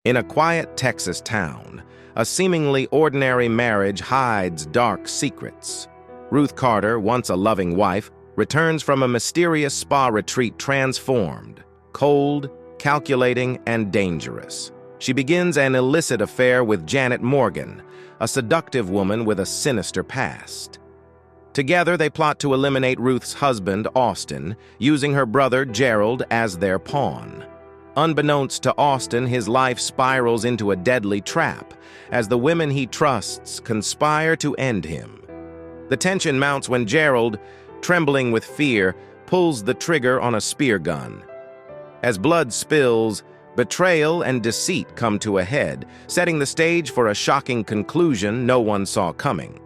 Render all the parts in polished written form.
In a quiet Texas town, a seemingly ordinary marriage hides dark secrets. Ruth Carter, once a loving wife, returns from a mysterious spa retreat transformed, cold, calculating, and dangerous. She begins an illicit affair with Janet Morgan, a seductive woman with a sinister past. Together, they plot to eliminate Ruth's husband, Austin, using her brother, Gerald, as their pawn. Unbeknownst to Austin, his life spirals into a deadly trap as the women he trusts conspire to end him. The tension mounts when Gerald, trembling with fear, pulls the trigger on a spear gun. As blood spills, betrayal and deceit come to a head, setting the stage for a shocking conclusion no one saw coming.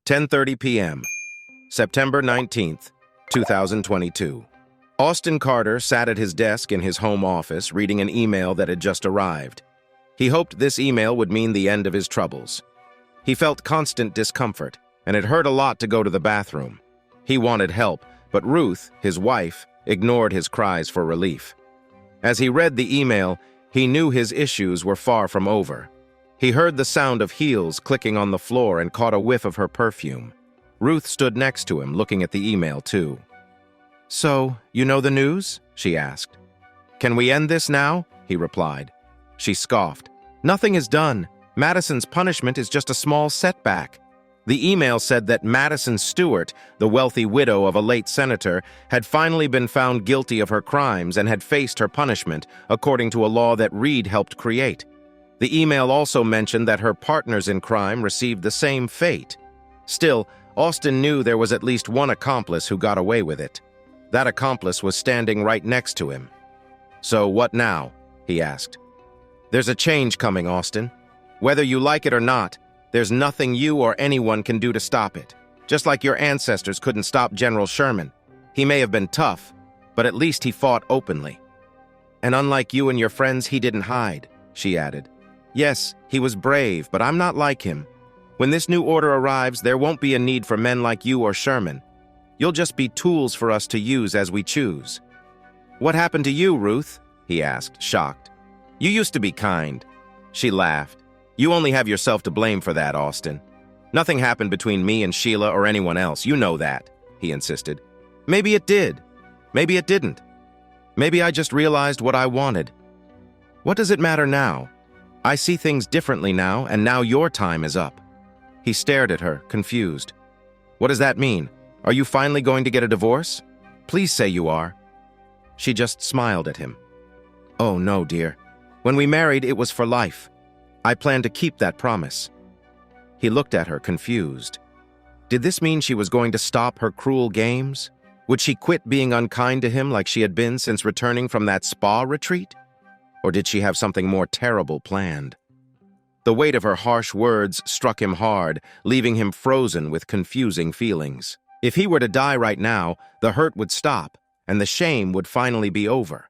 10:30 p.m., September 19th, 2022. Austin Carter sat at his desk in his home office reading an email that had just arrived. He hoped this email would mean the end of his troubles. He felt constant discomfort, and it hurt a lot to go to the bathroom. He wanted help, but Ruth, his wife, ignored his cries for relief. As he read the email, he knew his issues were far from over. He heard the sound of heels clicking on the floor and caught a whiff of her perfume. Ruth stood next to him, looking at the email too. "So, you know the news?" she asked. "Can we end this now?" he replied. She scoffed. "Nothing is done. Madison's punishment is just a small setback." The email said that Madison Stewart, the wealthy widow of a late senator, had finally been found guilty of her crimes and had faced her punishment, according to a law that Reed helped create. The email also mentioned that her partners in crime received the same fate. Still, Austin knew there was at least one accomplice who got away with it. That accomplice was standing right next to him. "So what now?" he asked. "There's a change coming, Austin. Whether you like it or not, there's nothing you or anyone can do to stop it. Just like your ancestors couldn't stop General Sherman. He may have been tough, but at least he fought openly. And unlike you and your friends, he didn't hide," she added. "Yes, he was brave, but I'm not like him. When this new order arrives, there won't be a need for men like you or Sherman. You'll just be tools for us to use as we choose." "What happened to you, Ruth?" he asked, shocked. "You used to be kind." She laughed. "You only have yourself to blame for that, Austin. Nothing happened between me and Sheila or anyone else. You know that," he insisted. "Maybe it did. Maybe it didn't. Maybe I just realized what I wanted. What does it matter now? I see things differently now, and now your time is up." He stared at her, confused. "What does that mean? Are you finally going to get a divorce? Please say you are." She just smiled at him. "Oh, no, dear. When we married, it was for life. I plan to keep that promise." He looked at her, confused. Did this mean she was going to stop her cruel games? Would she quit being unkind to him like she had been since returning from that spa retreat? Or did she have something more terrible planned? The weight of her harsh words struck him hard, leaving him frozen with confusing feelings. If he were to die right now, the hurt would stop, and the shame would finally be over.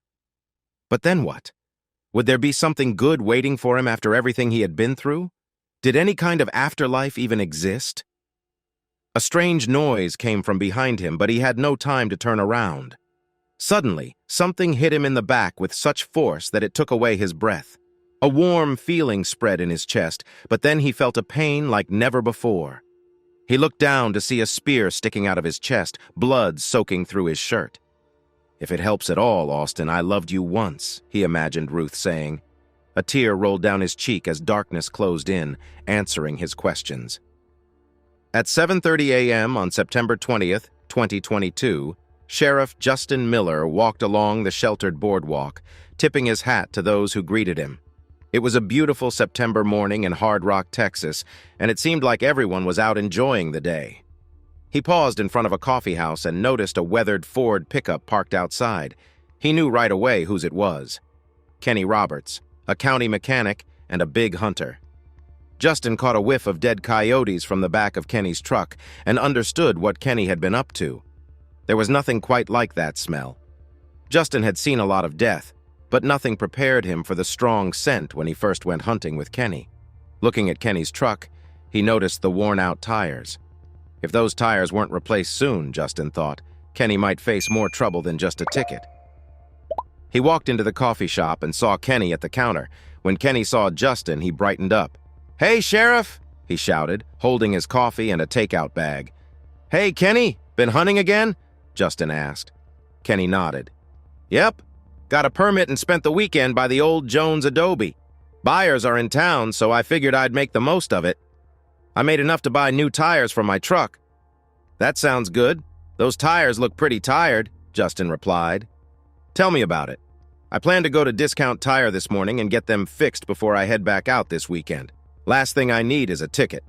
But then what? Would there be something good waiting for him after everything he had been through? Did any kind of afterlife even exist? A strange noise came from behind him, but he had no time to turn around. Suddenly, something hit him in the back with such force that it took away his breath. A warm feeling spread in his chest, but then he felt a pain like never before. He looked down to see a spear sticking out of his chest, blood soaking through his shirt. "If it helps at all, Austin, I loved you once," he imagined Ruth saying. A tear rolled down his cheek as darkness closed in, answering his questions. At 7:30 a.m. on September 20th, 2022, Sheriff Justin Miller walked along the sheltered boardwalk, tipping his hat to those who greeted him. It was a beautiful September morning in Hard Rock, Texas, and it seemed like everyone was out enjoying the day. He paused in front of a coffee house and noticed a weathered Ford pickup parked outside. He knew right away whose it was. Kenny Roberts, a county mechanic and a big hunter. Justin caught a whiff of dead coyotes from the back of Kenny's truck and understood what Kenny had been up to. There was nothing quite like that smell. Justin had seen a lot of death, but nothing prepared him for the strong scent when he first went hunting with Kenny. Looking at Kenny's truck, he noticed the worn-out tires. If those tires weren't replaced soon, Justin thought, Kenny might face more trouble than just a ticket. He walked into the coffee shop and saw Kenny at the counter. When Kenny saw Justin, he brightened up. "Hey, Sheriff!" he shouted, holding his coffee and a takeout bag. "Hey, Kenny, been hunting again?" Justin asked. Kenny nodded. "Yep. Got a permit and spent the weekend by the old Jones Adobe. Buyers are in town, so I figured I'd make the most of it. I made enough to buy new tires for my truck." "That sounds good. Those tires look pretty tired," Justin replied. "Tell me about it. I plan to go to Discount Tire this morning and get them fixed before I head back out this weekend. Last thing I need is a ticket."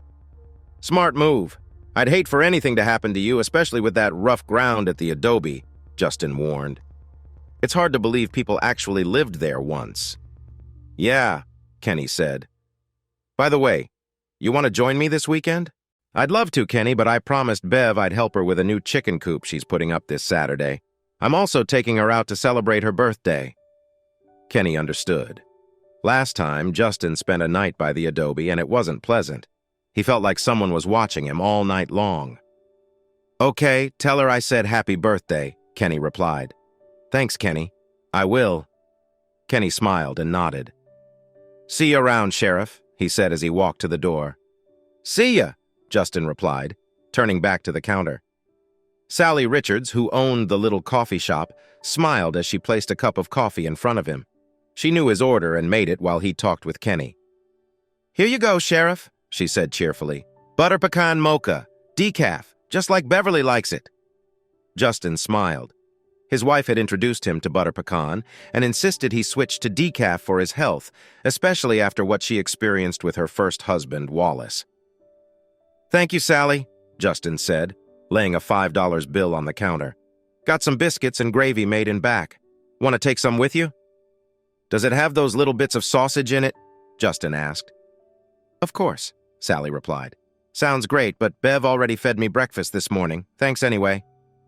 "Smart move. I'd hate for anything to happen to you, especially with that rough ground at the Adobe," Justin warned. "It's hard to believe people actually lived there once." "Yeah," Kenny said. "By the way, you want to join me this weekend?" "I'd love to, Kenny, but I promised Bev I'd help her with a new chicken coop she's putting up this Saturday. I'm also taking her out to celebrate her birthday." Kenny understood. Last time, Justin spent a night by the Adobe, and it wasn't pleasant. He felt like someone was watching him all night long. "Okay, tell her I said happy birthday," Kenny replied. "Thanks, Kenny. I will." Kenny smiled and nodded. "See you around, Sheriff," he said as he walked to the door. "See ya," Justin replied, turning back to the counter. Sally Richards, who owned the little coffee shop, smiled as she placed a cup of coffee in front of him. She knew his order and made it while he talked with Kenny. "Here you go, Sheriff," she said cheerfully. "Butter pecan mocha, decaf, just like Beverly likes it." Justin smiled. His wife had introduced him to butter pecan and insisted he switch to decaf for his health, especially after what she experienced with her first husband, Wallace. "Thank you, Sally," Justin said, laying a $5 bill on the counter. "Got some biscuits and gravy made in back. Want to take some with you?" "Does it have those little bits of sausage in it?" Justin asked. "Of course," Sally replied. "Sounds great, but Bev already fed me breakfast this morning. Thanks anyway."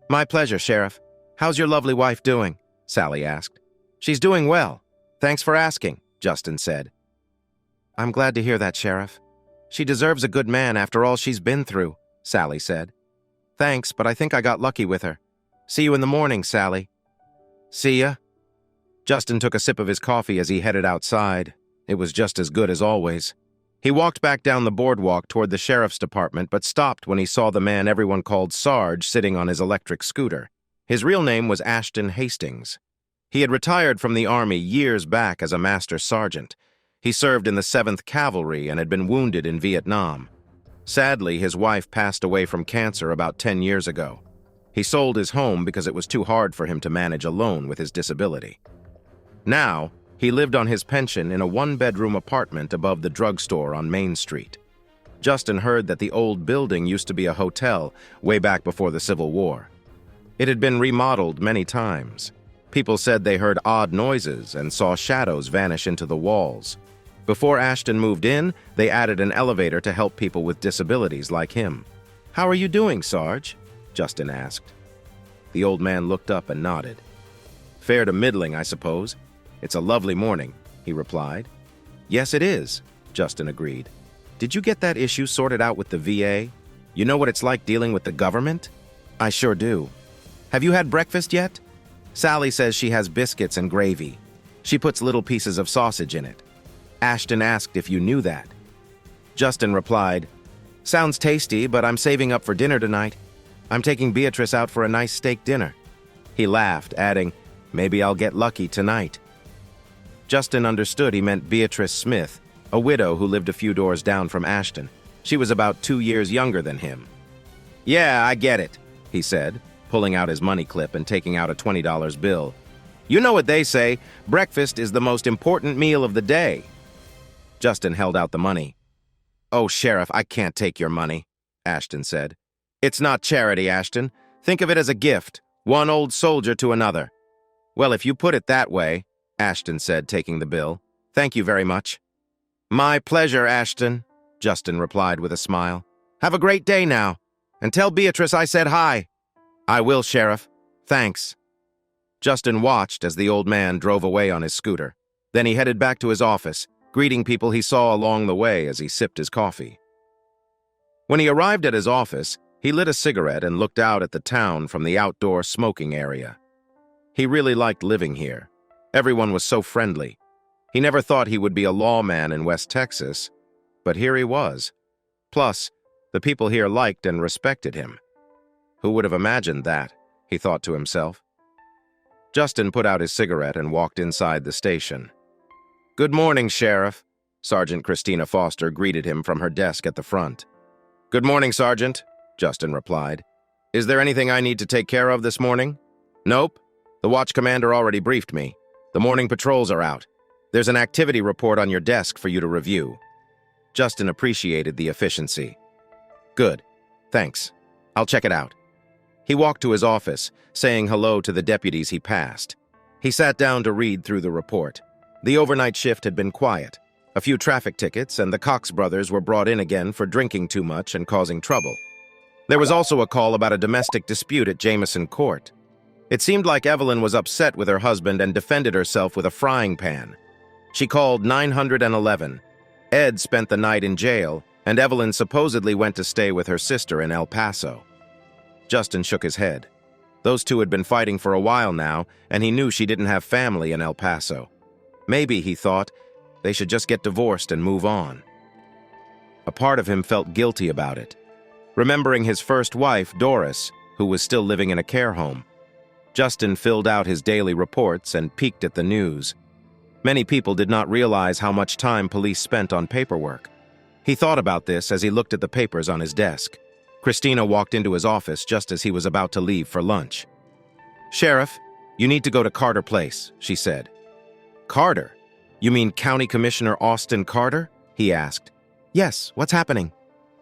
"My pleasure, Sheriff. How's your lovely wife doing?" Sally asked. "She's doing well. Thanks for asking," Justin said. "I'm glad to hear that, Sheriff. She deserves a good man after all she's been through," Sally said. "Thanks, but I think I got lucky with her. See you in the morning, Sally." "See ya." Justin took a sip of his coffee as he headed outside. It was just as good as always. He walked back down the boardwalk toward the sheriff's department, but stopped when he saw the man everyone called Sarge sitting on his electric scooter. His real name was Ashton Hastings. He had retired from the Army years back as a master sergeant. He served in the 7th Cavalry and had been wounded in Vietnam. Sadly, his wife passed away from cancer about 10 years ago. He sold his home because it was too hard for him to manage alone with his disability. Now, he lived on his pension in a one-bedroom apartment above the drugstore on Main Street. Justin heard that the old building used to be a hotel way back before the Civil War. It had been remodeled many times. People said they heard odd noises and saw shadows vanish into the walls. Before Ashton moved in, they added an elevator to help people with disabilities like him. "How are you doing, Sarge?" Justin asked. The old man looked up and nodded. "Fair to middling, I suppose. It's a lovely morning," he replied. "Yes, it is," Justin agreed. "Did you get that issue sorted out with the VA? You know what it's like dealing with the government?" "I sure do." "Have you had breakfast yet?" "Sally says she has biscuits and gravy. She puts little pieces of sausage in it." Ashton asked if you knew that. Justin replied, "Sounds tasty, but I'm saving up for dinner tonight. I'm taking Beatrice out for a nice steak dinner." He laughed, adding, "Maybe I'll get lucky tonight." Justin understood he meant Beatrice Smith, a widow who lived a few doors down from Ashton. She was about 2 years younger than him. "Yeah, I get it," he said, pulling out his money clip and taking out a $20 bill. "You know what they say, breakfast is the most important meal of the day." Justin held out the money. "Oh, Sheriff, I can't take your money," Ashton said. "It's not charity, Ashton. Think of it as a gift, one old soldier to another." "Well, if you put it that way," Ashton said, taking the bill. "Thank you very much." "My pleasure, Ashton," Justin replied with a smile. "Have a great day now, and tell Beatrice I said hi." "I will, Sheriff. Thanks." Justin watched as the old man drove away on his scooter. Then he headed back to his office, greeting people he saw along the way as he sipped his coffee. When he arrived at his office, he lit a cigarette and looked out at the town from the outdoor smoking area. He really liked living here. Everyone was so friendly. He never thought he would be a lawman in West Texas, but here he was. Plus, the people here liked and respected him. Who would have imagined that, he thought to himself. Justin put out his cigarette and walked inside the station. "Good morning, Sheriff," Sergeant Christina Foster greeted him from her desk at the front. "Good morning, Sergeant," Justin replied. "Is there anything I need to take care of this morning?" "Nope. The watch commander already briefed me. The morning patrols are out. There's an activity report on your desk for you to review." Justin appreciated the efficiency. "Good. Thanks. I'll check it out." He walked to his office, saying hello to the deputies he passed. He sat down to read through the report. The overnight shift had been quiet. A few traffic tickets, and the Cox brothers were brought in again for drinking too much and causing trouble. There was also a call about a domestic dispute at Jameson Court. It seemed like Evelyn was upset with her husband and defended herself with a frying pan. She called 911. Ed spent the night in jail, and Evelyn supposedly went to stay with her sister in El Paso. Justin shook his head. Those two had been fighting for a while now, and he knew she didn't have family in El Paso. Maybe, he thought, they should just get divorced and move on. A part of him felt guilty about it, remembering his first wife, Doris, who was still living in a care home. Justin filled out his daily reports and peeked at the news. Many people did not realize how much time police spent on paperwork. He thought about this as he looked at the papers on his desk. Christina walked into his office just as he was about to leave for lunch. "Sheriff, you need to go to Carter Place," she said. "Carter? You mean County Commissioner Austin Carter?" he asked. "Yes, what's happening?"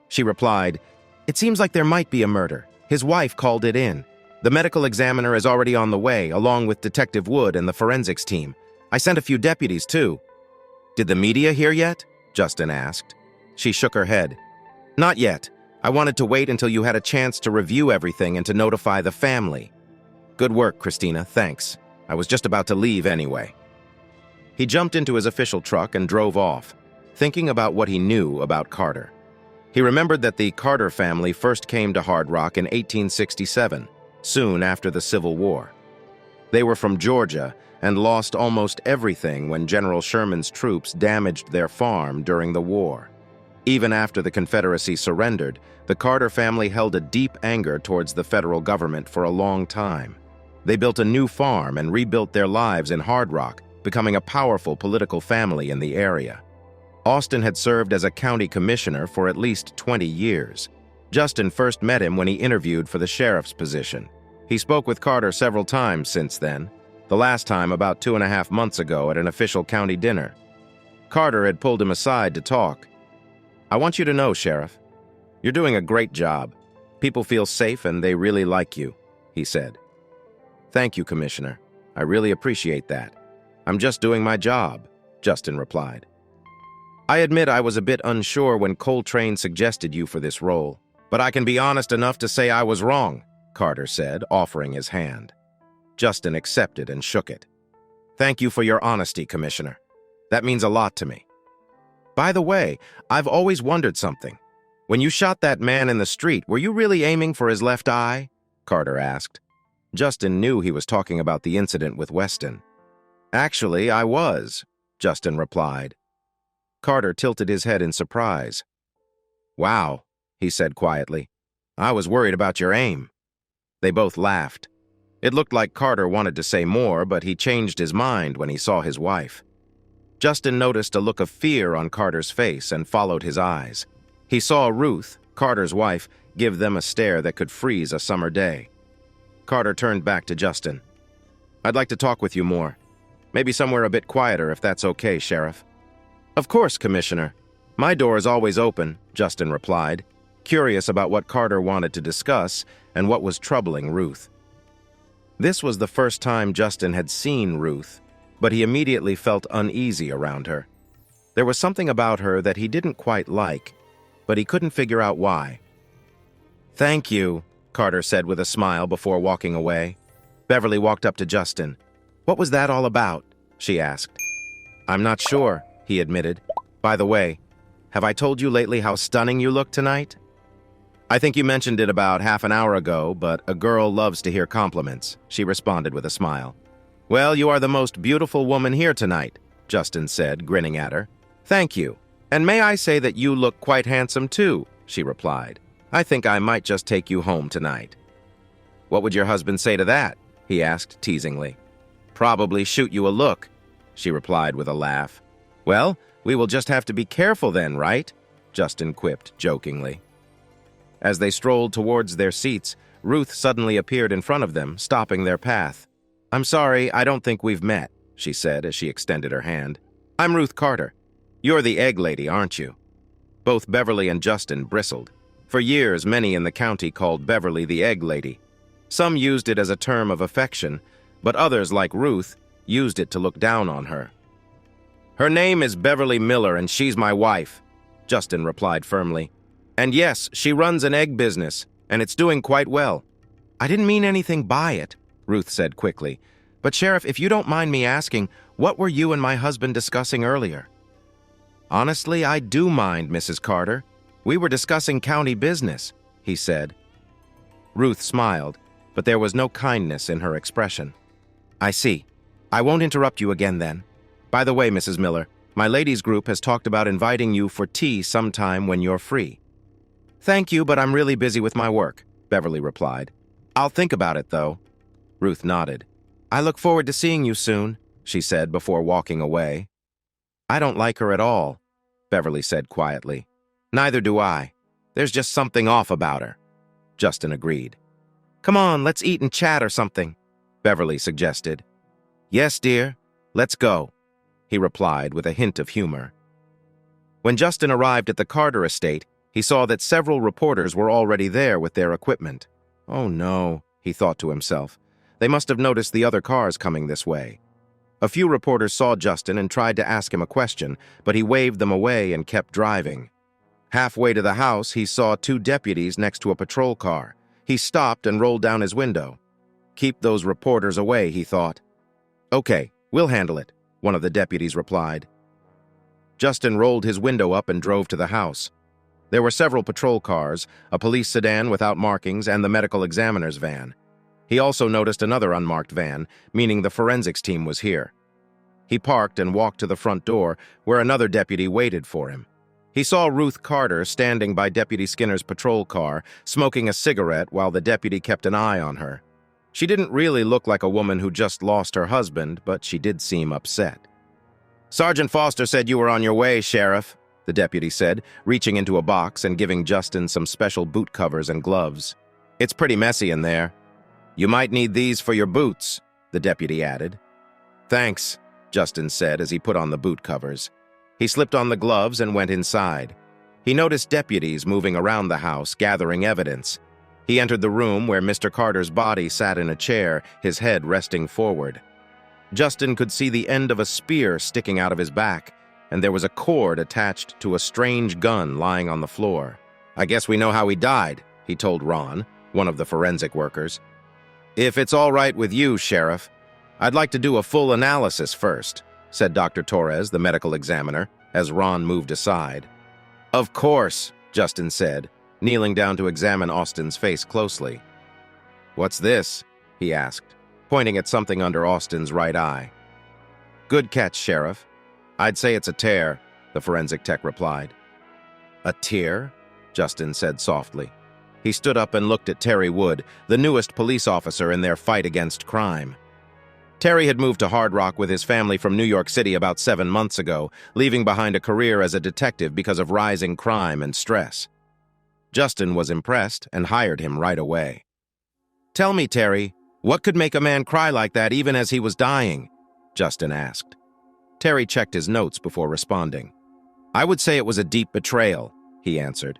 She replied, "It seems like there might be a murder. His wife called it in. The medical examiner is already on the way, along with Detective Wood and the forensics team. I sent a few deputies, too." "Did the media hear yet?" Justin asked. She shook her head. "Not yet. I wanted to wait until you had a chance to review everything and to notify the family." "Good work, Christina, thanks. I was just about to leave anyway." He jumped into his official truck and drove off, thinking about what he knew about Carter. He remembered that the Carter family first came to Hard Rock in 1867, soon after the Civil War. They were from Georgia and lost almost everything when General Sherman's troops damaged their farm during the war. Even after the Confederacy surrendered, the Carter family held a deep anger towards the federal government for a long time. They built a new farm and rebuilt their lives in Hard Rock, becoming a powerful political family in the area. Austin had served as a county commissioner for at least 20 years. Justin first met him when he interviewed for the sheriff's position. He spoke with Carter several times since then, the last time about 2.5 months ago at an official county dinner. Carter had pulled him aside to talk. "I want you to know, Sheriff, you're doing a great job. People feel safe and they really like you," he said. "Thank you, Commissioner. I really appreciate that. I'm just doing my job," Justin replied. "I admit I was a bit unsure when Coltrane suggested you for this role, but I can be honest enough to say I was wrong," Carter said, offering his hand. Justin accepted and shook it. "Thank you for your honesty, Commissioner. That means a lot to me. By the way, I've always wondered something. When you shot that man in the street, were you really aiming for his left eye?" Carter asked. Justin knew he was talking about the incident with Weston. "Actually, I was," Justin replied. Carter tilted his head in surprise. "Wow," he said quietly. "I was worried about your aim." They both laughed. It looked like Carter wanted to say more, but he changed his mind when he saw his wife. Justin noticed a look of fear on Carter's face and followed his eyes. He saw Ruth, Carter's wife, give them a stare that could freeze a summer day. Carter turned back to Justin. "I'd like to talk with you more. Maybe somewhere a bit quieter if that's okay, Sheriff." "Of course, Commissioner. My door is always open," Justin replied, curious about what Carter wanted to discuss and what was troubling Ruth. This was the first time Justin had seen Ruth, but he immediately felt uneasy around her. There was something about her that he didn't quite like, but he couldn't figure out why. "Thank you," Carter said with a smile before walking away. Beverly walked up to Justin. "What was that all about?" she asked. "I'm not sure," he admitted. "By the way, have I told you lately how stunning you look tonight?" "I think you mentioned it about half an hour ago, but a girl loves to hear compliments," she responded with a smile. "Well, you are the most beautiful woman here tonight," Justin said, grinning at her. "Thank you. And may I say that you look quite handsome too," she replied. "I think I might just take you home tonight." "What would your husband say to that?" he asked teasingly. "Probably shoot you a look," she replied with a laugh. "Well, we will just have to be careful then, right?" Justin quipped jokingly. As they strolled towards their seats, Ruth suddenly appeared in front of them, stopping their path. "I'm sorry, I don't think we've met," she said as she extended her hand. "I'm Ruth Carter. You're the egg lady, aren't you?" Both Beverly and Justin bristled. For years, many in the county called Beverly the egg lady. Some used it as a term of affection, but others, like Ruth, used it to look down on her. "Her name is Beverly Miller, and she's my wife," Justin replied firmly. "And yes, she runs an egg business, and it's doing quite well." "I didn't mean anything by it," Ruth said quickly. "But Sheriff, if you don't mind me asking, what were you and my husband discussing earlier?" "Honestly, I do mind, Mrs. Carter. We were discussing county business," he said. Ruth smiled, but there was no kindness in her expression. "I see. I won't interrupt you again then. By the way, Mrs. Miller, my ladies' group has talked about inviting you for tea sometime when you're free." "Thank you, but I'm really busy with my work," Beverly replied. "I'll think about it, though." Ruth nodded. "I look forward to seeing you soon," she said before walking away. "I don't like her at all," Beverly said quietly. "Neither do I. There's just something off about her," Justin agreed. "Come on, let's eat and chat or something," Beverly suggested. "Yes, dear, let's go," he replied with a hint of humor. When Justin arrived at the Carter estate, he saw that several reporters were already there with their equipment. "Oh no," he thought to himself. "They must have noticed the other cars coming this way." A few reporters saw Justin and tried to ask him a question, but he waved them away and kept driving. Halfway to the house, he saw two deputies next to a patrol car. He stopped and rolled down his window. "Keep those reporters away," he thought. "Okay, we'll handle it," one of the deputies replied. Justin rolled his window up and drove to the house. There were several patrol cars, a police sedan without markings, and the medical examiner's van. He also noticed another unmarked van, meaning the forensics team was here. He parked and walked to the front door, where another deputy waited for him. He saw Ruth Carter standing by Deputy Skinner's patrol car, smoking a cigarette while the deputy kept an eye on her. She didn't really look like a woman who just lost her husband, but she did seem upset. "Sergeant Foster said you were on your way, Sheriff," the deputy said, reaching into a box and giving Justin some special boot covers and gloves. "It's pretty messy in there. You might need these for your boots," the deputy added. "Thanks," Justin said as he put on the boot covers. He slipped on the gloves and went inside. He noticed deputies moving around the house, gathering evidence. He entered the room where Mr. Carter's body sat in a chair, his head resting forward. Justin could see the end of a spear sticking out of his back, and there was a cord attached to a strange gun lying on the floor. "I guess we know how he died," he told Ron, one of the forensic workers. "If it's all right with you, Sheriff, I'd like to do a full analysis first," said Dr. Torres, the medical examiner, as Ron moved aside. "Of course," Justin said, kneeling down to examine Austin's face closely. "What's this?" he asked, pointing at something under Austin's right eye. "Good catch, Sheriff. I'd say it's a tear," the forensic tech replied. "A tear?" Justin said softly. He stood up and looked at Terry Wood, the newest police officer in their fight against crime. Terry had moved to Hard Rock with his family from New York City about 7 months ago, leaving behind a career as a detective because of rising crime and stress. Justin was impressed and hired him right away. "Tell me, Terry, what could make a man cry like that even as he was dying?" Justin asked. Terry checked his notes before responding. "I would say it was a deep betrayal," he answered.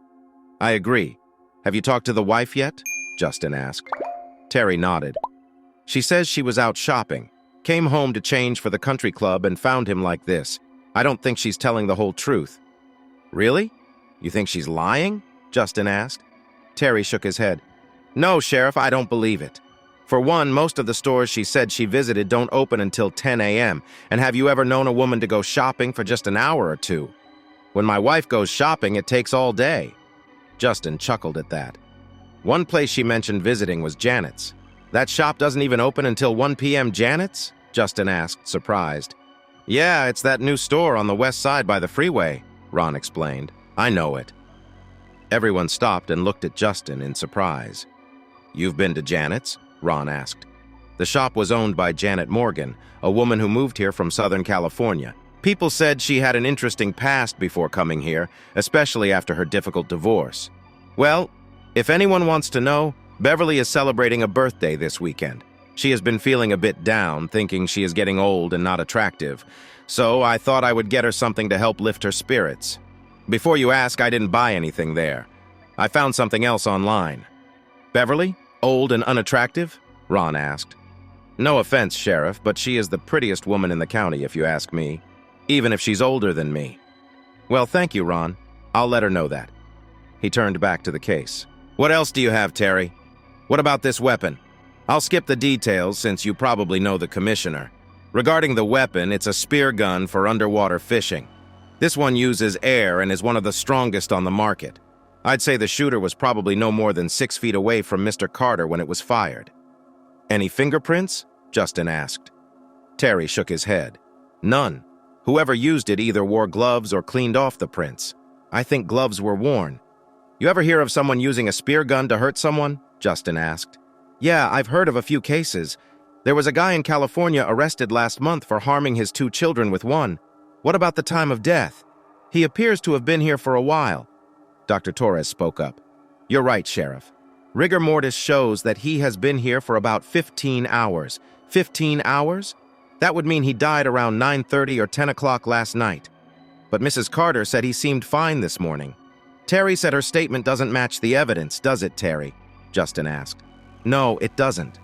"I agree. Have you talked to the wife yet?" Justin asked. Terry nodded. "She says she was out shopping, came home to change for the country club and found him like this. I don't think she's telling the whole truth." "Really? You think she's lying?" Justin asked. Terry shook his head. "No, Sheriff, I don't believe it. For one, most of the stores she said she visited don't open until 10 a.m., and have you ever known a woman to go shopping for just an hour or two? When my wife goes shopping, it takes all day." Justin chuckled at that. One place she mentioned visiting was Janet's. "That shop doesn't even open until 1 p.m. Janet's?" Justin asked, surprised. Yeah, it's that new store on the west side by the freeway, Ron explained. I know it. Everyone stopped and looked at Justin in surprise. You've been to Janet's? Ron asked. The shop was owned by Janet Morgan, a woman who moved here from Southern California. People said she had an interesting past before coming here, especially after her difficult divorce. Well, if anyone wants to know, Beverly is celebrating a birthday this weekend. She has been feeling a bit down, thinking she is getting old and not attractive, so I thought I would get her something to help lift her spirits. Before you ask, I didn't buy anything there. I found something else online. Beverly? Old and unattractive? Ron asked. No offense, Sheriff, but she is the prettiest woman in the county, if you ask me, even if she's older than me. Well, thank you, Ron. I'll let her know that. He turned back to the case. What else do you have, Terry? What about this weapon? I'll skip the details since you probably know the commissioner. Regarding the weapon, it's a spear gun for underwater fishing. This one uses air and is one of the strongest on the market. I'd say the shooter was probably no more than 6 feet away from Mr. Carter when it was fired. Any fingerprints? Justin asked. Terry shook his head. None. Whoever used it either wore gloves or cleaned off the prints. I think gloves were worn. You ever hear of someone using a spear gun to hurt someone? Justin asked. Yeah, I've heard of a few cases. There was a guy in California arrested last month for harming his 2 children with one. What about the time of death? He appears to have been here for a while. Dr. Torres spoke up. You're right, Sheriff. Rigor mortis shows that he has been here for about 15 hours. 15 hours? That would mean he died around 9:30 or 10 o'clock last night. But Mrs. Carter said he seemed fine this morning. Terry said her statement doesn't match the evidence, does it, Terry? Justin asked. No, it doesn't.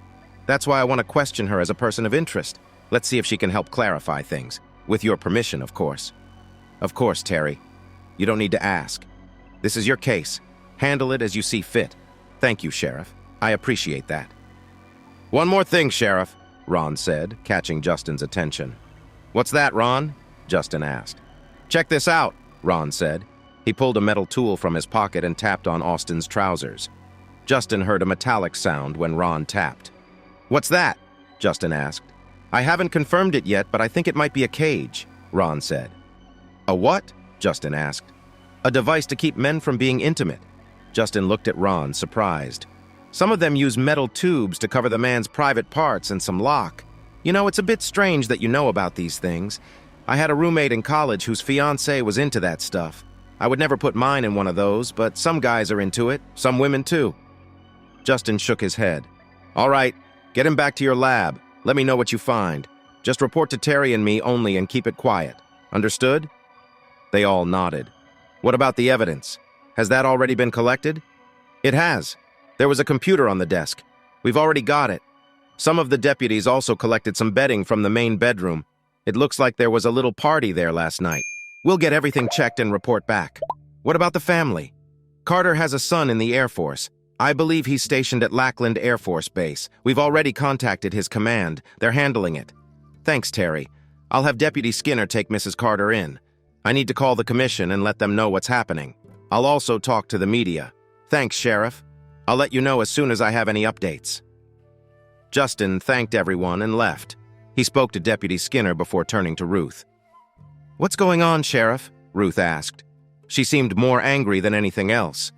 That's why I want to question her as a person of interest. Let's see if she can help clarify things. With your permission, of course. Of course, Terry. You don't need to ask. This is your case. Handle it as you see fit. Thank you, Sheriff. I appreciate that. One more thing, Sheriff, Ron said, catching Justin's attention. What's that, Ron? Justin asked. Check this out, Ron said. He pulled a metal tool from his pocket and tapped on Austin's trousers. Justin heard a metallic sound when Ron tapped. What's that? Justin asked. I haven't confirmed it yet, but I think it might be a cage, Ron said. A what? Justin asked. A device to keep men from being intimate. Justin looked at Ron, surprised. Some of them use metal tubes to cover the man's private parts and some lock. You know, it's a bit strange that you know about these things. I had a roommate in college whose fiancée was into that stuff. I would never put mine in one of those, but some guys are into it, some women too. Justin shook his head. All right, get him back to your lab. Let me know what you find. Just report to Terry and me only and keep it quiet. Understood? They all nodded. What about the evidence? Has that already been collected? It has. There was a computer on the desk. We've already got it. Some of the deputies also collected some bedding from the main bedroom. It looks like there was a little party there last night. We'll get everything checked and report back. What about the family? Carter has a son in the Air Force. I believe he's stationed at Lackland Air Force Base. We've already contacted his command. They're handling it. Thanks, Terry. I'll have Deputy Skinner take Mrs. Carter in. I need to call the commission and let them know what's happening. I'll also talk to the media. Thanks, Sheriff. I'll let you know as soon as I have any updates. Justin thanked everyone and left. He spoke to Deputy Skinner before turning to Ruth. What's going on, Sheriff? Ruth asked. She seemed more angry than anything else.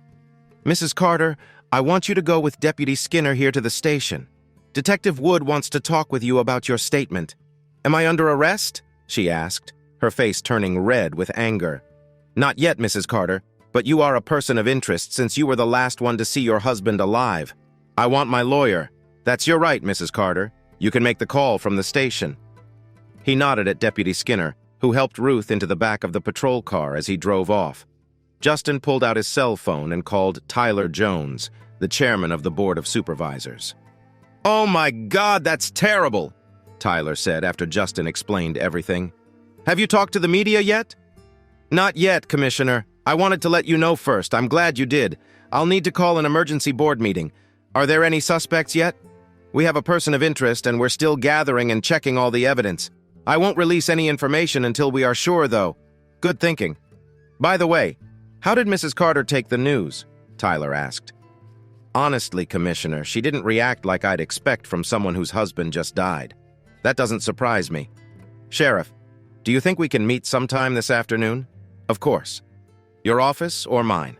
Mrs. Carter, I want you to go with Deputy Skinner here to the station. Detective Wood wants to talk with you about your statement. Am I under arrest? She asked, her face turning red with anger. Not yet, Mrs. Carter, but you are a person of interest since you were the last one to see your husband alive. I want my lawyer. That's your right, Mrs. Carter. You can make the call from the station. He nodded at Deputy Skinner, who helped Ruth into the back of the patrol car as he drove off. Justin pulled out his cell phone and called Tyler Jones, the chairman of the Board of Supervisors. Oh my God, that's terrible, Tyler said after Justin explained everything. Have you talked to the media yet? Not yet, Commissioner. I wanted to let you know first. I'm glad you did. I'll need to call an emergency board meeting. Are there any suspects yet? We have a person of interest and we're still gathering and checking all the evidence. I won't release any information until we are sure, though. Good thinking. By the way, how did Mrs. Carter take the news? Tyler asked. Honestly, Commissioner, she didn't react like I'd expect from someone whose husband just died. That doesn't surprise me. Sheriff, do you think we can meet sometime this afternoon? Of course. Your office or mine?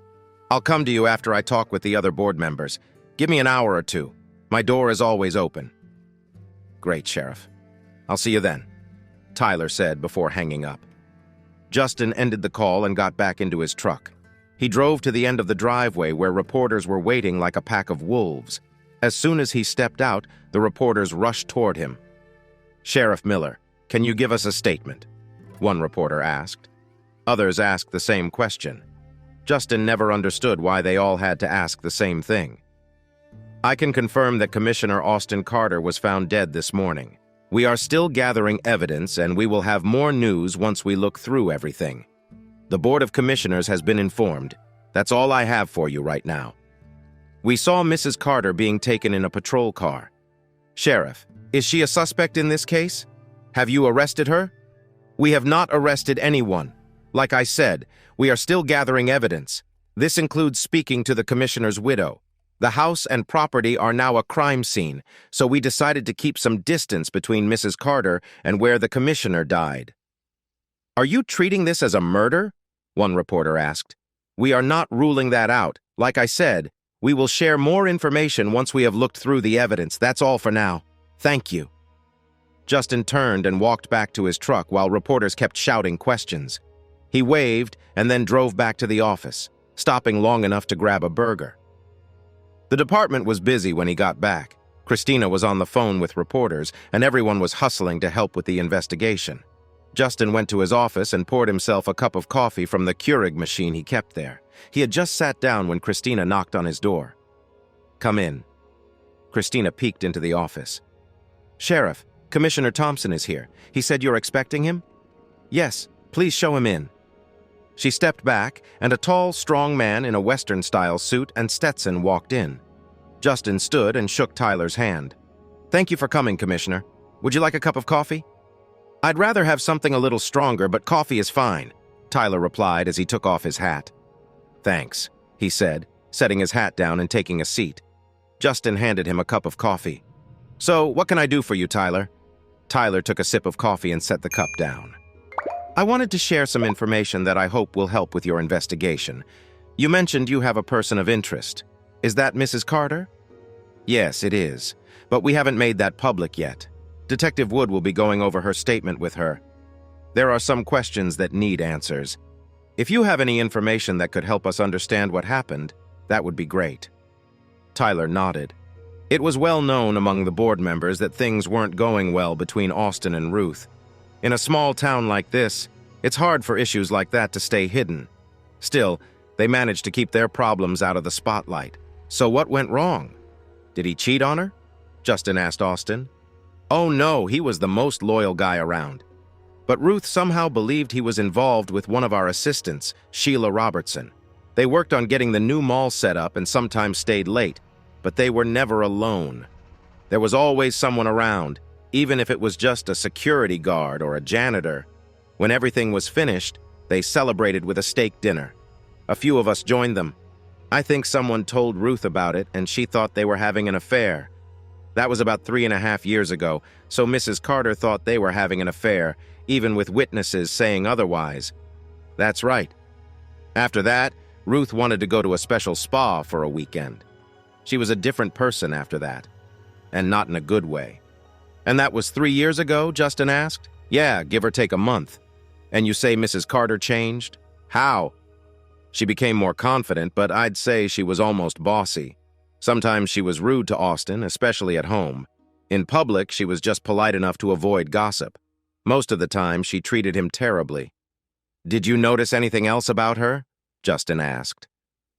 I'll come to you after I talk with the other board members. Give me an hour or two. My door is always open. Great, Sheriff. I'll see you then, Tyler said before hanging up. Justin ended the call and got back into his truck. He drove to the end of the driveway where reporters were waiting like a pack of wolves. As soon as he stepped out, the reporters rushed toward him. Sheriff Miller, can you give us a statement? One reporter asked. Others asked the same question. Justin never understood why they all had to ask the same thing. I can confirm that Commissioner Austin Carter was found dead this morning. We are still gathering evidence, and we will have more news once we look through everything. The Board of Commissioners has been informed. That's all I have for you right now. We saw Mrs. Carter being taken in a patrol car. Sheriff, is she a suspect in this case? Have you arrested her? We have not arrested anyone. Like I said, we are still gathering evidence. This includes speaking to the commissioner's widow. The house and property are now a crime scene, so we decided to keep some distance between Mrs. Carter and where the commissioner died. Are you treating this as a murder? One reporter asked. We are not ruling that out. Like I said, we will share more information once we have looked through the evidence. That's all for now. Thank you. Justin turned and walked back to his truck while reporters kept shouting questions. He waved and then drove back to the office, stopping long enough to grab a burger. The department was busy when he got back. Christina was on the phone with reporters, and everyone was hustling to help with the investigation. Justin went to his office and poured himself a cup of coffee from the Keurig machine he kept there. He had just sat down when Christina knocked on his door. Come in. Christina peeked into the office. Sheriff, Commissioner Thompson is here. He said you're expecting him? Yes, please show him in. She stepped back, and a tall, strong man in a Western-style suit and Stetson walked in. Justin stood and shook Tyler's hand. Thank you for coming, Commissioner. Would you like a cup of coffee? I'd rather have something a little stronger, but coffee is fine, Tyler replied as he took off his hat. Thanks, he said, setting his hat down and taking a seat. Justin handed him a cup of coffee. So, what can I do for you, Tyler? Tyler took a sip of coffee and set the cup down. I wanted to share some information that I hope will help with your investigation. You mentioned you have a person of interest. Is that Mrs. Carter? Yes, it is, but we haven't made that public yet. Detective Wood will be going over her statement with her. There are some questions that need answers. If you have any information that could help us understand what happened, that would be great. Tyler nodded. It was well known among the board members that things weren't going well between Austin and Ruth. In a small town like this, it's hard for issues like that to stay hidden. Still, they managed to keep their problems out of the spotlight. So what went wrong? Did he cheat on her? Justin asked Austin. Oh no, he was the most loyal guy around. But Ruth somehow believed he was involved with one of our assistants, Sheila Robertson. They worked on getting the new mall set up and sometimes stayed late, but they were never alone. There was always someone around, even if it was just a security guard or a janitor. When everything was finished, they celebrated with a steak dinner. A few of us joined them. I think someone told Ruth about it, and she thought they were having an affair. That was about 3.5 years ago, so Mrs. Carter thought they were having an affair, even with witnesses saying otherwise. That's right. After that, Ruth wanted to go to a special spa for a weekend. She was a different person after that, and not in a good way. And that was 3 years ago, Justin asked? Yeah, give or take a month. And you say Mrs. Carter changed? How? She became more confident, but I'd say she was almost bossy. Sometimes she was rude to Austin, especially at home. In public, she was just polite enough to avoid gossip. Most of the time, she treated him terribly. Did you notice anything else about her? Justin asked.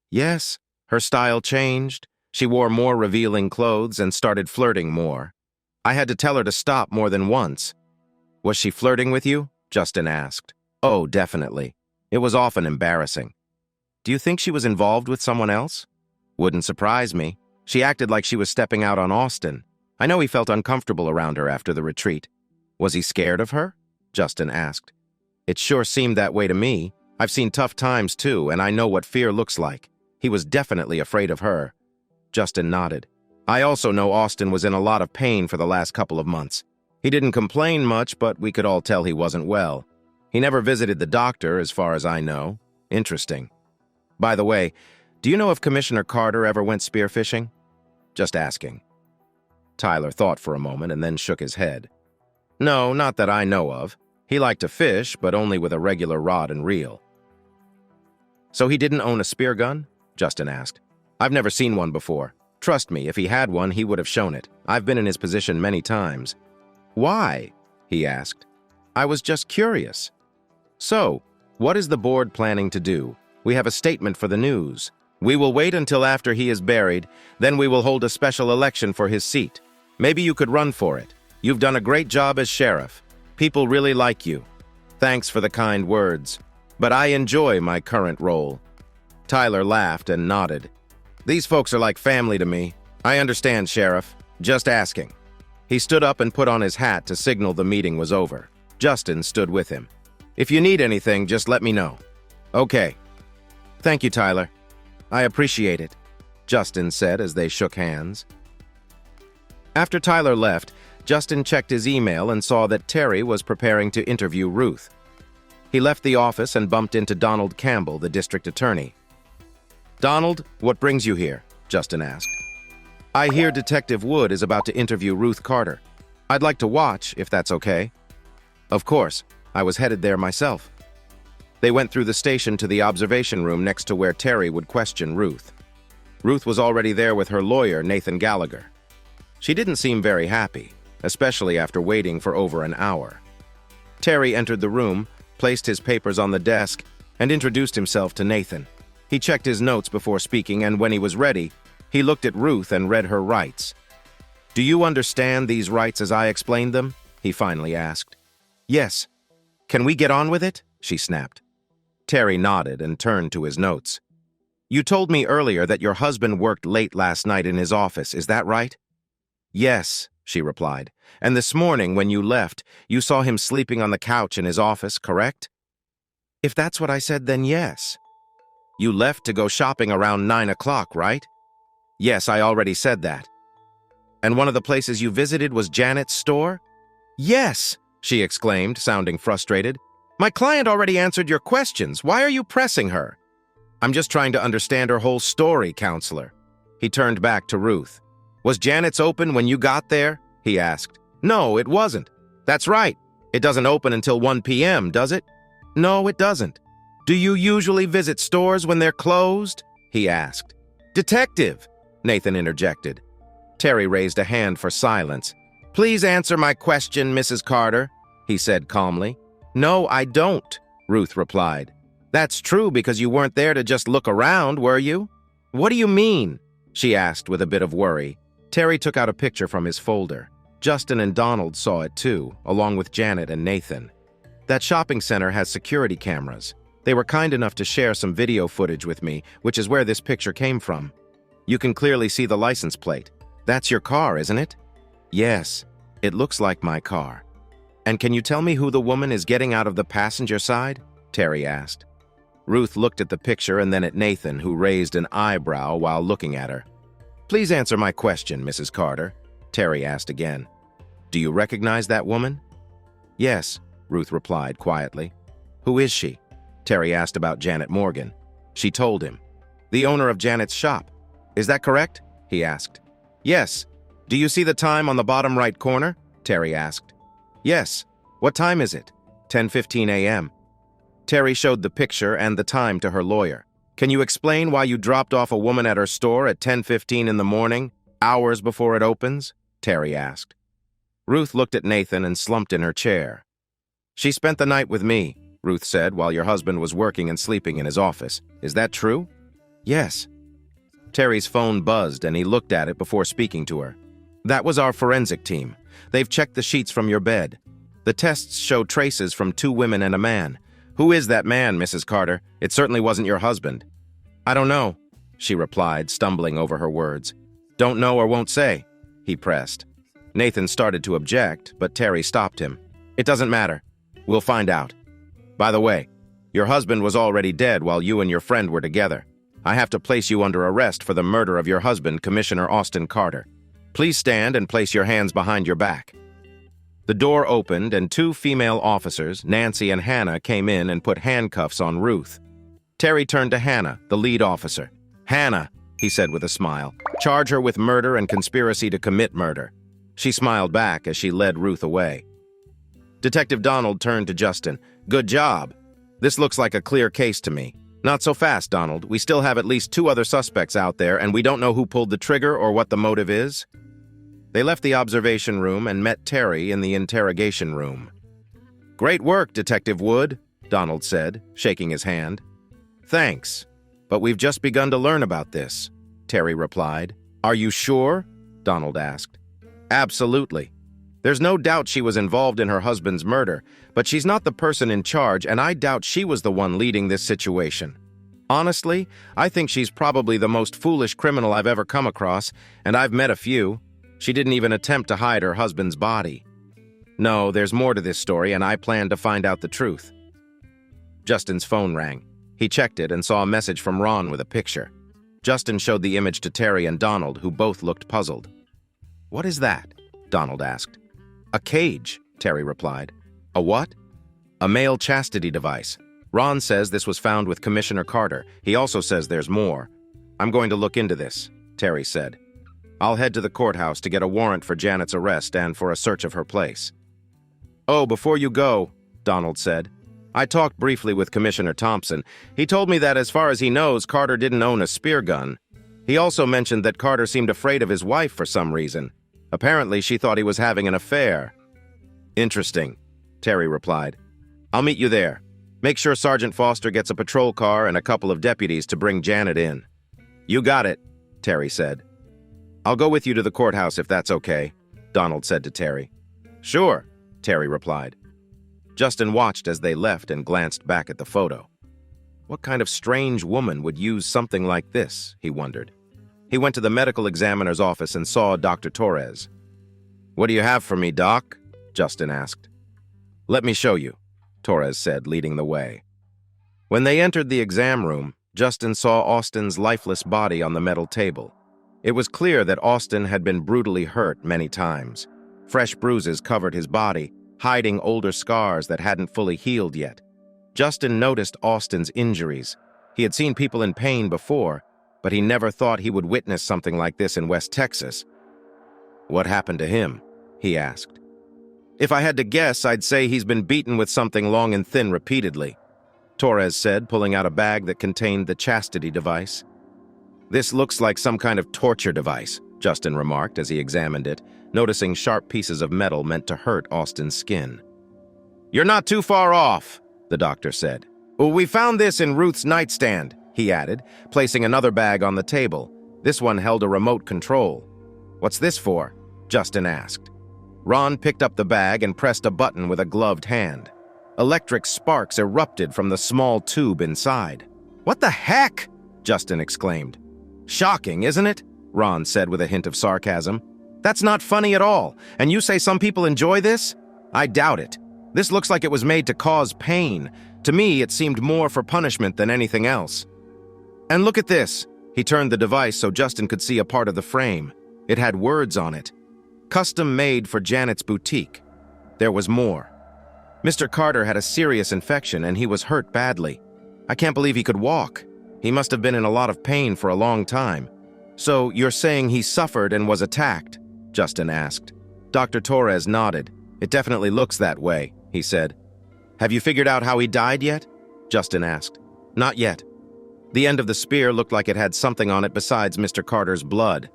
Yes, her style changed. She wore more revealing clothes and started flirting more. I had to tell her to stop more than once. Was she flirting with you? Justin asked. Oh, definitely. It was often embarrassing. Do you think she was involved with someone else? Wouldn't surprise me. She acted like she was stepping out on Austin. I know he felt uncomfortable around her after the retreat. Was he scared of her? Justin asked. It sure seemed that way to me. I've seen tough times too, and I know what fear looks like. He was definitely afraid of her. Justin nodded. I also know Austin was in a lot of pain for the last couple of months. He didn't complain much, but we could all tell he wasn't well. He never visited the doctor, as far as I know. Interesting. By the way, do you know if Commissioner Carter ever went spearfishing? Just asking. Tyler thought for a moment and then shook his head. No, not that I know of. He liked to fish, but only with a regular rod and reel. So he didn't own a spear gun? Justin asked. I've never seen one before. Trust me, if he had one, he would have shown it. I've been in his position many times. Why? He asked. I was just curious. So, what is the board planning to do? We have a statement for the news. We will wait until after he is buried, then we will hold a special election for his seat. Maybe you could run for it. You've done a great job as sheriff. People really like you. Thanks for the kind words. But I enjoy my current role. Tyler laughed and nodded. These folks are like family to me. I understand, Sheriff. Just asking. He stood up and put on his hat to signal the meeting was over. Justin stood with him. If you need anything, just let me know. Okay. Thank you, Tyler. I appreciate it, Justin said as they shook hands. After Tyler left, Justin checked his email and saw that Terry was preparing to interview Ruth. He left the office and bumped into Donald Campbell, the district attorney. Donald, what brings you here? Justin asked. I hear Detective Wood is about to interview Ruth Carter. I'd like to watch, if that's okay. Of course, I was headed there myself. They went through the station to the observation room next to where Terry would question Ruth. Ruth was already there with her lawyer, Nathan Gallagher. She didn't seem very happy, especially after waiting for over an hour. Terry entered the room, placed his papers on the desk, and introduced himself to Nathan. He checked his notes before speaking, and when he was ready, he looked at Ruth and read her rights. Do you understand these rights as I explained them? He finally asked. Yes. Can we get on with it? She snapped. Terry nodded and turned to his notes. You told me earlier that your husband worked late last night in his office, is that right? Yes, she replied. And this morning, when you left, you saw him sleeping on the couch in his office, correct? If that's what I said, then yes. You left to go shopping around 9 o'clock, right? Yes, I already said that. And one of the places you visited was Janet's store? Yes, she exclaimed, sounding frustrated. My client already answered your questions. Why are you pressing her? I'm just trying to understand her whole story, counselor. He turned back to Ruth. Was Janet's open when you got there? He asked. No, it wasn't. That's right. It doesn't open until 1 p.m., does it? No, it doesn't. Do you usually visit stores when they're closed? He asked. Detective, Nathan interjected. Terry raised a hand for silence. Please answer my question, Mrs. Carter, he said calmly. No, I don't, Ruth replied. That's true because you weren't there to just look around, were you? What do you mean? She asked with a bit of worry. Terry took out a picture from his folder. Justin and Donald saw it too, along with Janet and Nathan. That shopping center has security cameras. They were kind enough to share some video footage with me, which is where this picture came from. You can clearly see the license plate. That's your car, isn't it? Yes, it looks like my car. And can you tell me who the woman is getting out of the passenger side? Terry asked. Ruth looked at the picture and then at Nathan, who raised an eyebrow while looking at her. Please answer my question, Mrs. Carter, Terry asked again. Do you recognize that woman? Yes, Ruth replied quietly. Who is she? Terry asked about Janet Morgan. She told him. The owner of Janet's shop. Is that correct? He asked. Yes. Do you see the time on the bottom right corner? Terry asked. Yes. What time is it? 10:15 a.m. Terry showed the picture and the time to her lawyer. Can you explain why you dropped off a woman at her store at 10:15 in the morning, hours before it opens? Terry asked. Ruth looked at Nathan and slumped in her chair. She spent the night with me, Ruth said, while your husband was working and sleeping in his office. Is that true? Yes. Terry's phone buzzed and he looked at it before speaking to her. That was our forensic team. They've checked the sheets from your bed. The tests show traces from 2 women and a man. Who is that man, Mrs. Carter? It certainly wasn't your husband. I don't know, she replied, stumbling over her words. Don't know or won't say, he pressed. Nathan started to object, but Terry stopped him. It doesn't matter. We'll find out. By the way, your husband was already dead while you and your friend were together. I have to place you under arrest for the murder of your husband, Commissioner Austin Carter. Please stand and place your hands behind your back. The door opened and two female officers, Nancy and Hannah, came in and put handcuffs on Ruth. Terry turned to Hannah, the lead officer. "Hannah," he said with a smile, "charge her with murder and conspiracy to commit murder." She smiled back as she led Ruth away. Detective Donald turned to Justin. "Good job. This looks like a clear case to me." "Not so fast, Donald. We still have at least two other suspects out there, and we don't know who pulled the trigger or what the motive is." They left the observation room and met Terry in the interrogation room. "Great work, Detective Wood," Donald said, shaking his hand. "Thanks, but we've just begun to learn about this," Terry replied. "Are you sure?" Donald asked. "Absolutely. There's no doubt she was involved in her husband's murder, but she's not the person in charge, and I doubt she was the one leading this situation. Honestly, I think she's probably the most foolish criminal I've ever come across, and I've met a few. She didn't even attempt to hide her husband's body. No, there's more to this story, and I plan to find out the truth." Justin's phone rang. He checked it and saw a message from Ron with a picture. Justin showed the image to Terry and Donald, who both looked puzzled. "What is that?" Donald asked. "A cage," Terry replied. "A what?" "A male chastity device. Ron says this was found with Commissioner Carter. He also says there's more. I'm going to look into this," Terry said. "I'll head to the courthouse to get a warrant for Janet's arrest and for a search of her place." "Oh, before you go," Donald said, "I talked briefly with Commissioner Thompson. He told me that as far as he knows, Carter didn't own a spear gun. He also mentioned that Carter seemed afraid of his wife for some reason. Apparently, she thought he was having an affair." "Interesting," Terry replied. "I'll meet you there. Make sure Sergeant Foster gets a patrol car and a couple of deputies to bring Janet in." "You got it," Terry said. "I'll go with you to the courthouse if that's okay," Donald said to Terry. "Sure," Terry replied. Justin watched as they left and glanced back at the photo. What kind of strange woman would use something like this, he wondered. He went to the medical examiner's office and saw Dr. Torres. "What do you have for me, Doc?" Justin asked. "Let me show you," Torres said, leading the way. When they entered the exam room, Justin saw Austin's lifeless body on the metal table. It was clear that Austin had been brutally hurt many times. Fresh bruises covered his body, hiding older scars that hadn't fully healed yet. Justin noticed Austin's injuries. He had seen people in pain before, but he never thought he would witness something like this in West Texas. "What happened to him?" he asked. "If I had to guess, I'd say he's been beaten with something long and thin repeatedly," Torres said, pulling out a bag that contained the chastity device. "This looks like some kind of torture device," Justin remarked as he examined it, noticing sharp pieces of metal meant to hurt Austin's skin. "You're not too far off," the doctor said. "We found this in Ruth's nightstand," he added, placing another bag on the table. This one held a remote control. "What's this for?" Justin asked. Ron picked up the bag and pressed a button with a gloved hand. Electric sparks erupted from the small tube inside. "What the heck?" Justin exclaimed. "Shocking, isn't it?" Ron said with a hint of sarcasm. "That's not funny at all, and you say some people enjoy this? I doubt it. This looks like it was made to cause pain. To me, it seemed more for punishment than anything else. And look at this." He turned the device so Justin could see a part of the frame. It had words on it. "Custom made for Janet's boutique." There was more. "Mr. Carter had a serious infection and he was hurt badly. I can't believe he could walk. He must have been in a lot of pain for a long time." "So you're saying he suffered and was attacked?" Justin asked. Dr. Torres nodded. "It definitely looks that way," he said. "Have you figured out how he died yet?" Justin asked. "Not yet. The end of the spear looked like it had something on it besides Mr. Carter's blood.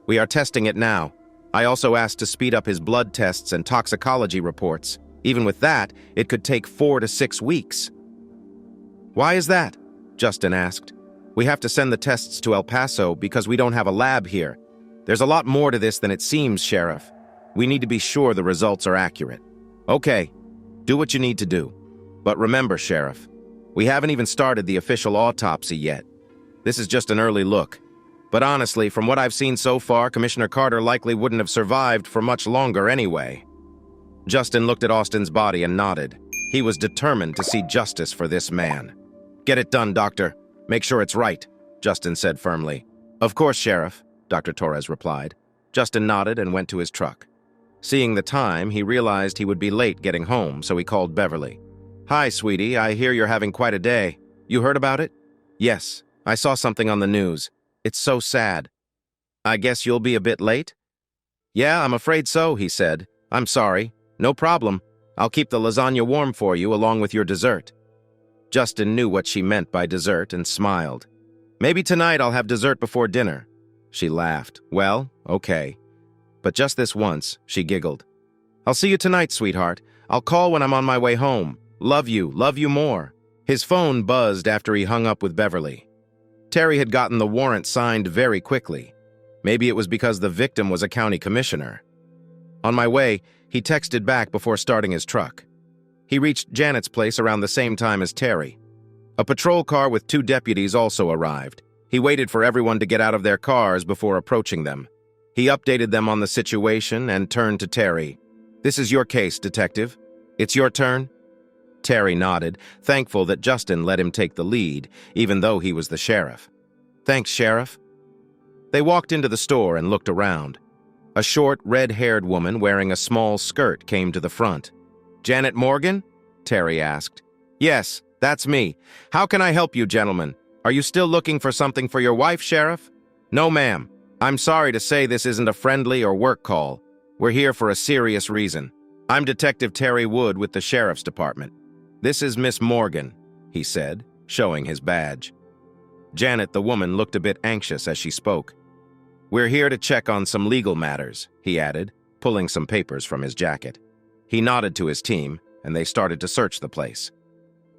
We are testing it now. I also asked to speed up his blood tests and toxicology reports. Even with that, it could take 4 to 6 weeks." "Why is that?" Justin asked. "We have to send the tests to El Paso because we don't have a lab here. There's a lot more to this than it seems, Sheriff. We need to be sure the results are accurate." "Okay, do what you need to do. But remember, Sheriff, we haven't even started the official autopsy yet. This is just an early look. But honestly, from what I've seen so far, Commissioner Carter likely wouldn't have survived for much longer anyway." Justin looked at Austin's body and nodded. He was determined to see justice for this man. "Get it done, Doctor. Make sure it's right," Justin said firmly. "Of course, Sheriff," Dr. Torres replied. Justin nodded and went to his truck. Seeing the time, he realized he would be late getting home, so he called Beverly. "Hi, sweetie, I hear you're having quite a day. You heard about it?" "Yes, I saw something on the news. It's so sad." "I guess you'll be a bit late?" "Yeah, I'm afraid so," he said. "I'm sorry. No problem. I'll keep the lasagna warm for you along with your dessert." Justin knew what she meant by dessert and smiled. "Maybe tonight I'll have dessert before dinner." She laughed. "Well, okay." But just this once, she giggled. "I'll see you tonight, sweetheart. I'll call when I'm on my way home. Love you more." His phone buzzed after he hung up with Beverly. Terry had gotten the warrant signed very quickly. Maybe it was because the victim was a county commissioner. On my way, he texted back before starting his truck. He reached Janet's place around the same time as Terry. A patrol car with 2 deputies also arrived. He waited for everyone to get out of their cars before approaching them. He updated them on the situation and turned to Terry. "This is your case, detective. It's your turn?" Terry nodded, thankful that Justin let him take the lead, even though he was the sheriff. "Thanks, Sheriff." They walked into the store and looked around. A short, red-haired woman wearing a small skirt came to the front. "Janet Morgan?" Terry asked. "Yes, that's me. How can I help you, gentlemen? Are you still looking for something for your wife, Sheriff?" "No, ma'am. I'm sorry to say this isn't a friendly or work call. We're here for a serious reason. I'm Detective Terry Wood with the Sheriff's Department. This is Miss Morgan," he said, showing his badge. Janet, the woman, looked a bit anxious as she spoke. "We're here to check on some legal matters," he added, pulling some papers from his jacket. He nodded to his team, and they started to search the place.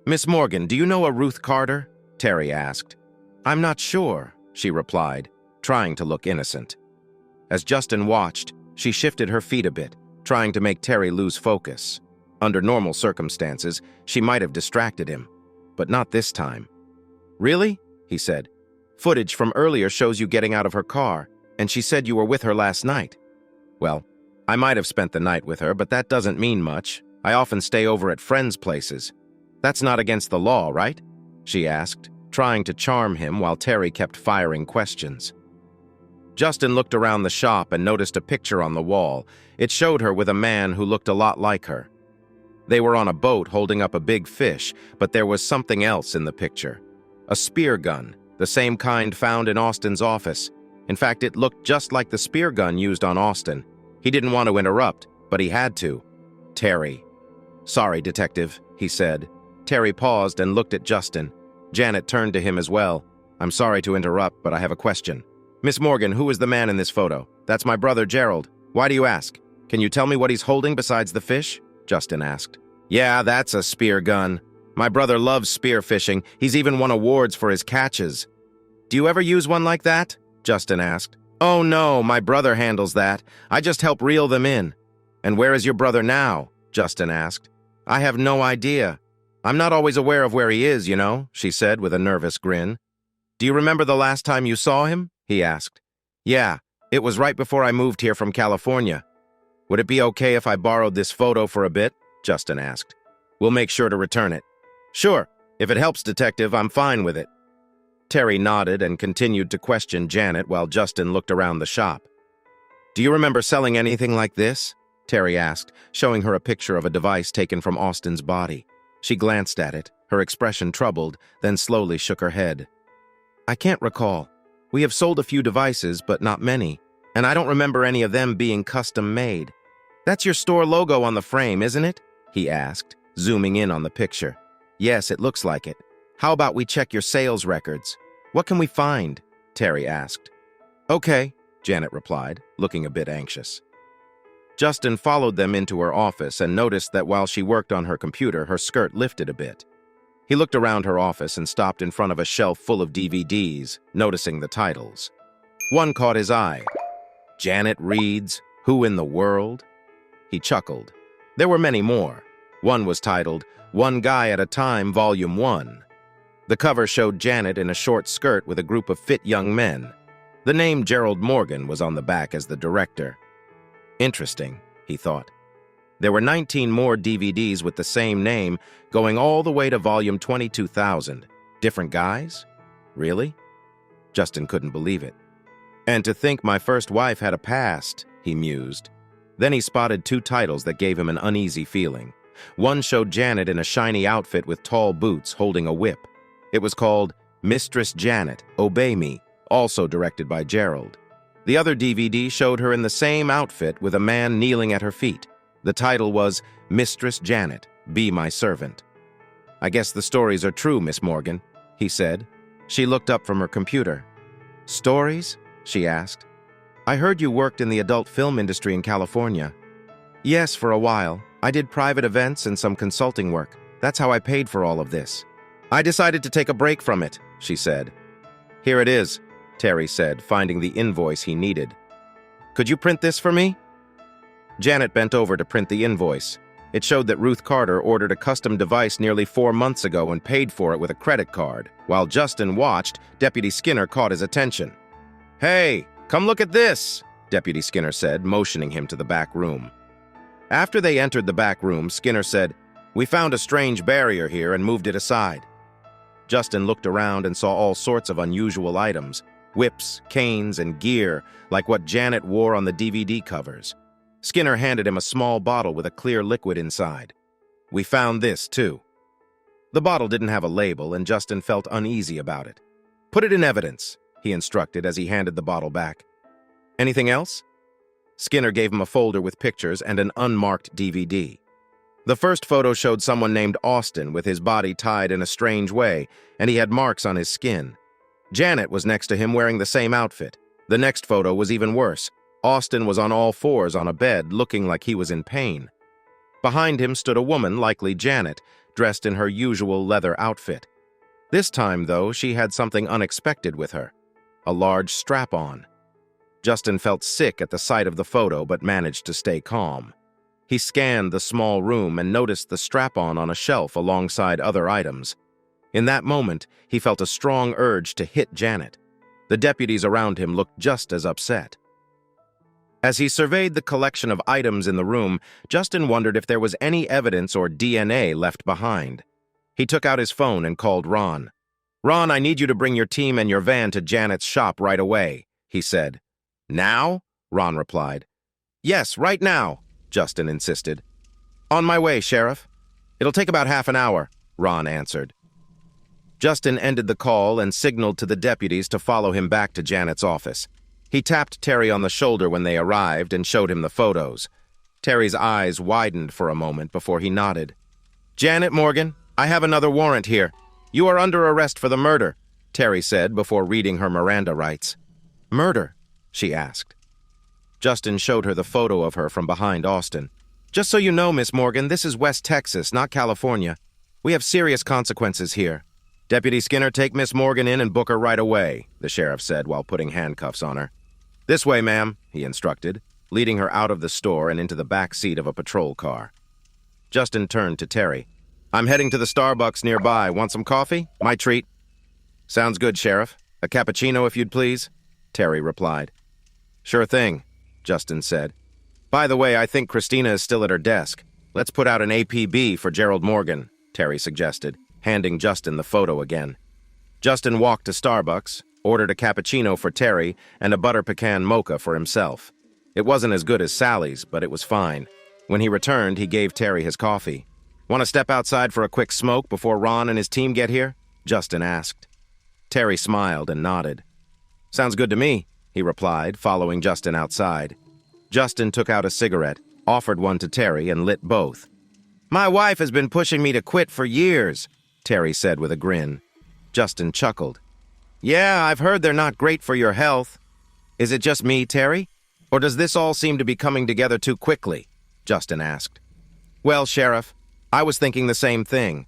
"Miss Morgan, do you know a Ruth Carter?" Terry asked. "I'm not sure," she replied, trying to look innocent. As Justin watched, she shifted her feet a bit, trying to make Terry lose focus. Under normal circumstances, she might have distracted him, but not this time. "Really?" he said. "Footage from earlier shows you getting out of her car, and she said you were with her last night." "Well, I might have spent the night with her, but that doesn't mean much. I often stay over at friends' places. That's not against the law, right?" she asked, trying to charm him while Terry kept firing questions. Justin looked around the shop and noticed a picture on the wall. It showed her with a man who looked a lot like her. They were on a boat holding up a big fish, but there was something else in the picture. A spear gun, the same kind found in Austin's office. In fact, it looked just like the spear gun used on Austin. He didn't want to interrupt, but he had to. "Terry." "Sorry, Detective," he said. Terry paused and looked at Justin. Janet turned to him as well. "I'm sorry to interrupt, but I have a question. Miss Morgan, who is the man in this photo?" "That's my brother, Gerald." "Why do you ask?" "Can you tell me what he's holding besides the fish?" Justin asked. "Yeah, that's a spear gun. My brother loves spear fishing. He's even won awards for his catches." "Do you ever use one like that?" Justin asked. "Oh no, my brother handles that. I just help reel them in." "And where is your brother now?" Justin asked. "I have no idea. I'm not always aware of where he is, you know," she said with a nervous grin. "Do you remember the last time you saw him?" he asked. "Yeah, it was right before I moved here from California." "Would it be okay if I borrowed this photo for a bit?" Justin asked. "We'll make sure to return it." "Sure. If it helps, Detective, I'm fine with it." Terry nodded and continued to question Janet while Justin looked around the shop. "Do you remember selling anything like this?" Terry asked, showing her a picture of a device taken from Austin's body. She glanced at it, her expression troubled, then slowly shook her head. "I can't recall. We have sold a few devices, but not many, and I don't remember any of them being custom-made." "That's your store logo on the frame, isn't it?" he asked, zooming in on the picture. "Yes, it looks like it. How about we check your sales records?" "What can we find?" Terry asked. "Okay," Janet replied, looking a bit anxious. Justin followed them into her office and noticed that while she worked on her computer, her skirt lifted a bit. He looked around her office and stopped in front of a shelf full of DVDs, noticing the titles. One caught his eye. Janet Reed's Who in the World? He chuckled. There were many more. One was titled One Guy at a Time, Volume 1. The cover showed Janet in a short skirt with a group of fit young men. The name Gerald Morgan was on the back as the director. Interesting, he thought. There were 19 more DVDs with the same name, going all the way to volume 22,000. Different guys? Really? Justin couldn't believe it. And to think my first wife had a past, he mused. Then he spotted two titles that gave him an uneasy feeling. One showed Janet in a shiny outfit with tall boots holding a whip. It was called Mistress Janet, Obey Me, also directed by Gerald. The other DVD showed her in the same outfit with a man kneeling at her feet. The title was Mistress Janet, Be My Servant. "I guess the stories are true, Miss Morgan," he said. She looked up from her computer. "Stories?" she asked. "I heard you worked in the adult film industry in California." "Yes, for a while. I did private events and some consulting work. That's how I paid for all of this." "I decided to take a break from it," she said. "Here it is," Terry said, finding the invoice he needed. "Could you print this for me?" Janet bent over to print the invoice. It showed that Ruth Carter ordered a custom device nearly 4 months ago and paid for it with a credit card. While Justin watched, Deputy Skinner caught his attention. "Hey, come look at this," Deputy Skinner said, motioning him to the back room. After they entered the back room, Skinner said, "We found a strange barrier here and moved it aside." Justin looked around and saw all sorts of unusual items, whips, canes, and gear, like what Janet wore on the DVD covers. Skinner handed him a small bottle with a clear liquid inside. "We found this, too." The bottle didn't have a label, and Justin felt uneasy about it. "Put it in evidence," he instructed as he handed the bottle back. "Anything else?" Skinner gave him a folder with pictures and an unmarked DVD. The first photo showed someone named Austin with his body tied in a strange way, and he had marks on his skin. Janet was next to him wearing the same outfit. The next photo was even worse. Austin was on all fours on a bed, looking like he was in pain. Behind him stood a woman, likely Janet, dressed in her usual leather outfit. This time, though, she had something unexpected with her: a large strap-on. Justin felt sick at the sight of the photo, but managed to stay calm. He scanned the small room and noticed the strap-on on a shelf alongside other items. In that moment, he felt a strong urge to hit Janet. The deputies around him looked just as upset. As he surveyed the collection of items in the room, Justin wondered if there was any evidence or DNA left behind. He took out his phone and called Ron. "Ron, I need you to bring your team and your van to Janet's shop right away," he said. "Now?" Ron replied. "Yes, right now," Justin insisted. "On my way, Sheriff." "It'll take about half an hour," Ron answered. Justin ended the call and signaled to the deputies to follow him back to Janet's office. He tapped Terry on the shoulder when they arrived and showed him the photos. Terry's eyes widened for a moment before he nodded. "Janet Morgan, I have another warrant here. You are under arrest for the murder," Terry said before reading her Miranda rights. "Murder?" she asked. Justin showed her the photo of her from behind Austin. "Just so you know, Miss Morgan, this is West Texas, not California. We have serious consequences here." "Deputy Skinner, take Miss Morgan in and book her right away," the sheriff said while putting handcuffs on her. "This way, ma'am," he instructed, leading her out of the store and into the back seat of a patrol car. Justin turned to Terry. "I'm heading to the Starbucks nearby. Want some coffee? My treat." "Sounds good, Sheriff. A cappuccino, if you'd please," Terry replied. "Sure thing," Justin said. "By the way, I think Christina is still at her desk. Let's put out an APB for Gerald Morgan," Terry suggested, handing Justin the photo again. Justin walked to Starbucks, ordered a cappuccino for Terry and a butter pecan mocha for himself. It wasn't as good as Sally's, but it was fine. When he returned, he gave Terry his coffee. "Want to step outside for a quick smoke before Ron and his team get here?" Justin asked. Terry smiled and nodded. "Sounds good to me," he replied, following Justin outside. Justin took out a cigarette, offered one to Terry, and lit both. "My wife has been pushing me to quit for years," Terry said with a grin. Justin chuckled. "Yeah, I've heard they're not great for your health." "Is it just me, Terry? Or does this all seem to be coming together too quickly?" Justin asked. "Well, Sheriff, I was thinking the same thing.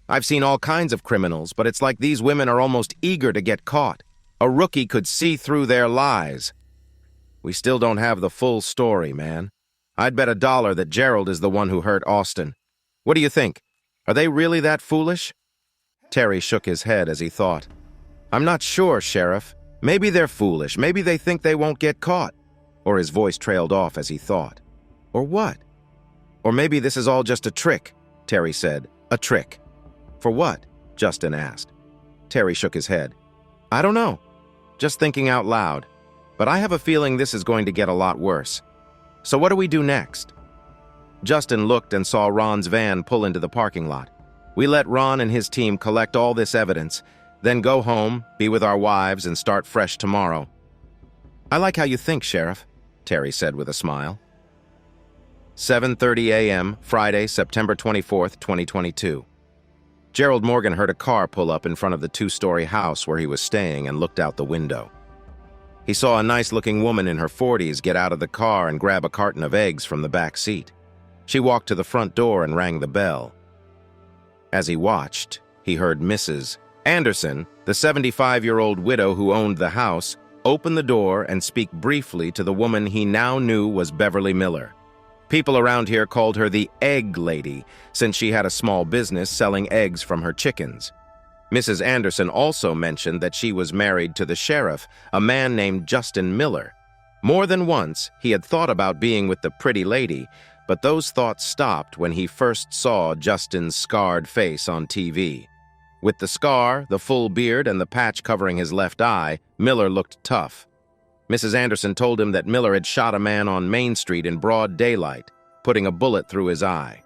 I've seen all kinds of criminals, but it's like these women are almost eager to get caught. A rookie could see through their lies. We still don't have the full story, man. I'd bet $1 that Gerald is the one who hurt Austin. What do you think? Are they really that foolish?" Terry shook his head as he thought. "I'm not sure, Sheriff. Maybe they're foolish. Maybe they think they won't get caught." Or his voice trailed off as he thought. "Or what? Or maybe this is all just a trick," Terry said. "A trick." "For what?" Justin asked. Terry shook his head. "I don't know. Just thinking out loud. But I have a feeling this is going to get a lot worse." So what do we do next? Justin looked and saw Ron's van pull into the parking lot. We let Ron and his team collect all this evidence, then go home, be with our wives, and start fresh tomorrow. I like how you think, Sheriff, Terry said with a smile. 7:30 a.m., Friday, September 24th, 2022. Gerald Morgan heard a car pull up in front of the two-story house where he was staying and looked out the window. He saw a nice-looking woman in her 40s get out of the car and grab a carton of eggs from the back seat. She walked to the front door and rang the bell. As he watched, he heard Mrs. Anderson, the 75-year-old widow who owned the house, open the door and speak briefly to the woman he now knew was Beverly Miller. People around here called her the Egg Lady, since she had a small business selling eggs from her chickens. Mrs. Anderson also mentioned that she was married to the sheriff, a man named Justin Miller. More than once, he had thought about being with the pretty lady, but those thoughts stopped when he first saw Justin's scarred face on TV. With the scar, the full beard, and the patch covering his left eye, Miller looked tough. Mrs. Anderson told him that Miller had shot a man on Main Street in broad daylight, putting a bullet through his eye.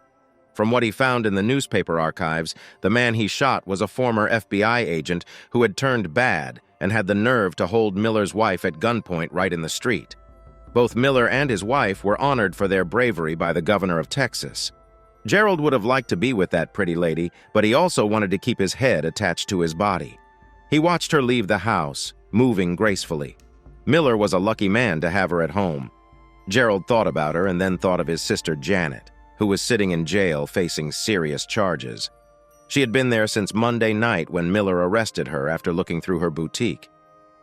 From what he found in the newspaper archives, the man he shot was a former FBI agent who had turned bad and had the nerve to hold Miller's wife at gunpoint right in the street. Both Miller and his wife were honored for their bravery by the governor of Texas. Gerald would have liked to be with that pretty lady, but he also wanted to keep his head attached to his body. He watched her leave the house, moving gracefully. Miller was a lucky man to have her at home. Gerald thought about her and then thought of his sister Janet, who was sitting in jail facing serious charges. She had been there since Monday night when Miller arrested her after looking through her boutique.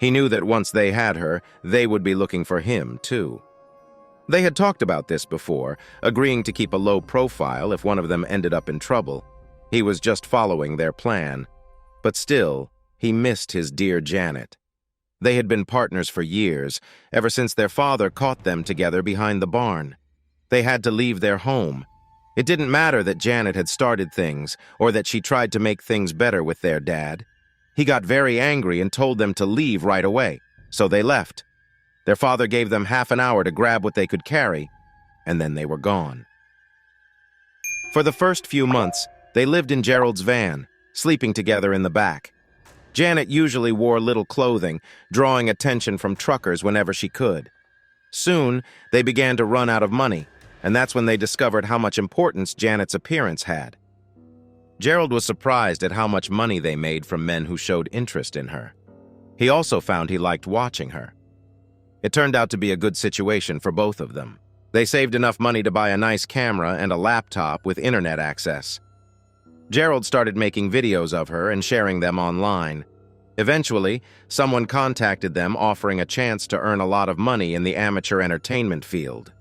He knew that once they had her, they would be looking for him, too. They had talked about this before, agreeing to keep a low profile if one of them ended up in trouble. He was just following their plan. But still, he missed his dear Janet. They had been partners for years, ever since their father caught them together behind the barn. They had to leave their home. It didn't matter that Janet had started things, or that she tried to make things better with their dad. He got very angry and told them to leave right away, so they left. Their father gave them half an hour to grab what they could carry, and then they were gone. For the first few months, they lived in Gerald's van, sleeping together in the back. Janet usually wore little clothing, drawing attention from truckers whenever she could. Soon, they began to run out of money, and that's when they discovered how much importance Janet's appearance had. Gerald was surprised at how much money they made from men who showed interest in her. He also found he liked watching her. It turned out to be a good situation for both of them. They saved enough money to buy a nice camera and a laptop with internet access. Gerald started making videos of her and sharing them online. Eventually, someone contacted them offering a chance to earn a lot of money in the amateur entertainment field.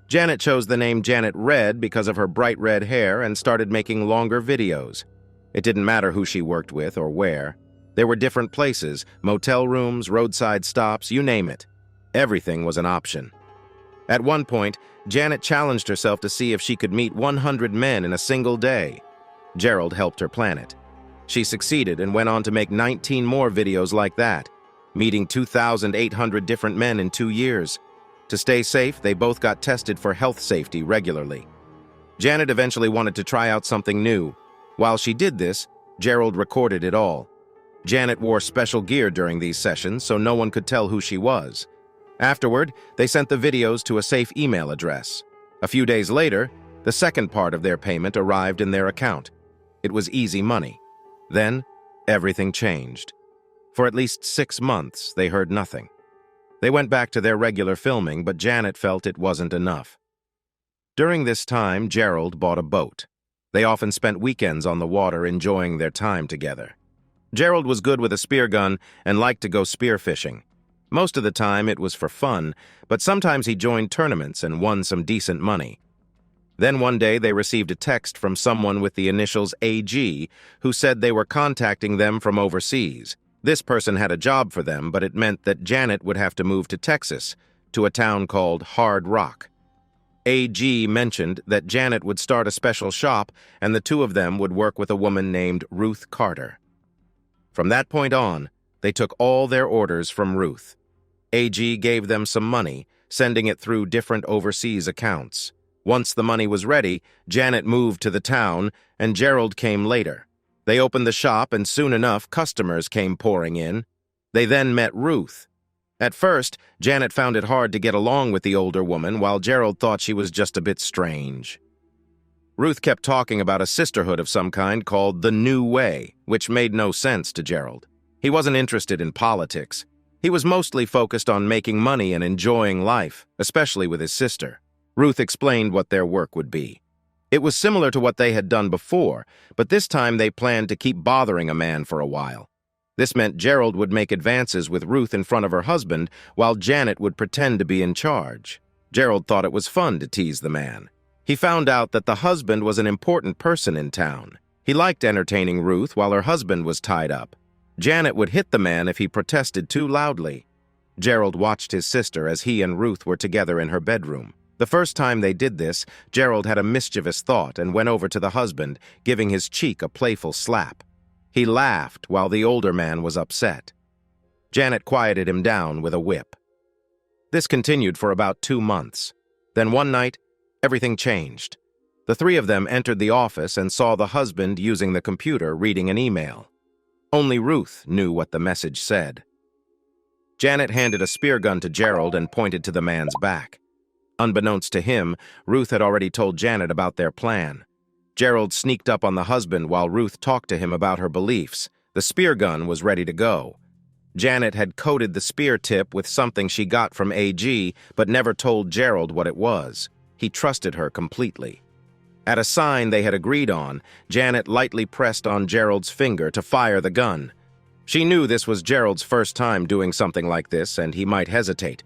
Janet chose the name Janet Red because of her bright red hair and started making longer videos. It didn't matter who she worked with or where. There were different places, motel rooms, roadside stops, you name it. Everything was an option. At one point, Janet challenged herself to see if she could meet 100 men in a single day. Gerald helped her plan it. She succeeded and went on to make 19 more videos like that, meeting 2,800 different men in 2 years. To stay safe, they both got tested for health safety regularly. Janet eventually wanted to try out something new. While she did this, Gerald recorded it all. Janet wore special gear during these sessions so no one could tell who she was. Afterward, they sent the videos to a safe email address. A few days later, the second part of their payment arrived in their account. It was easy money. Then, everything changed. For at least 6 months, they heard nothing. They went back to their regular filming, but Janet felt it wasn't enough. During this time, Gerald bought a boat. They often spent weekends on the water enjoying their time together. Gerald was good with a spear gun and liked to go spearfishing. Most of the time, it was for fun, but sometimes he joined tournaments and won some decent money. Then one day, they received a text from someone with the initials AG who said they were contacting them from overseas. This person had a job for them, but it meant that Janet would have to move to Texas, to a town called Hard Rock. AG mentioned that Janet would start a special shop and the two of them would work with a woman named Ruth Carter. From that point on, they took all their orders from Ruth. AG gave them some money, sending it through different overseas accounts. Once the money was ready, Janet moved to the town, and Gerald came later. They opened the shop, and soon enough, customers came pouring in. They then met Ruth. At first, Janet found it hard to get along with the older woman, while Gerald thought she was just a bit strange. Ruth kept talking about a sisterhood of some kind called the New Way, which made no sense to Gerald. He wasn't interested in politics. He was mostly focused on making money and enjoying life, especially with his sister. Ruth explained what their work would be. It was similar to what they had done before, but this time they planned to keep bothering a man for a while. This meant Gerald would make advances with Ruth in front of her husband, while Janet would pretend to be in charge. Gerald thought it was fun to tease the man. He found out that the husband was an important person in town. He liked entertaining Ruth while her husband was tied up. Janet would hit the man if he protested too loudly. Gerald watched his sister as he and Ruth were together in her bedroom. The first time they did this, Gerald had a mischievous thought and went over to the husband, giving his cheek a playful slap. He laughed while the older man was upset. Janet quieted him down with a whip. This continued for about 2 months. Then one night, everything changed. The three of them entered the office and saw the husband using the computer reading an email. Only Ruth knew what the message said. Janet handed a spear gun to Gerald and pointed to the man's back. Unbeknownst to him, Ruth had already told Janet about their plan. Gerald sneaked up on the husband while Ruth talked to him about her beliefs. The spear gun was ready to go. Janet had coated the spear tip with something she got from AG, but never told Gerald what it was. He trusted her completely. At a sign they had agreed on, Janet lightly pressed on Gerald's finger to fire the gun. She knew this was Gerald's first time doing something like this, and he might hesitate.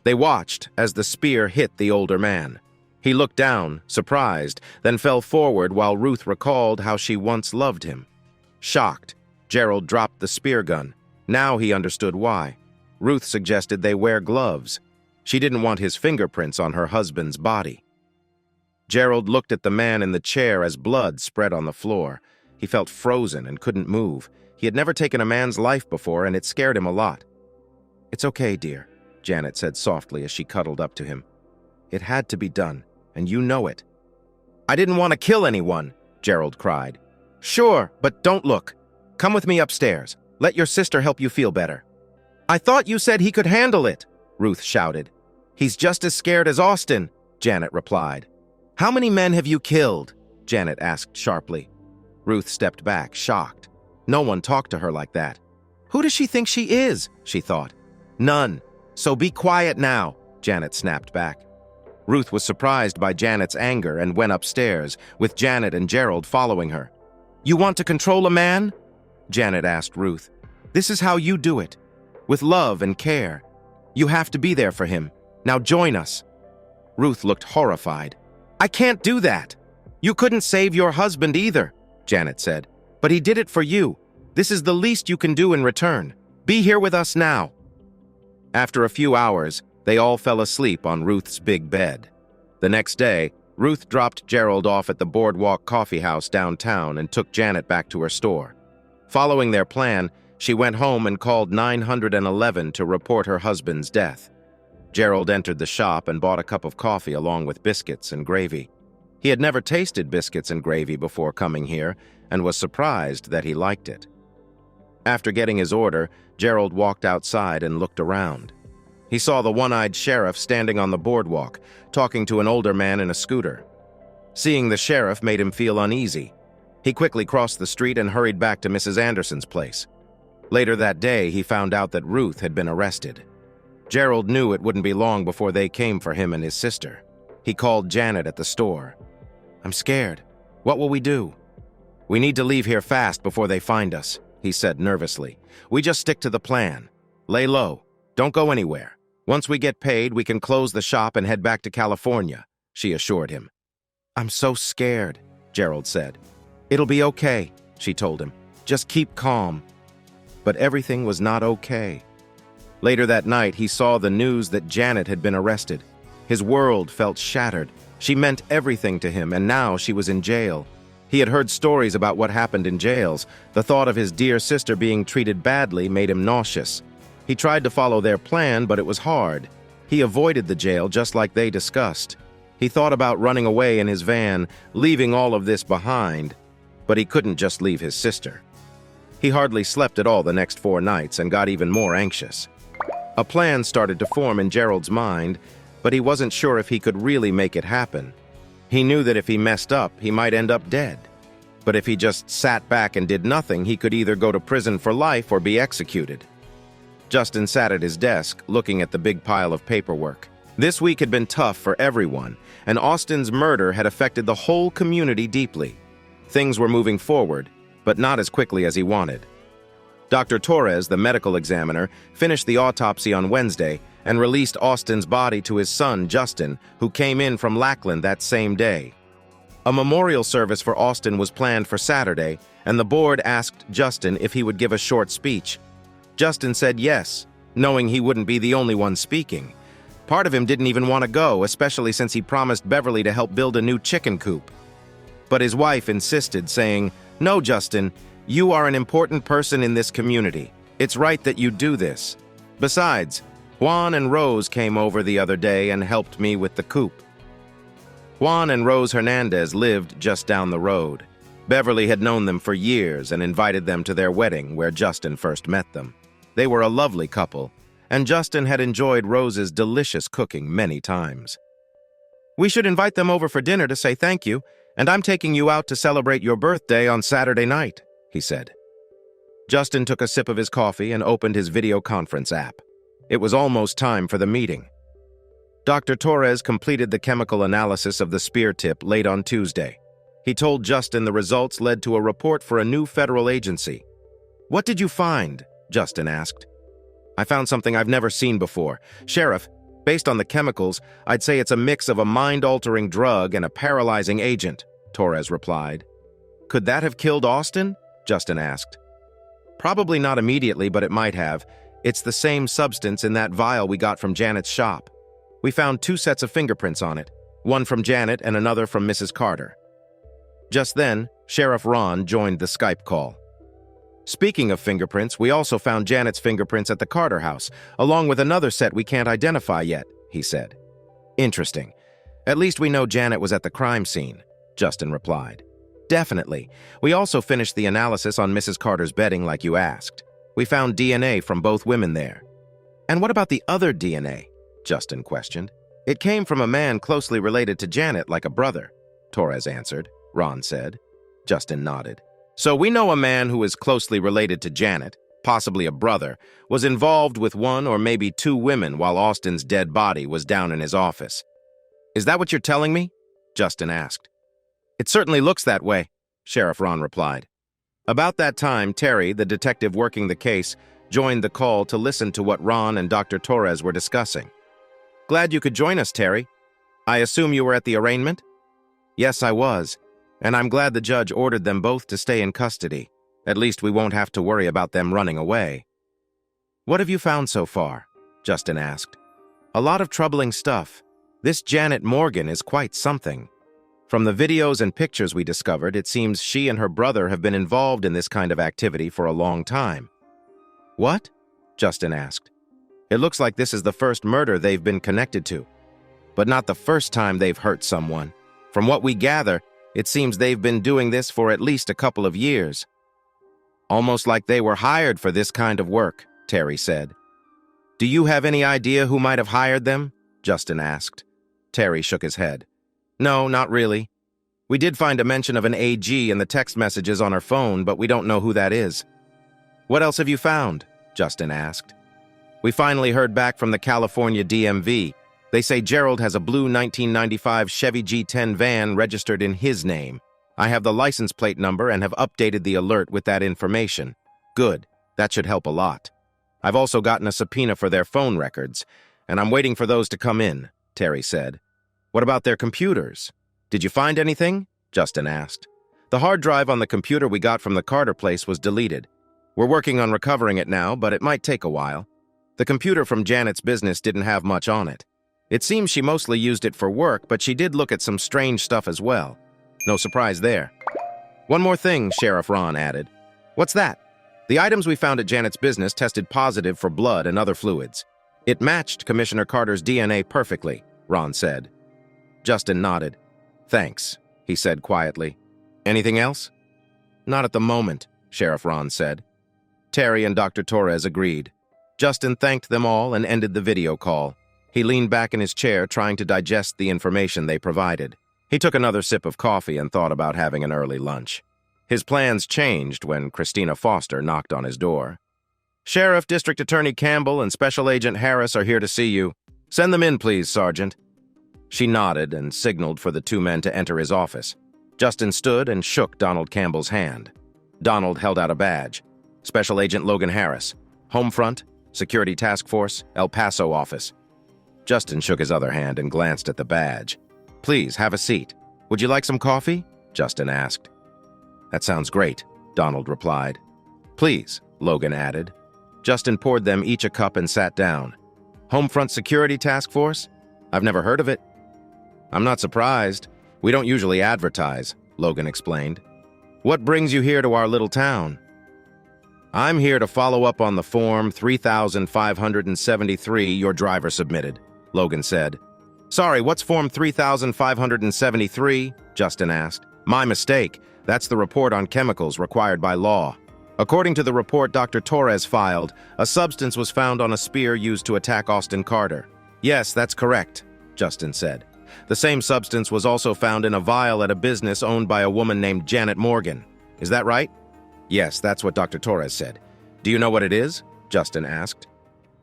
They watched as the spear hit the older man. He looked down, surprised, then fell forward while Ruth recalled how she once loved him. Shocked, Gerald dropped the spear gun. Now he understood why. Ruth suggested they wear gloves. She didn't want his fingerprints on her husband's body. Gerald looked at the man in the chair as blood spread on the floor. He felt frozen and couldn't move. He had never taken a man's life before, and it scared him a lot. "It's okay, dear," Janet said softly as she cuddled up to him. "It had to be done, and you know it." "I didn't want to kill anyone," Gerald cried. "Sure, but don't look. Come with me upstairs. Let your sister help you feel better." "I thought you said he could handle it," Ruth shouted. "He's just as scared as Austin," Janet replied. "How many men have you killed?" Janet asked sharply. Ruth stepped back, shocked. No one talked to her like that. "Who does she think she is?" she thought. "None. So be quiet now," Janet snapped back. Ruth was surprised by Janet's anger and went upstairs, with Janet and Gerald following her. "You want to control a man?" Janet asked Ruth. "This is how you do it. With love and care. You have to be there for him. Now join us." Ruth looked horrified. "I can't do that." "You couldn't save your husband either," Janet said. "But he did it for you. This is the least you can do in return. Be here with us now." After a few hours, they all fell asleep on Ruth's big bed. The next day, Ruth dropped Gerald off at the Boardwalk Coffee House downtown and took Janet back to her store. Following their plan, she went home and called 911 to report her husband's death. Gerald entered the shop and bought a cup of coffee along with biscuits and gravy. He had never tasted biscuits and gravy before coming here and was surprised that he liked it. After getting his order, Gerald walked outside and looked around. He saw the one-eyed sheriff standing on the boardwalk, talking to an older man in a scooter. Seeing the sheriff made him feel uneasy. He quickly crossed the street and hurried back to Mrs. Anderson's place. Later that day, he found out that Ruth had been arrested. Gerald knew it wouldn't be long before they came for him and his sister. He called Janet at the store. "I'm scared. What will we do?" "We need to leave here fast before they find us," he said nervously. "We just stick to the plan. Lay low. Don't go anywhere. Once we get paid, we can close the shop and head back to California," she assured him. "I'm so scared," Gerald said. "It'll be okay," she told him. "Just keep calm." But everything was not okay. Later that night, he saw the news that Janet had been arrested. His world felt shattered. She meant everything to him, and now she was in jail. He had heard stories about what happened in jails. The thought of his dear sister being treated badly made him nauseous. He tried to follow their plan, but it was hard. He avoided the jail just like they discussed. He thought about running away in his van, leaving all of this behind, but he couldn't just leave his sister. He hardly slept at all the next 4 nights and got even more anxious. A plan started to form in Gerald's mind, but he wasn't sure if he could really make it happen. He knew that if he messed up, he might end up dead. But if he just sat back and did nothing, he could either go to prison for life or be executed. Justin sat at his desk, looking at the big pile of paperwork. This week had been tough for everyone, and Austin's murder had affected the whole community deeply. Things were moving forward, but not as quickly as he wanted. Dr. Torres, the medical examiner, finished the autopsy on Wednesday and released Austin's body to his son, Justin, who came in from Lackland that same day. A memorial service for Austin was planned for Saturday, and the board asked Justin if he would give a short speech. Justin said yes, knowing he wouldn't be the only one speaking. Part of him didn't even want to go, especially since he promised Beverly to help build a new chicken coop. But his wife insisted, saying, "No, Justin, you are an important person in this community. It's right that you do this. Besides, Juan and Rose came over the other day and helped me with the coop." Juan and Rose Hernandez lived just down the road. Beverly had known them for years and invited them to their wedding, where Justin first met them. They were a lovely couple, and Justin had enjoyed Rose's delicious cooking many times. "We should invite them over for dinner to say thank you, and I'm taking you out to celebrate your birthday on Saturday night," he said. Justin took a sip of his coffee and opened his video conference app. It was almost time for the meeting. Dr. Torres completed the chemical analysis of the spear tip late on Tuesday. He told Justin the results led to a report for a new federal agency. "What did you find?" Justin asked. "I found something I've never seen before. Sheriff, based on the chemicals, I'd say it's a mix of a mind-altering drug and a paralyzing agent," Torres replied. "Could that have killed Austin?" Justin asked. "Probably not immediately, but it might have. It's the same substance in that vial we got from Janet's shop. We found 2 sets of fingerprints on it, one from Janet and another from Mrs. Carter." Just then, Sheriff Ron joined the Skype call. "Speaking of fingerprints, we also found Janet's fingerprints at the Carter house, along with another set we can't identify yet," he said. "Interesting. At least we know Janet was at the crime scene," Justin replied. "Definitely. We also finished the analysis on Mrs. Carter's bedding like you asked. We found DNA from both women there." "And what about the other DNA?" Justin questioned. "It came from a man closely related to Janet, like a brother," Torres answered. Ron said. Justin nodded. "So we know a man who is closely related to Janet, possibly a brother, was involved with 1 or maybe 2 women while Austin's dead body was down in his office. Is that what you're telling me?" Justin asked. "It certainly looks that way," Sheriff Ron replied. About that time, Terry, the detective working the case, joined the call to listen to what Ron and Dr. Torres were discussing. "Glad you could join us, Terry. I assume you were at the arraignment?" "Yes, I was. And I'm glad the judge ordered them both to stay in custody. At least we won't have to worry about them running away." "What have you found so far?" Justin asked. "A lot of troubling stuff. This Janet Morgan is quite something. From the videos and pictures we discovered, it seems she and her brother have been involved in this kind of activity for a long time." "What?" Justin asked. "It looks like this is the first murder they've been connected to, but not the first time they've hurt someone. From what we gather, it seems they've been doing this for at least a couple of years. Almost like they were hired for this kind of work," Terry said. "Do you have any idea who might have hired them?" Justin asked. Terry shook his head. "No, not really. We did find a mention of an AG in the text messages on her phone, but we don't know who that is." "What else have you found?" Justin asked. "We finally heard back from the California DMV. They say Gerald has a blue 1995 Chevy G10 van registered in his name. I have the license plate number and have updated the alert with that information." "Good. That should help a lot. I've also gotten a subpoena for their phone records, and I'm waiting for those to come in," Terry said. "What about their computers? Did you find anything?" Justin asked. "The hard drive on the computer we got from the Carter place was deleted. We're working on recovering it now, but it might take a while. The computer from Janet's business didn't have much on it. It seems she mostly used it for work, but she did look at some strange stuff as well. No surprise there." "One more thing," Sheriff Ron added. "What's that?" "The items we found at Janet's business tested positive for blood and other fluids. It matched Commissioner Carter's DNA perfectly, Ron said. Justin nodded. Thanks, he said quietly. Anything else? Not at the moment, Sheriff Ron said. Terry and Dr. Torres agreed. Justin thanked them all and ended the video call. He leaned back in his chair, trying to digest the information they provided. He took another sip of coffee and thought about having an early lunch. His plans changed when Christina Foster knocked on his door. Sheriff, District Attorney Campbell, and Special Agent Harris are here to see you. Send them in, please, Sergeant. She nodded and signaled for the two men to enter his office. Justin stood and shook Donald Campbell's hand. Donald held out a badge. Special Agent Logan Harris, Homefront, Security Task Force, El Paso office. Justin shook his other hand and glanced at the badge. Please, have a seat. Would you like some coffee? Justin asked. That sounds great, Donald replied. Please, Logan added. Justin poured them each a cup and sat down. Homefront Security Task Force? I've never heard of it. I'm not surprised. We don't usually advertise, Logan explained. What brings you here to our little town? I'm here to follow up on the Form 3573 your driver submitted, Logan said. Sorry, what's Form 3573? Justin asked. My mistake. That's the report on chemicals required by law. According to the report Dr. Torres filed, a substance was found on a spear used to attack Austin Carter. Yes, that's correct, Justin said. The same substance was also found in a vial at a business owned by a woman named Janet Morgan. Is that right? Yes, that's what Dr. Torres said. Do you know what it is? Justin asked.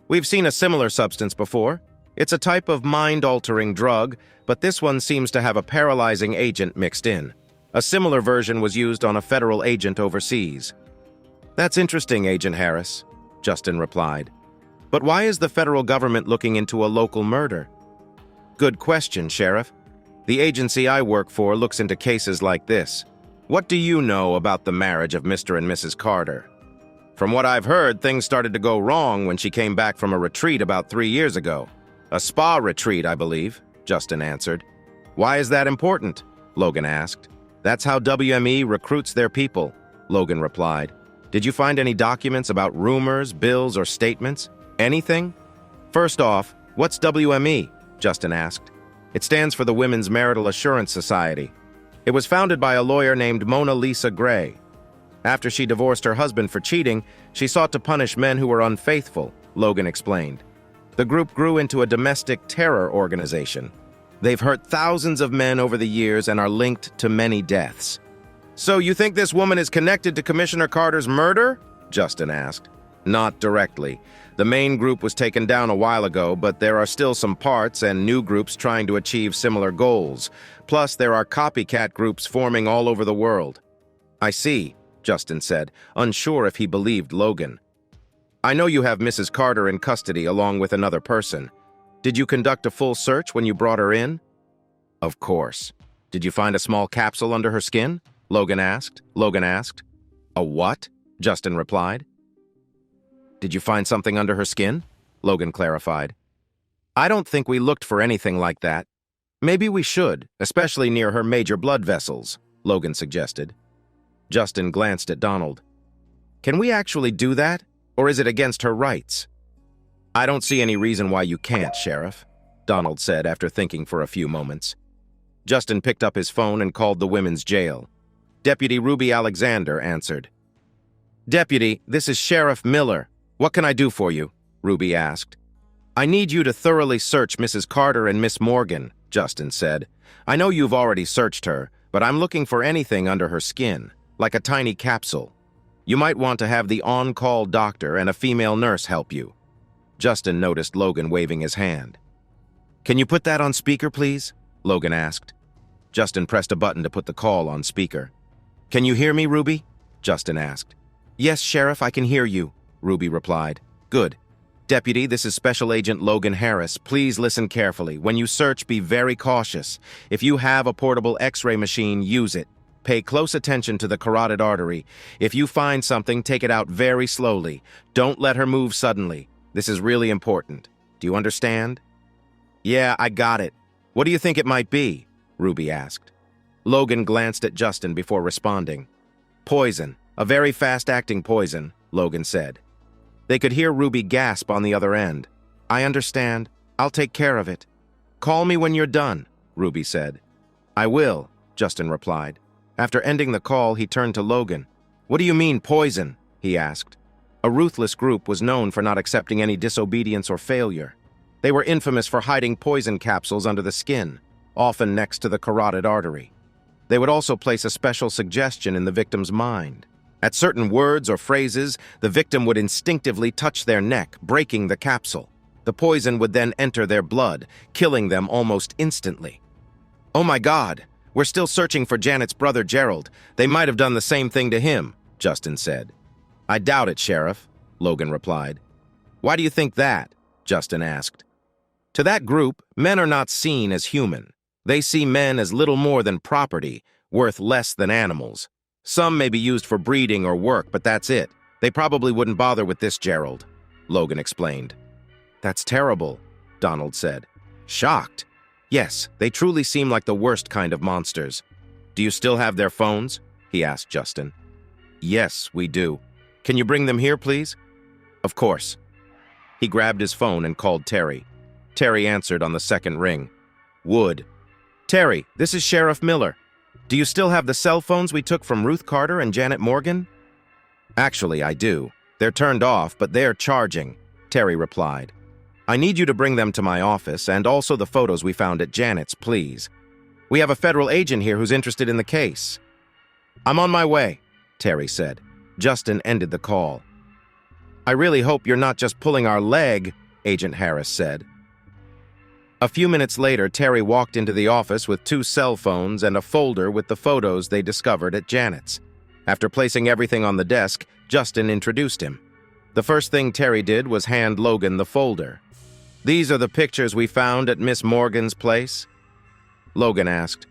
We've seen a similar substance before. It's a type of mind-altering drug, but this one seems to have a paralyzing agent mixed in. A similar version was used on a federal agent overseas. That's interesting, Agent Harris, Justin replied. But why is the federal government looking into a local murder? Good question, Sheriff. The agency I work for looks into cases like this. What do you know about the marriage of Mr. and Mrs. Carter? From what I've heard, things started to go wrong when she came back from a retreat about 3 years ago. A spa retreat, I believe, Justin answered. Why is that important? Logan asked. That's how WME recruits their people, Logan replied. Did you find any documents about rumors, bills, or statements? Anything? First off, what's WME? Justin asked. It stands for the Women's Marital Assurance Society. It was founded by a lawyer named Mona Lisa Gray. After she divorced her husband for cheating, she sought to punish men who were unfaithful, Logan explained. The group grew into a domestic terror organization. They've hurt thousands of men over the years and are linked to many deaths. So you think this woman is connected to Commissioner Carter's murder? Justin asked. Not directly. The main group was taken down a while ago, but there are still some parts and new groups trying to achieve similar goals. Plus, there are copycat groups forming all over the world. I see, Justin said, unsure if he believed Logan. I know you have Mrs. Carter in custody along with another person. Did you conduct a full search when you brought her in? Of course. Did you find a small capsule under her skin? Logan asked. A what? Justin replied. Did you find something under her skin? Logan clarified. I don't think we looked for anything like that. Maybe we should, especially near her major blood vessels, Logan suggested. Justin glanced at Donald. Can we actually do that, or is it against her rights? I don't see any reason why you can't, Sheriff, Donald said after thinking for a few moments. Justin picked up his phone and called the women's jail. Deputy Ruby Alexander answered. Deputy, this is Sheriff Miller. What can I do for you? Ruby asked. I need you to thoroughly search Mrs. Carter and Miss Morgan, Justin said. I know you've already searched her, but I'm looking for anything under her skin, like a tiny capsule. You might want to have the on-call doctor and a female nurse help you. Justin noticed Logan waving his hand. Can you put that on speaker, please? Logan asked. Justin pressed a button to put the call on speaker. Can you hear me, Ruby? Justin asked. Yes, Sheriff, I can hear you, Ruby replied. Good. Deputy, this is Special Agent Logan Harris. Please listen carefully. When you search, be very cautious. If you have a portable X-ray machine, use it. Pay close attention to the carotid artery. If you find something, take it out very slowly. Don't let her move suddenly. This is really important. Do you understand? Yeah, I got it. What do you think it might be? Ruby asked. Logan glanced at Justin before responding. Poison. A very fast-acting poison, Logan said. They could hear Ruby gasp on the other end. I understand. I'll take care of it. Call me when you're done, Ruby said. I will, Justin replied. After ending the call, he turned to Logan. What do you mean, poison? He asked. A ruthless group was known for not accepting any disobedience or failure. They were infamous for hiding poison capsules under the skin, often next to the carotid artery. They would also place a special suggestion in the victim's mind. At certain words or phrases, the victim would instinctively touch their neck, breaking the capsule. The poison would then enter their blood, killing them almost instantly. Oh my God, we're still searching for Janet's brother Gerald. They might have done the same thing to him, Justin said. I doubt it, Sheriff, Logan replied. Why do you think that? Justin asked. To that group, men are not seen as human. They see men as little more than property, worth less than animals. Some may be used for breeding or work, but that's it. They probably wouldn't bother with this Gerald, Logan explained. That's terrible, Donald said. Shocked. Yes, they truly seem like the worst kind of monsters. Do you still have their phones? He asked Justin. Yes, we do. Can you bring them here, please? Of course. He grabbed his phone and called Terry. Terry answered on the second ring. Wood. Terry, this is Sheriff Miller. Do you still have the cell phones we took from Ruth Carter and Janet Morgan? Actually, I do. They're turned off, but they're charging, Terry replied. I need you to bring them to my office and also the photos we found at Janet's, please. We have a federal agent here who's interested in the case. I'm on my way, Terry said. Justin ended the call. I really hope you're not just pulling our leg, Agent Harris said. A few minutes later, Terry walked into the office with 2 cell phones and a folder with the photos they discovered at Janet's. After placing everything on the desk, Justin introduced him. The first thing Terry did was hand Logan the folder. These are the pictures we found at Miss Morgan's place? Logan asked.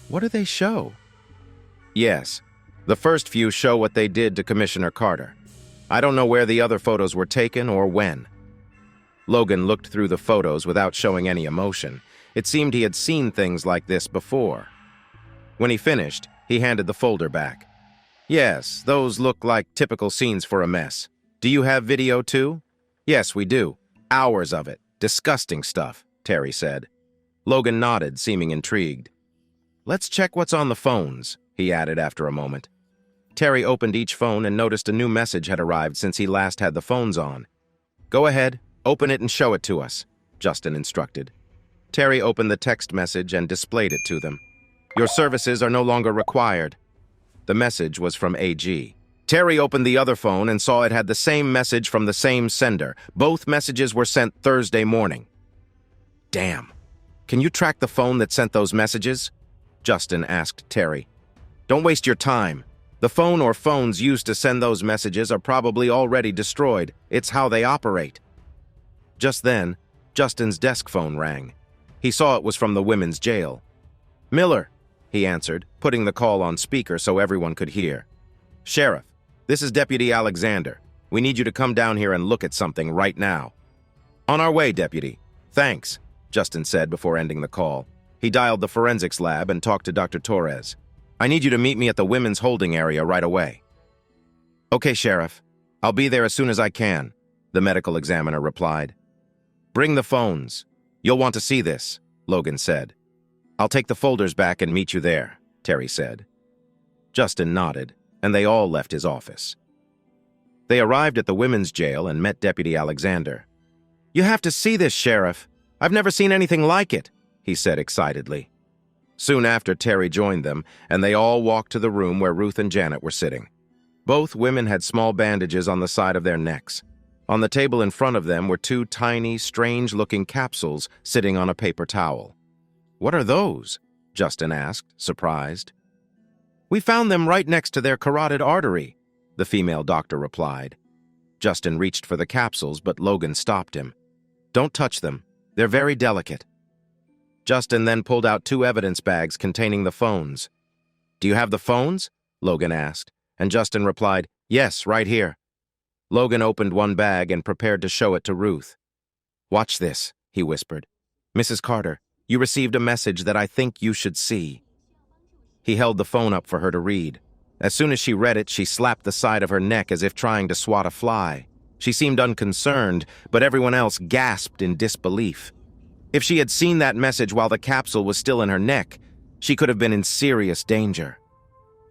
What do they show? Yes, the first few show what they did to Commissioner Carter. I don't know where the other photos were taken or when. Logan looked through the photos without showing any emotion. It seemed he had seen things like this before. When he finished, he handed the folder back. Yes, those look like typical scenes for a mess. Do you have video too? Yes, we do. Hours of it. Disgusting stuff, Terry said. Logan nodded, seeming intrigued. Let's check what's on the phones, he added after a moment. Terry opened each phone and noticed a new message had arrived since he last had the phones on. Go ahead, open it and show it to us, Justin instructed. Terry opened the text message and displayed it to them. Your services are no longer required. The message was from AG. Terry opened the other phone and saw it had the same message from the same sender. Both messages were sent Thursday morning. Damn. Can you track the phone that sent those messages? Justin asked Terry. Don't waste your time. The phone or phones used to send those messages are probably already destroyed. It's how they operate. Just then, Justin's desk phone rang. He saw it was from the women's jail. Miller, he answered, putting the call on speaker so everyone could hear. Sheriff, this is Deputy Alexander. We need you to come down here and look at something right now. On our way, Deputy. Thanks, Justin said before ending the call. He dialed the forensics lab and talked to Dr. Torres. I need you to meet me at the women's holding area right away. Okay, Sheriff. I'll be there as soon as I can, the medical examiner replied. Bring the phones. You'll want to see this, Logan said. I'll take the folders back and meet you there, Terry said. Justin nodded, and they all left his office. They arrived at the women's jail and met Deputy Alexander. You have to see this, Sheriff. I've never seen anything like it, he said excitedly. Soon after, Terry joined them, and they all walked to the room where Ruth and Janet were sitting. Both women had small bandages on the side of their necks. On the table in front of them were 2 tiny, strange-looking capsules sitting on a paper towel. What are those? Justin asked, surprised. We found them right next to their carotid artery, the female doctor replied. Justin reached for the capsules, but Logan stopped him. Don't touch them. They're very delicate. Justin then pulled out 2 evidence bags containing the phones. Do you have the phones? Logan asked, and Justin replied, Yes, right here. Logan opened one bag and prepared to show it to Ruth. Watch this, he whispered. Mrs. Carter, you received a message that I think you should see. He held the phone up for her to read. As soon as she read it, she slapped the side of her neck as if trying to swat a fly. She seemed unconcerned, but everyone else gasped in disbelief. If she had seen that message while the capsule was still in her neck, she could have been in serious danger.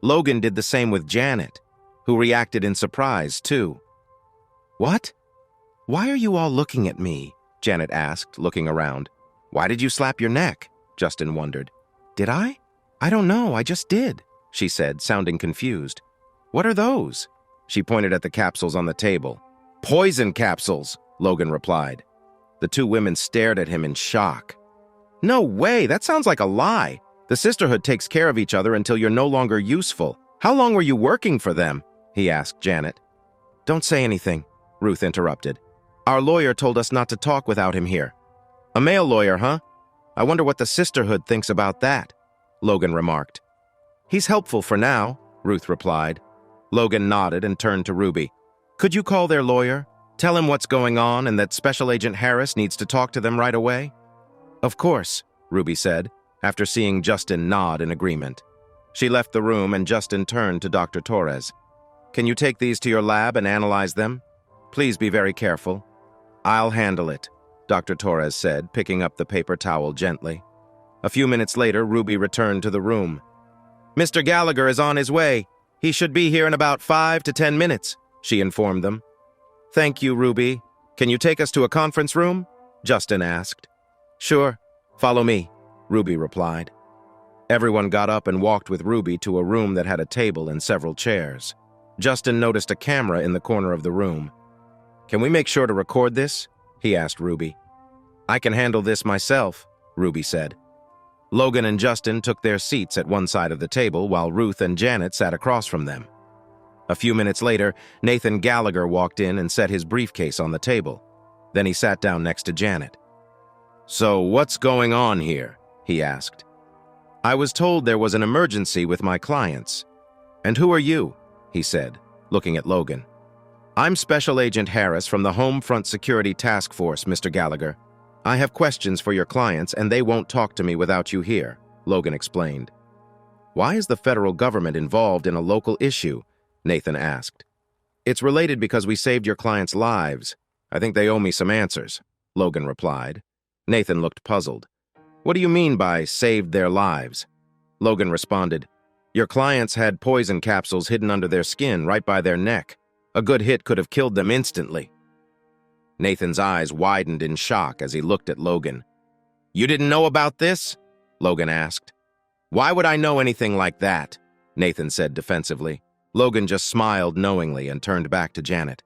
Logan did the same with Janet, who reacted in surprise, too. "What? Why are you all looking at me?" Janet asked, looking around. "Why did you slap your neck?" Justin wondered. "Did I? I don't know, I just did," she said, sounding confused. "What are those?" She pointed at the capsules on the table. "Poison capsules," Logan replied. The two women stared at him in shock. "No way, that sounds like a lie. The sisterhood takes care of each other until you're no longer useful. How long were you working for them?" he asked Janet. "Don't say anything," Ruth interrupted. "Our lawyer told us not to talk without him here." "A male lawyer, huh? I wonder what the sisterhood thinks about that," Logan remarked. "He's helpful for now," Ruth replied. Logan nodded and turned to Ruby. "Could you call their lawyer? Tell him what's going on and that Special Agent Harris needs to talk to them right away?" "Of course," Ruby said, after seeing Justin nod in agreement. She left the room and Justin turned to Dr. Torres. "Can you take these to your lab and analyze them? Please be very careful." "I'll handle it," Dr. Torres said, picking up the paper towel gently. A few minutes later, Ruby returned to the room. "Mr. Gallagher is on his way. He should be here in about 5 to 10 minutes, she informed them. "Thank you, Ruby. Can you take us to a conference room?" Justin asked. "Sure. Follow me," Ruby replied. Everyone got up and walked with Ruby to a room that had a table and several chairs. Justin noticed a camera in the corner of the room. "Can we make sure to record this?" he asked Ruby. "I can handle this myself," Ruby said. Logan and Justin took their seats at one side of the table while Ruth and Janet sat across from them. A few minutes later, Nathan Gallagher walked in and set his briefcase on the table. Then he sat down next to Janet. "So what's going on here?" he asked. "I was told there was an emergency with my clients." "And who are you?" he said, looking at Logan. "I'm Special Agent Harris from the Home Front Security Task Force, Mr. Gallagher. I have questions for your clients and they won't talk to me without you here," Logan explained. "Why is the federal government involved in a local issue?" Nathan asked. "It's related because we saved your clients' lives. I think they owe me some answers," Logan replied. Nathan looked puzzled. "What do you mean by saved their lives?" Logan responded, "Your clients had poison capsules hidden under their skin right by their neck. A good hit could have killed them instantly." Nathan's eyes widened in shock as he looked at Logan. "You didn't know about this?" Logan asked. "Why would I know anything like that?" Nathan said defensively. Logan just smiled knowingly and turned back to Janet.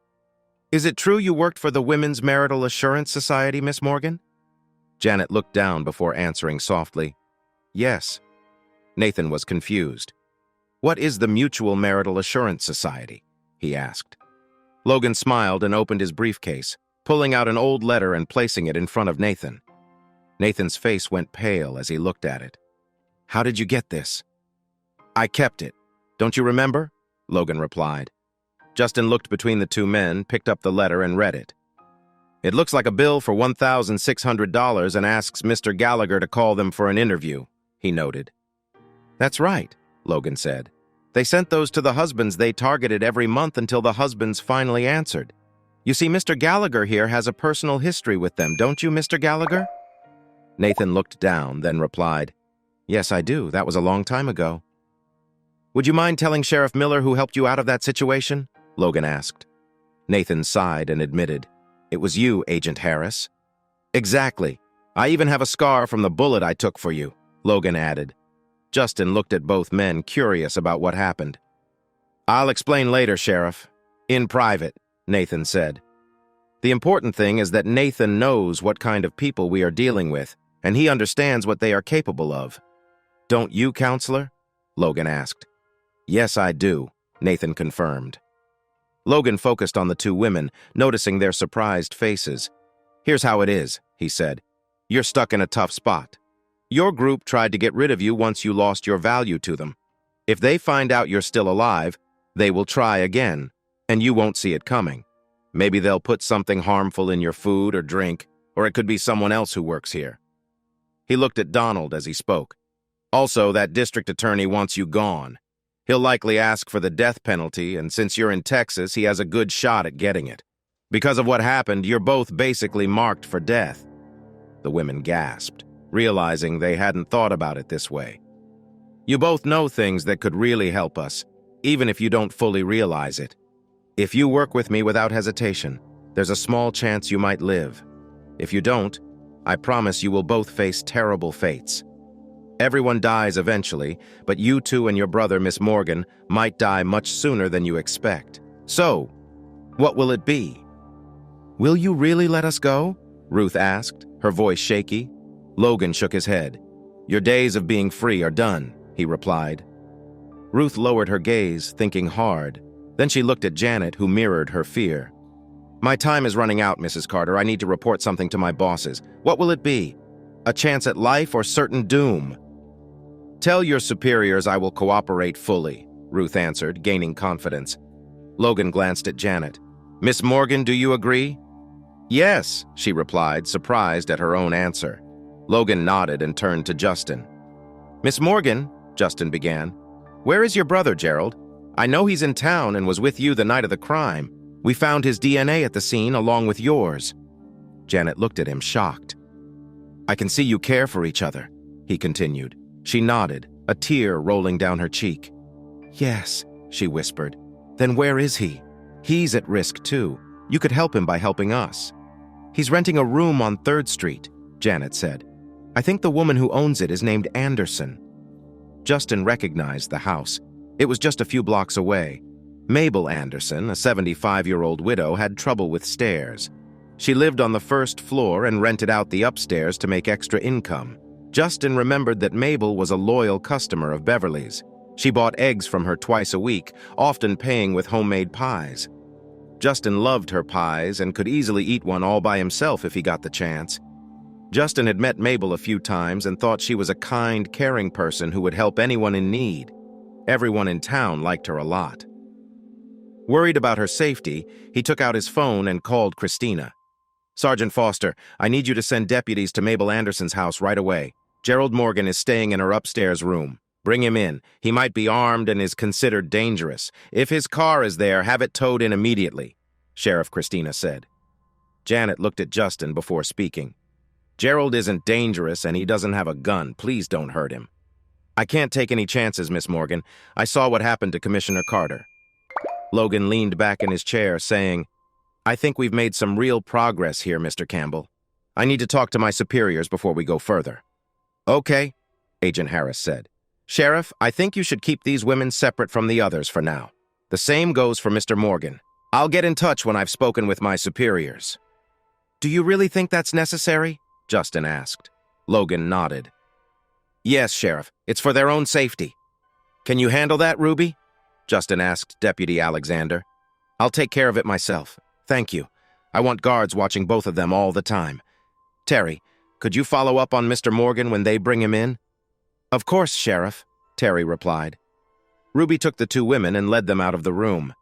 "Is it true you worked for the Women's Marital Assurance Society, Miss Morgan?" Janet looked down before answering softly, "Yes." Nathan was confused. "What is the Mutual Marital Assurance Society?" he asked. Logan smiled and opened his briefcase, pulling out an old letter and placing it in front of Nathan. Nathan's face went pale as he looked at it. "How did you get this?" "I kept it. Don't you remember?" Logan replied. Justin looked between the two men, picked up the letter, and read it. "It looks like a bill for $1,600 and asks Mr. Gallagher to call them for an interview," he noted. "That's right," Logan said. "They sent those to the husbands they targeted every month until the husbands finally answered. You see, Mr. Gallagher here has a personal history with them, don't you, Mr. Gallagher?" Nathan looked down, then replied, "Yes, I do. That was a long time ago." "Would you mind telling Sheriff Miller who helped you out of that situation?" Logan asked. Nathan sighed and admitted, "It was you, Agent Harris." "Exactly. I even have a scar from the bullet I took for you," Logan added. Justin looked at both men, curious about what happened. "I'll explain later, Sheriff. In private," Nathan said. "The important thing is that Nathan knows what kind of people we are dealing with, and he understands what they are capable of." "Don't you, Counselor?" Logan asked. "Yes, I do," Nathan confirmed. Logan focused on the two women, noticing their surprised faces. "Here's how it is," he said. "You're stuck in a tough spot. Your group tried to get rid of you once you lost your value to them. If they find out you're still alive, they will try again, and you won't see it coming. Maybe they'll put something harmful in your food or drink, or it could be someone else who works here." He looked at Donald as he spoke. "Also, that district attorney wants you gone. He'll likely ask for the death penalty, and since you're in Texas, he has a good shot at getting it. Because of what happened, you're both basically marked for death." The women gasped, realizing they hadn't thought about it this way. "You both know things that could really help us, even if you don't fully realize it. If you work with me without hesitation, there's a small chance you might live. If you don't, I promise you will both face terrible fates. Everyone dies eventually, but you two and your brother, Miss Morgan, might die much sooner than you expect. So, what will it be?" "Will you really let us go?" Ruth asked, her voice shaky. Logan shook his head. "Your days of being free are done," he replied. Ruth lowered her gaze, thinking hard. Then she looked at Janet, who mirrored her fear. "My time is running out, Mrs. Carter. I need to report something to my bosses. What will it be? A chance at life or certain doom?" "Tell your superiors I will cooperate fully," Ruth answered, gaining confidence. Logan glanced at Janet. "Miss Morgan, do you agree?" "Yes," she replied, surprised at her own answer. Logan nodded and turned to Justin. "Miss Morgan," Justin began, "where is your brother, Gerald? I know he's in town and was with you the night of the crime. We found his DNA at the scene along with yours." Janet looked at him, shocked. "I can see you care for each other," he continued. She nodded, a tear rolling down her cheek. "Yes," she whispered. "Then where is he? He's at risk too. You could help him by helping us." "He's renting a room on 3rd Street, Janet said. "I think the woman who owns it is named Anderson." Justin recognized the house. It was just a few blocks away. Mabel Anderson, a 75-year-old widow, had trouble with stairs. She lived on the 1st floor and rented out the upstairs to make extra income. Justin remembered that Mabel was a loyal customer of Beverly's. She bought eggs from her twice a week, often paying with homemade pies. Justin loved her pies and could easily eat one all by himself if he got the chance. Justin had met Mabel a few times and thought she was a kind, caring person who would help anyone in need. Everyone in town liked her a lot. Worried about her safety, he took out his phone and called Christina. "Sergeant Foster, I need you to send deputies to Mabel Anderson's house right away. Gerald Morgan is staying in her upstairs room. Bring him in. He might be armed and is considered dangerous. If his car is there, have it towed in immediately," Sheriff Christina said. Janet looked at Justin before speaking. "Gerald isn't dangerous and he doesn't have a gun. Please don't hurt him." "I can't take any chances, Miss Morgan. I saw what happened to Commissioner Carter." Logan leaned back in his chair, saying, "I think we've made some real progress here, Mr. Campbell. I need to talk to my superiors before we go further." "Okay," Agent Harris said. "Sheriff, I think you should keep these women separate from the others for now. The same goes for Mr. Morgan. I'll get in touch when I've spoken with my superiors." "Do you really think that's necessary?" Justin asked. Logan nodded. "Yes, Sheriff. It's for their own safety." "Can you handle that, Ruby?" Justin asked Deputy Alexander. "I'll take care of it myself. Thank you. I want guards watching both of them all the time. Terry, could you follow up on Mr. Morgan when they bring him in?" "Of course, Sheriff," Terry replied. Ruby took the two women and led them out of the room.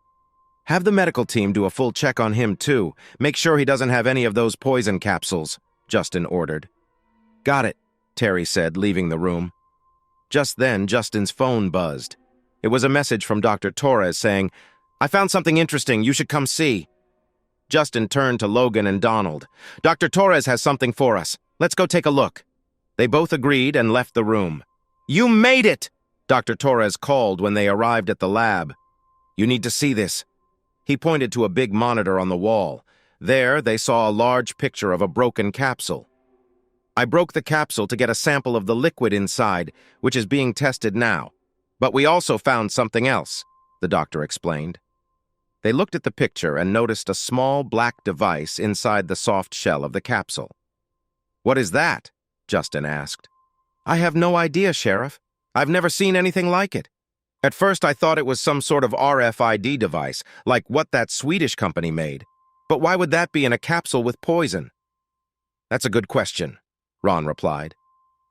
"Have the medical team do a full check on him, too. Make sure he doesn't have any of those poison capsules," Justin ordered. "Got it," Terry said, leaving the room. Just then, Justin's phone buzzed. It was a message from Dr. Torres saying, "I found something interesting. You should come see." Justin turned to Logan and Donald. "Dr. Torres has something for us. Let's go take a look." They both agreed and left the room. "You made it!" Dr. Torres called when they arrived at the lab. "You need to see this." He pointed to a big monitor on the wall. There, they saw a large picture of a broken capsule. "I broke the capsule to get a sample of the liquid inside, which is being tested now. But we also found something else," the doctor explained. They looked at the picture and noticed a small black device inside the soft shell of the capsule. "What is that?" Justin asked. "I have no idea, Sheriff. I've never seen anything like it. At first I thought it was some sort of RFID device, like what that Swedish company made. But why would that be in a capsule with poison?" "That's a good question," Ron replied.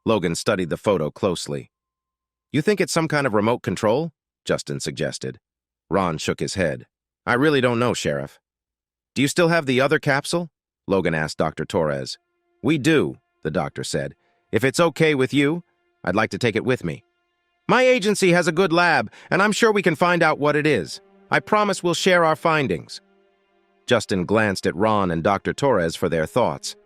Logan studied the photo closely. "You think it's some kind of remote control?" Justin suggested. Ron shook his head. "I really don't know, Sheriff." "Do you still have the other capsule?" Logan asked Dr. Torres. "We do," the doctor said. "If it's okay with you, I'd like to take it with me. My agency has a good lab, and I'm sure we can find out what it is. I promise we'll share our findings." Justin glanced at Ron and Dr. Torres for their thoughts.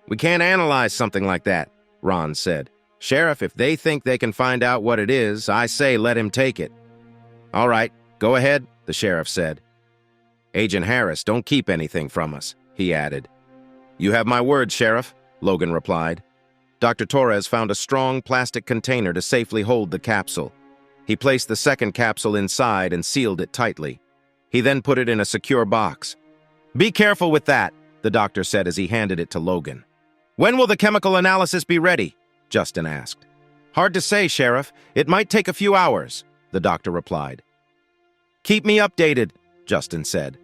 "We can't analyze something like that," Ron said. "Sheriff, if they think they can find out what it is, I say let him take it." "All right, go ahead," the sheriff said. "Agent Harris, don't keep anything from us," he added. "You have my word, Sheriff," Logan replied. Dr. Torres found a strong plastic container to safely hold the capsule. He placed the second capsule inside and sealed it tightly. He then put it in a secure box. "Be careful with that," the doctor said as he handed it to Logan. "When will the chemical analysis be ready?" Justin asked. "Hard to say, Sheriff. It might take a few hours," the doctor replied. "Keep me updated," Justin said.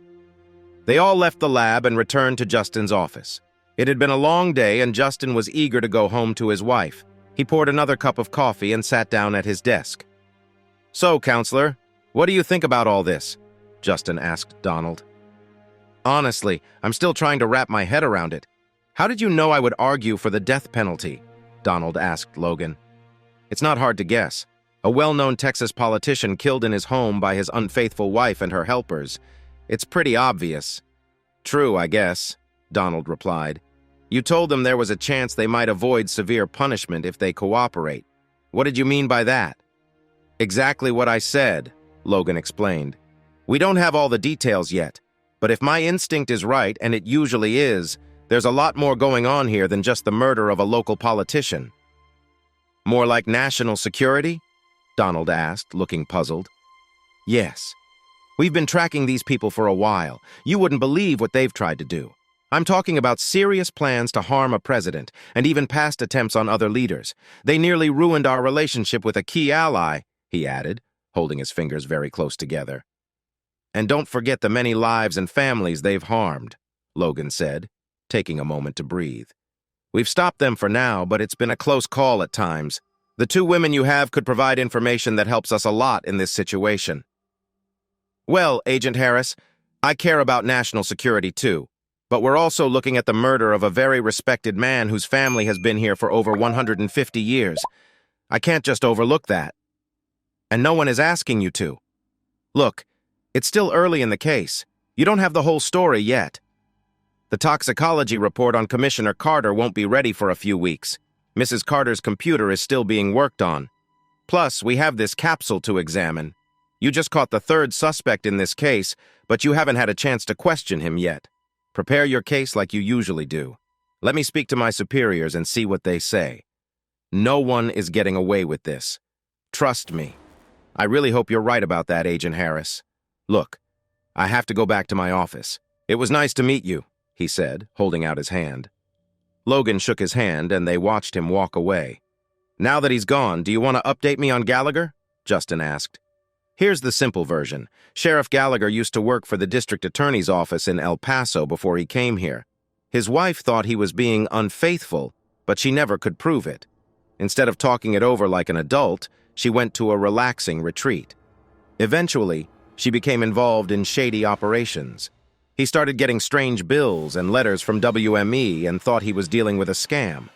They all left the lab and returned to Justin's office. It had been a long day and Justin was eager to go home to his wife. He poured another cup of coffee and sat down at his desk. "So, counselor, what do you think about all this?" Justin asked Donald. "Honestly, I'm still trying to wrap my head around it. How did you know I would argue for the death penalty?" Donald asked Logan. "It's not hard to guess. A well-known Texas politician killed in his home by his unfaithful wife and her helpers. It's pretty obvious." "True, I guess," Donald replied. "You told them there was a chance they might avoid severe punishment if they cooperate. What did you mean by that?" "Exactly what I said," Logan explained. "We don't have all the details yet, but if my instinct is right, and it usually is, there's a lot more going on here than just the murder of a local politician." "More like national security?" Donald asked, looking puzzled. "Yes. We've been tracking these people for a while. You wouldn't believe what they've tried to do. I'm talking about serious plans to harm a president, and even past attempts on other leaders. They nearly ruined our relationship with a key ally," he added, holding his fingers very close together. "And don't forget the many lives and families they've harmed," Logan said, taking a moment to breathe. "We've stopped them for now, but it's been a close call at times. The two women you have could provide information that helps us a lot in this situation." "Well, Agent Harris, I care about national security too, but we're also looking at the murder of a very respected man whose family has been here for over 150 years. I can't just overlook that. And no one is asking you to. Look, it's still early in the case. You don't have the whole story yet. The toxicology report on Commissioner Carter won't be ready for a few weeks. Mrs. Carter's computer is still being worked on. Plus, we have this capsule to examine. You just caught the third suspect in this case, but you haven't had a chance to question him yet. Prepare your case like you usually do. Let me speak to my superiors and see what they say. No one is getting away with this. Trust me. I really hope you're right about that, Agent Harris. Look, I have to go back to my office. It was nice to meet you," he said, holding out his hand. Logan shook his hand and they watched him walk away. "Now that he's gone, do you want to update me on Gallagher?" Justin asked. "Here's the simple version. Sheriff Gallagher used to work for the district attorney's office in El Paso before he came here. His wife thought he was being unfaithful, but she never could prove it. Instead of talking it over like an adult, she went to a relaxing retreat. Eventually, she became involved in shady operations. He started getting strange bills and letters from WME and thought he was dealing with a scam.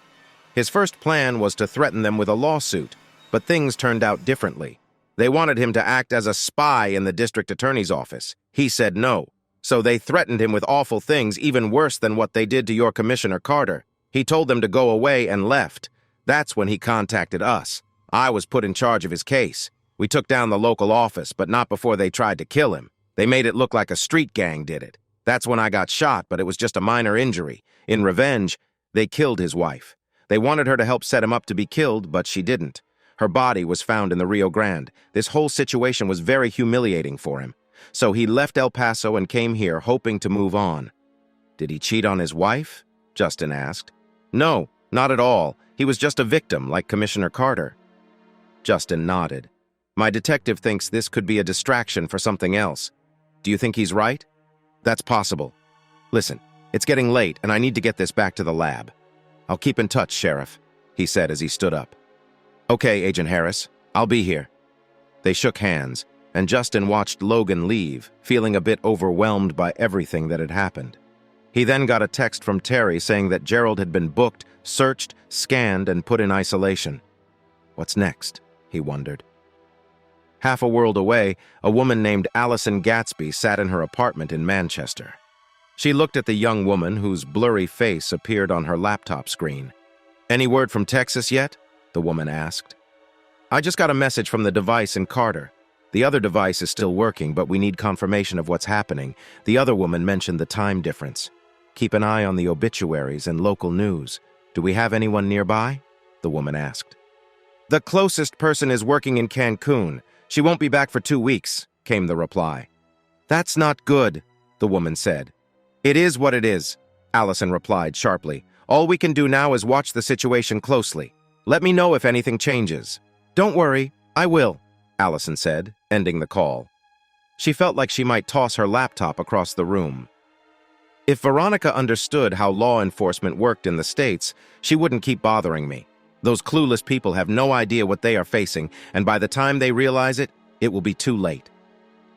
His first plan was to threaten them with a lawsuit, but things turned out differently. They wanted him to act as a spy in the district attorney's office. He said no, so they threatened him with awful things even worse than what they did to your Commissioner Carter. He told them to go away and left. That's when he contacted us. I was put in charge of his case. We took down the local office, but not before they tried to kill him. They made it look like a street gang did it. That's when I got shot, but it was just a minor injury. In revenge, they killed his wife. They wanted her to help set him up to be killed, but she didn't. Her body was found in the Rio Grande. This whole situation was very humiliating for him. So he left El Paso and came here, hoping to move on." "Did he cheat on his wife?" Justin asked. "No, not at all. He was just a victim, like Commissioner Carter." Justin nodded. "My detective thinks this could be a distraction for something else. Do you think he's right?" "That's possible. Listen, it's getting late, and I need to get this back to the lab. I'll keep in touch, Sheriff," he said as he stood up. "Okay, Agent Harris, I'll be here." They shook hands, and Justin watched Logan leave, feeling a bit overwhelmed by everything that had happened. He then got a text from Terry saying that Gerald had been booked, searched, scanned, and put in isolation. What's next? He wondered. Half a world away, a woman named Allison Gatsby sat in her apartment in Manchester. She looked at the young woman whose blurry face appeared on her laptop screen. "Any word from Texas yet?" the woman asked. "I just got a message from the device in Carter. The other device is still working, but we need confirmation of what's happening." The other woman mentioned the time difference. "Keep an eye on the obituaries and local news. Do we have anyone nearby?" the woman asked. "The closest person is working in Cancun. She won't be back for 2 weeks," came the reply. "That's not good," the woman said. "It is what it is," Allison replied sharply. "All we can do now is watch the situation closely. Let me know if anything changes." "Don't worry, I will," Allison said, ending the call. She felt like she might toss her laptop across the room. If Veronica understood how law enforcement worked in the States, she wouldn't keep bothering me. Those clueless people have no idea what they are facing, and by the time they realize it, it will be too late.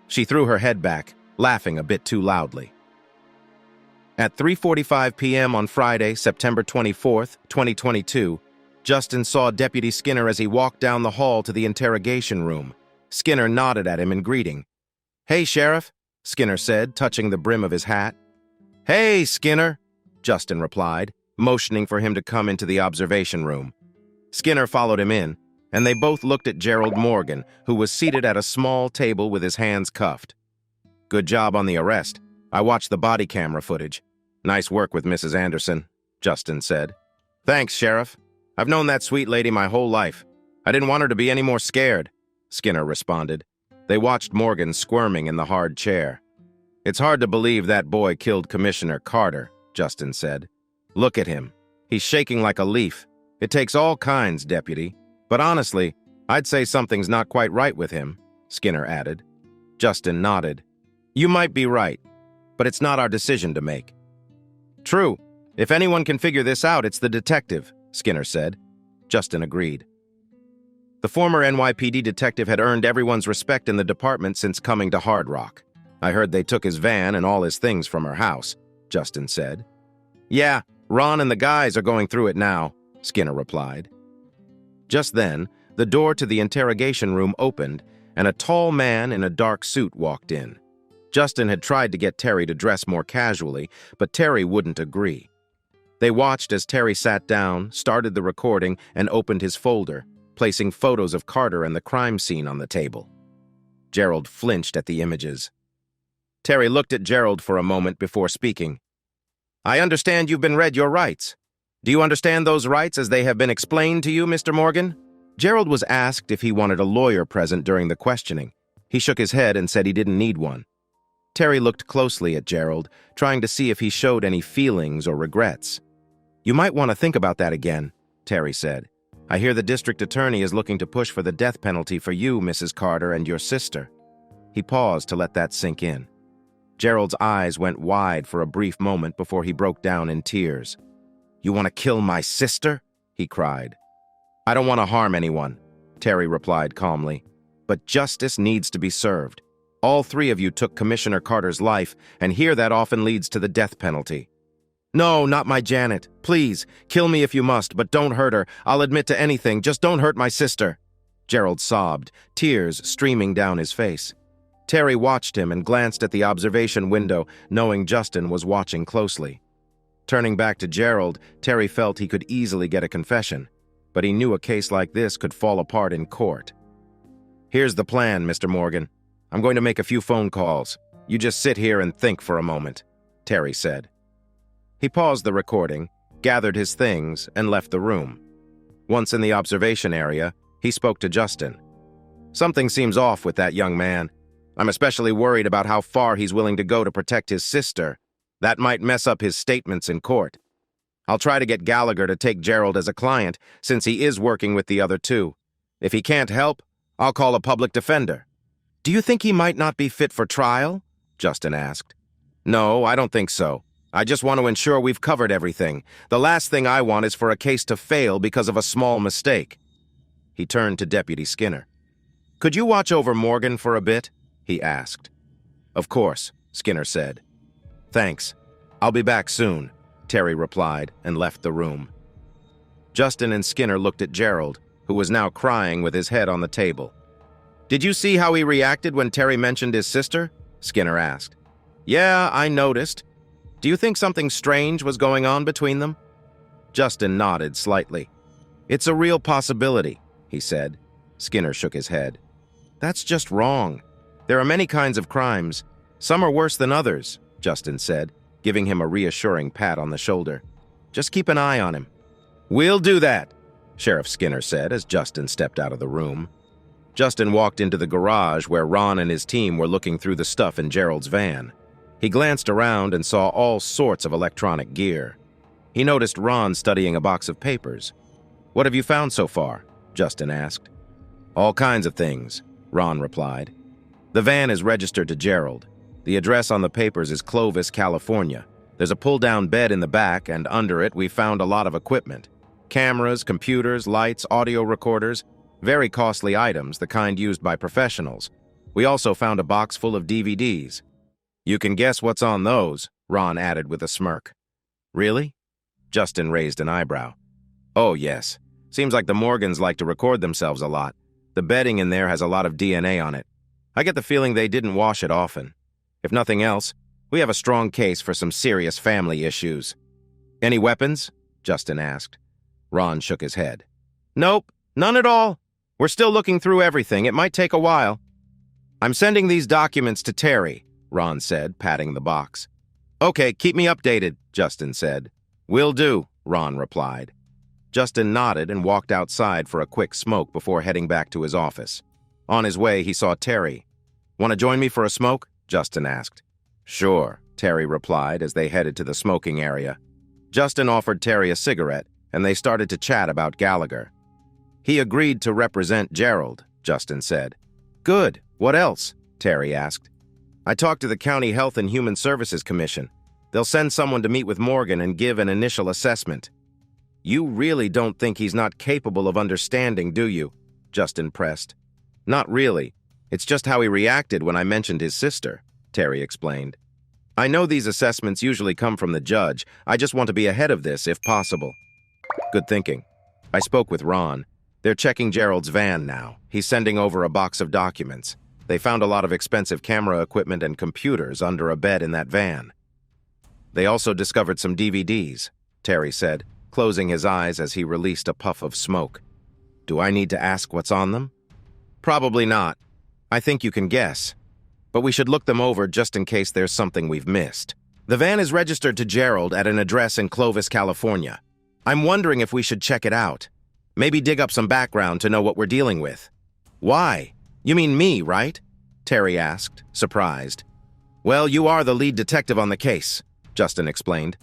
She threw her head back, laughing a bit too loudly. At 3:45 p.m. on Friday, September 24th, 2022, Justin saw Deputy Skinner as he walked down the hall to the interrogation room. Skinner nodded at him in greeting. "Hey, Sheriff," Skinner said, touching the brim of his hat. "Hey, Skinner," Justin replied, motioning for him to come into the observation room. Skinner followed him in, and they both looked at Gerald Morgan, who was seated at a small table with his hands cuffed. "Good job on the arrest. I watched the body camera footage. Nice work with Mrs. Anderson," Justin said. "Thanks, Sheriff. I've known that sweet lady my whole life. I didn't want her to be any more scared," Skinner responded. They watched Morgan squirming in the hard chair. "It's hard to believe that boy killed Commissioner Carter," Justin said. "Look at him. He's shaking like a leaf. It takes all kinds, Deputy. But honestly, I'd say something's not quite right with him," Skinner added. Justin nodded. "You might be right, but it's not our decision to make." "True. If anyone can figure this out, it's the detective," Skinner said. Justin agreed. The former NYPD detective had earned everyone's respect in the department since coming to Hard Rock. "I heard they took his van and all his things from her house," Justin said. "Yeah, Ron and the guys are going through it now," Skinner replied. Just then, the door to the interrogation room opened, and a tall man in a dark suit walked in. Justin had tried to get Terry to dress more casually, but Terry wouldn't agree. They watched as Terry sat down, started the recording, and opened his folder, placing photos of Carter and the crime scene on the table. Gerald flinched at the images. Terry looked at Gerald for a moment before speaking. "I understand you've been read your rights. Do you understand those rights as they have been explained to you, Mr. Morgan?" Gerald was asked if he wanted a lawyer present during the questioning. He shook his head and said he didn't need one. Terry looked closely at Gerald, trying to see if he showed any feelings or regrets. "You might want to think about that again," Terry said. "I hear the district attorney is looking to push for the death penalty for you, Mrs. Carter, and your sister." He paused to let that sink in. Gerald's eyes went wide for a brief moment before he broke down in tears. "You want to kill my sister?" he cried. "I don't want to harm anyone," Terry replied calmly. "But justice needs to be served. All three of you took Commissioner Carter's life, and here that often leads to the death penalty." "No, not my Janet. Please, kill me if you must, but don't hurt her. I'll admit to anything, just don't hurt my sister." Gerald sobbed, tears streaming down his face. Terry watched him and glanced at the observation window, knowing Justin was watching closely. Turning back to Gerald, Terry felt he could easily get a confession, but he knew a case like this could fall apart in court. "Here's the plan, Mr. Morgan. I'm going to make a few phone calls. You just sit here and think for a moment," Terry said. He paused the recording, gathered his things, and left the room. Once in the observation area, he spoke to Justin. "Something seems off with that young man. I'm especially worried about how far he's willing to go to protect his sister. That might mess up his statements in court. I'll try to get Gallagher to take Gerald as a client, since he is working with the other two. If he can't help, I'll call a public defender." "Do you think he might not be fit for trial?" Justin asked. "No, I don't think so. I just want to ensure we've covered everything. The last thing I want is for a case to fail because of a small mistake." He turned to Deputy Skinner. "Could you watch over Morgan for a bit?" he asked. "Of course," Skinner said. "Thanks. I'll be back soon," Terry replied and left the room. Justin and Skinner looked at Gerald, who was now crying with his head on the table. "Did you see how he reacted when Terry mentioned his sister?" Skinner asked. "Yeah, I noticed. Do you think something strange was going on between them? Justin nodded slightly. It's a real possibility, he said. Skinner shook his head. That's just wrong. There are many kinds of crimes. Some are worse than others, Justin said, giving him a reassuring pat on the shoulder. Just keep an eye on him. We'll do that, Sheriff Skinner said as Justin stepped out of the room. Justin walked into the garage where Ron and his team were looking through the stuff in Gerald's van. He glanced around and saw all sorts of electronic gear. He noticed Ron studying a box of papers. What have you found so far? Justin asked. All kinds of things, Ron replied. The van is registered to Gerald. The address on the papers is Clovis, California. There's a pull-down bed in the back, and under it we found a lot of equipment. Cameras, computers, lights, audio recorders, very costly items, the kind used by professionals. We also found a box full of DVDs. You can guess what's on those, Ron added with a smirk. Really? Justin raised an eyebrow. Oh, yes. Seems like the Morgans like to record themselves a lot. The bedding in there has a lot of DNA on it. I get the feeling they didn't wash it often. If nothing else, we have a strong case for some serious family issues. Any weapons? Justin asked. Ron shook his head. Nope, none at all. We're still looking through everything. It might take a while. I'm sending these documents to Terry, Ron said, patting the box. Okay, keep me updated, Justin said. Will do, Ron replied. Justin nodded and walked outside for a quick smoke before heading back to his office. On his way, he saw Terry. Want to join me for a smoke? Justin asked. Sure, Terry replied as they headed to the smoking area. Justin offered Terry a cigarette, and they started to chat about Gallagher. He agreed to represent Gerald, Justin said. Good. What else? Terry asked. I talked to the County Health and Human Services Commission. They'll send someone to meet with Morgan and give an initial assessment. You really don't think he's not capable of understanding, do you? Justin pressed. Not really. It's just how he reacted when I mentioned his sister, Terry explained. I know these assessments usually come from the judge. I just want to be ahead of this if possible. Good thinking. I spoke with Ron. They're checking Gerald's van now. He's sending over a box of documents. They found a lot of expensive camera equipment and computers under a bed in that van. They also discovered some DVDs, Terry said, closing his eyes as he released a puff of smoke. Do I need to ask what's on them? Probably not. I think you can guess. But we should look them over just in case there's something we've missed. The van is registered to Gerald at an address in Clovis, California. I'm wondering if we should check it out. Maybe dig up some background to know what we're dealing with. Why? You mean me, right? Terry asked, surprised. Well, you are the lead detective on the case, Justin explained.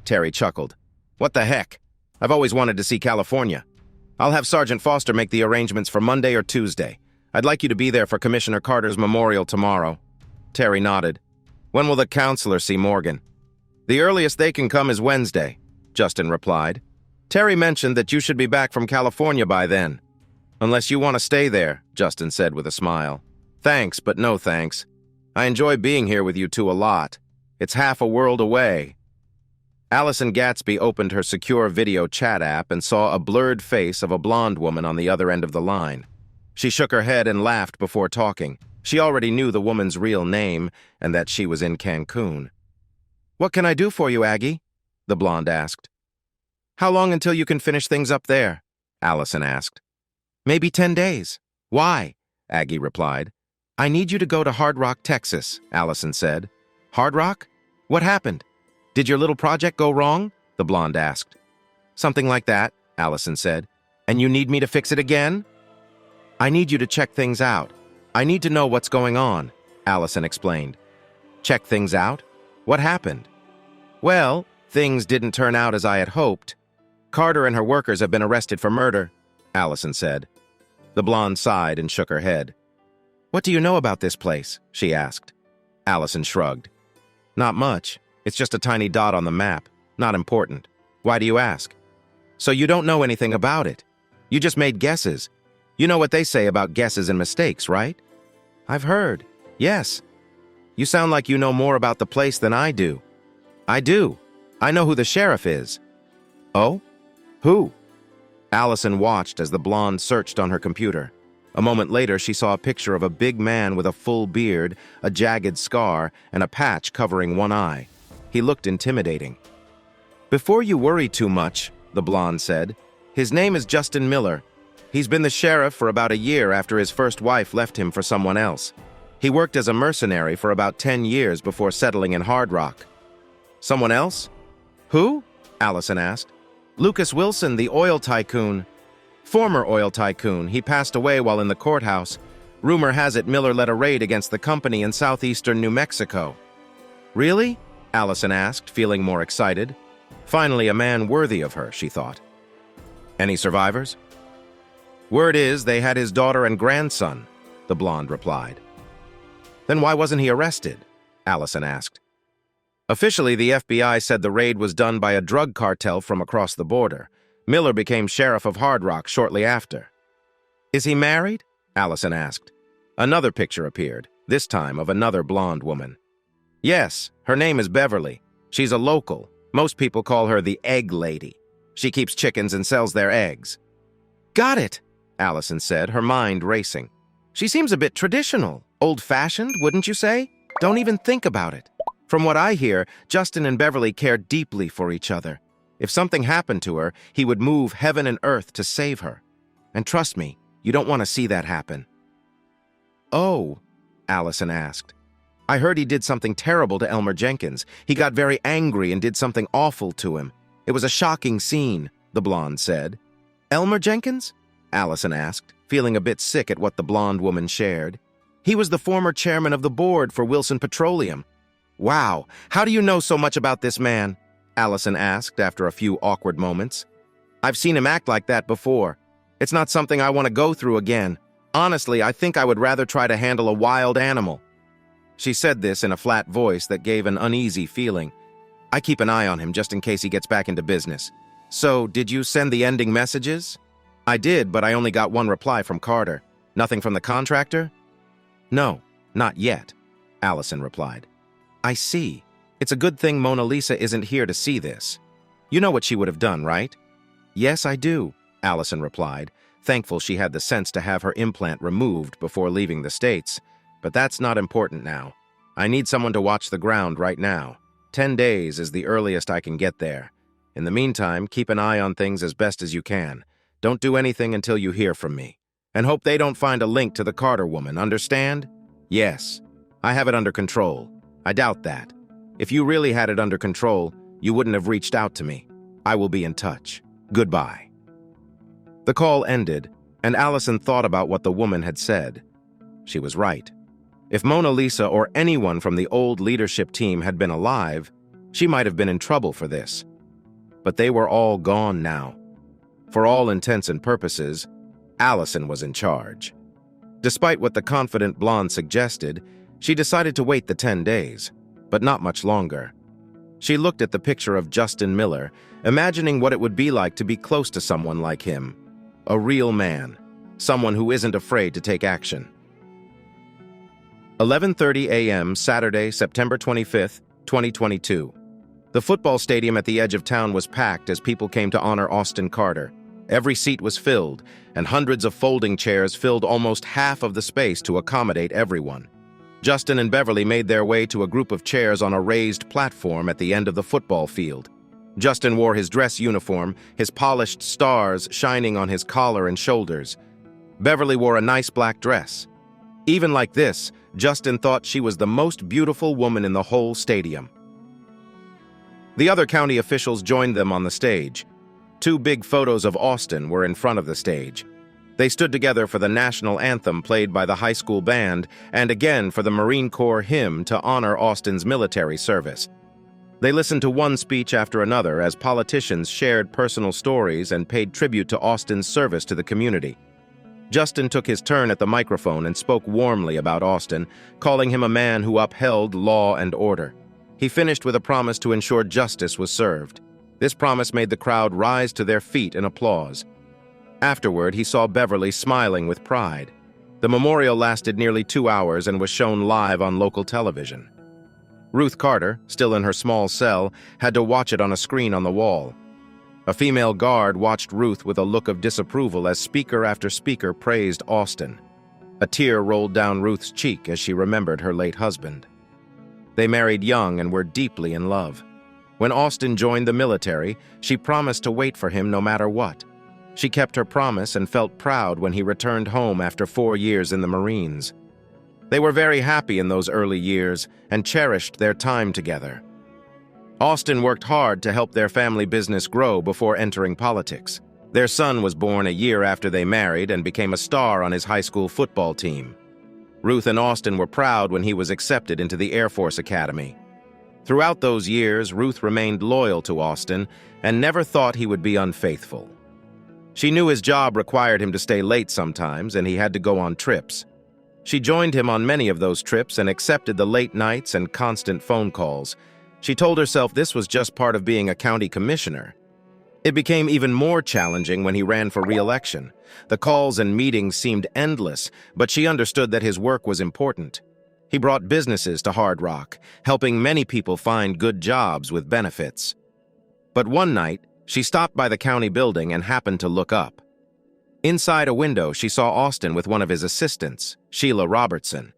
Terry chuckled. What the heck? I've always wanted to see California. I'll have Sergeant Foster make the arrangements for Monday or Tuesday. I'd like you to be there for Commissioner Carter's memorial tomorrow. Terry nodded. When will the counselor see Morgan? The earliest they can come is Wednesday, Justin replied. Terry mentioned that you should be back from California by then. Unless you want to stay there, Justin said with a smile. Thanks, but no thanks. I enjoy being here with you two a lot. It's half a world away. Allison Gatsby opened her secure video chat app and saw a blurred face of a blonde woman on the other end of the line. She shook her head and laughed before talking. She already knew the woman's real name and that she was in Cancun. What can I do for you, Aggie? The blonde asked. How long until you can finish things up there? Allison asked. Maybe 10 days. Why? Aggie replied. I need you to go to Hard Rock, Texas, Allison said. Hard Rock? What happened? Did your little project go wrong? The blonde asked. Something like that, Allison said. And you need me to fix it again? I need you to check things out. I need to know what's going on, Allison explained. Check things out? What happened? Well, things didn't turn out as I had hoped. Carter and her workers have been arrested for murder, Allison said. The blonde sighed and shook her head. What do you know about this place? She asked. Allison shrugged. Not much. It's just a tiny dot on the map. Not important. Why do you ask? So you don't know anything about it. You just made guesses. You know what they say about guesses and mistakes, right? I've heard. Yes. You sound like you know more about the place than I do. I do. I know who the sheriff is. Oh? Who? Allison watched as the blonde searched on her computer. A moment later, she saw a picture of a big man with a full beard, a jagged scar, and a patch covering one eye. He looked intimidating. "Before you worry too much," the blonde said, "his name is Justin Miller. He's been the sheriff for about a year after his first wife left him for someone else. He worked as a mercenary for about 10 years before settling in Hard Rock." "Someone else? Who?" Allison asked. "Lucas Wilson, the oil tycoon." "Former oil tycoon. He passed away while in the courthouse. Rumor has it Miller led a raid against the company in southeastern New Mexico." "Really?" Allison asked, feeling more excited. Finally, a man worthy of her, she thought. "Any survivors?" "Word is they had his daughter and grandson," the blonde replied. "Then why wasn't he arrested?" Allison asked. "Officially, the FBI said the raid was done by a drug cartel from across the border. Miller became sheriff of Hard Rock shortly after." "Is he married?" Allison asked. Another picture appeared, this time of another blonde woman. "Yes, her name is Beverly. She's a local. Most people call her the Egg Lady. She keeps chickens and sells their eggs." "Got it," Allison said, her mind racing. "She seems a bit traditional, old-fashioned, wouldn't you say? Don't even think about it. From what I hear, Justin and Beverly care deeply for each other. If something happened to her, he would move heaven and earth to save her. And trust me, you don't want to see that happen." "Oh," Allison asked. "I heard he did something terrible to Elmer Jenkins. He got very angry and did something awful to him. It was a shocking scene," the blonde said. "Elmer Jenkins?" Allison asked, feeling a bit sick at what the blonde woman shared. "He was the former chairman of the board for Wilson Petroleum." "Wow, how do you know so much about this man?" Allison asked after a few awkward moments. "I've seen him act like that before. It's not something I want to go through again. Honestly, I think I would rather try to handle a wild animal." She said this in a flat voice that gave an uneasy feeling. "I keep an eye on him just in case he gets back into business." "So, did you send the ending messages?" "I did, but I only got one reply from Carter. Nothing from the contractor?" "No, not yet," Allison replied. "I see. It's a good thing Mona Lisa isn't here to see this. You know what she would have done, right?" "Yes, I do," Allison replied, thankful she had the sense to have her implant removed before leaving the States. "But that's not important now. I need someone to watch the ground right now. 10 days is the earliest I can get there. In the meantime, keep an eye on things as best as you can. Don't do anything until you hear from me. And hope they don't find a link to the Carter woman, understand?" "Yes, I have it under control. I doubt that. If you really had it under control, you wouldn't have reached out to me. I will be in touch. Goodbye." The call ended, and Allison thought about what the woman had said. She was right. If Mona Lisa or anyone from the old leadership team had been alive, she might have been in trouble for this. But they were all gone now. For all intents and purposes, Allison was in charge. Despite what the confident blonde suggested, she decided to wait the 10 days, but not much longer. She looked at the picture of Justin Miller, imagining what it would be like to be close to someone like him. A real man, someone who isn't afraid to take action. 11:30 a.m. Saturday, September 25th, 2022. The football stadium at the edge of town was packed as people came to honor Austin Carter. Every seat was filled, and hundreds of folding chairs filled almost half of the space to accommodate everyone. Justin and Beverly made their way to a group of chairs on a raised platform at the end of the football field. Justin wore his dress uniform, his polished stars shining on his collar and shoulders. Beverly wore a nice black dress. Even like this, Justin thought she was the most beautiful woman in the whole stadium. The other county officials joined them on the stage. 2 big photos of Austin were in front of the stage. They stood together for the national anthem played by the high school band and again for the Marine Corps hymn to honor Austin's military service. They listened to one speech after another as politicians shared personal stories and paid tribute to Austin's service to the community. Justin took his turn at the microphone and spoke warmly about Austin, calling him a man who upheld law and order. He finished with a promise to ensure justice was served. This promise made the crowd rise to their feet in applause. Afterward, he saw Beverly smiling with pride. The memorial lasted nearly 2 hours and was shown live on local television. Ruth Carter, still in her small cell, had to watch it on a screen on the wall. A female guard watched Ruth with a look of disapproval as speaker after speaker praised Austin. A tear rolled down Ruth's cheek as she remembered her late husband. They married young and were deeply in love. When Austin joined the military, she promised to wait for him no matter what. She kept her promise and felt proud when he returned home after 4 years in the Marines. They were very happy in those early years and cherished their time together. Austin worked hard to help their family business grow before entering politics. Their son was born a year after they married and became a star on his high school football team. Ruth and Austin were proud when he was accepted into the Air Force Academy. Throughout those years, Ruth remained loyal to Austin and never thought he would be unfaithful. She knew his job required him to stay late sometimes, and he had to go on trips. She joined him on many of those trips and accepted the late nights and constant phone calls. She told herself this was just part of being a county commissioner. It became even more challenging when he ran for re-election. The calls and meetings seemed endless, but she understood that his work was important. He brought businesses to Hard Rock, helping many people find good jobs with benefits. But one night, she stopped by the county building and happened to look up. Inside a window, she saw Austin with one of his assistants, Sheila Robertson.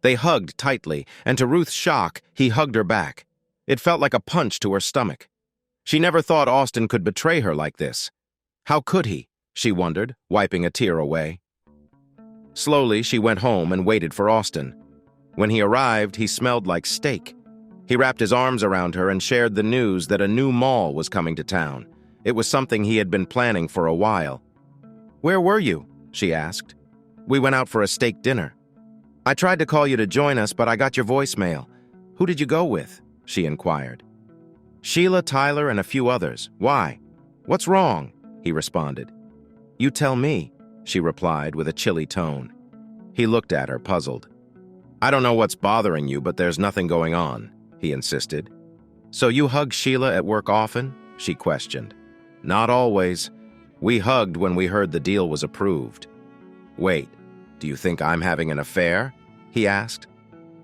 They hugged tightly, and to Ruth's shock, he hugged her back. It felt like a punch to her stomach. She never thought Austin could betray her like this. How could he? She wondered, wiping a tear away. Slowly, she went home and waited for Austin. When he arrived, he smelled like steak. He wrapped his arms around her and shared the news that a new mall was coming to town. It was something he had been planning for a while. "Where were you?" she asked. "We went out for a steak dinner." "I tried to call you to join us, but I got your voicemail. Who did you go with?" she inquired. "Sheila, Tyler, and a few others. Why? What's wrong?" he responded. "You tell me," she replied with a chilly tone. He looked at her, puzzled. "I don't know what's bothering you, but there's nothing going on," he insisted. "So you hug Sheila at work often?" she questioned. "Not always. We hugged when we heard the deal was approved." "Wait, do you think I'm having an affair?" he asked.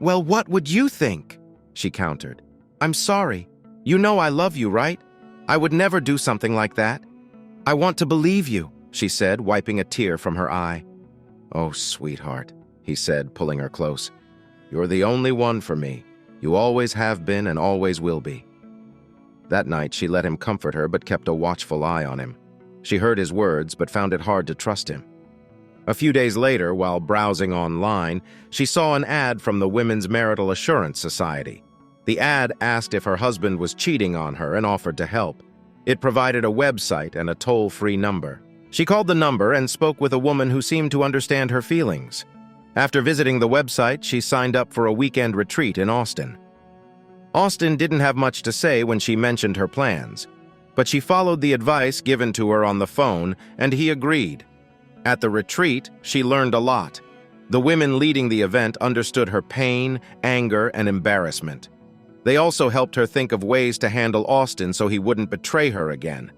"Well, what would you think?" she countered. "I'm sorry. You know I love you, right? I would never do something like that. I want to believe you," she said, wiping a tear from her eye. "Oh, sweetheart," he said, pulling her close. "You're the only one for me. You always have been and always will be." That night, she let him comfort her but kept a watchful eye on him. She heard his words but found it hard to trust him. A few days later, while browsing online, she saw an ad from the Women's Marital Assurance Society. The ad asked if her husband was cheating on her and offered to help. It provided a website and a toll-free number. She called the number and spoke with a woman who seemed to understand her feelings. After visiting the website, she signed up for a weekend retreat in Austin. Austin didn't have much to say when she mentioned her plans, but she followed the advice given to her on the phone, and he agreed. At the retreat, she learned a lot. The women leading the event understood her pain, anger, and embarrassment. They also helped her think of ways to handle Austin so he wouldn't betray her again.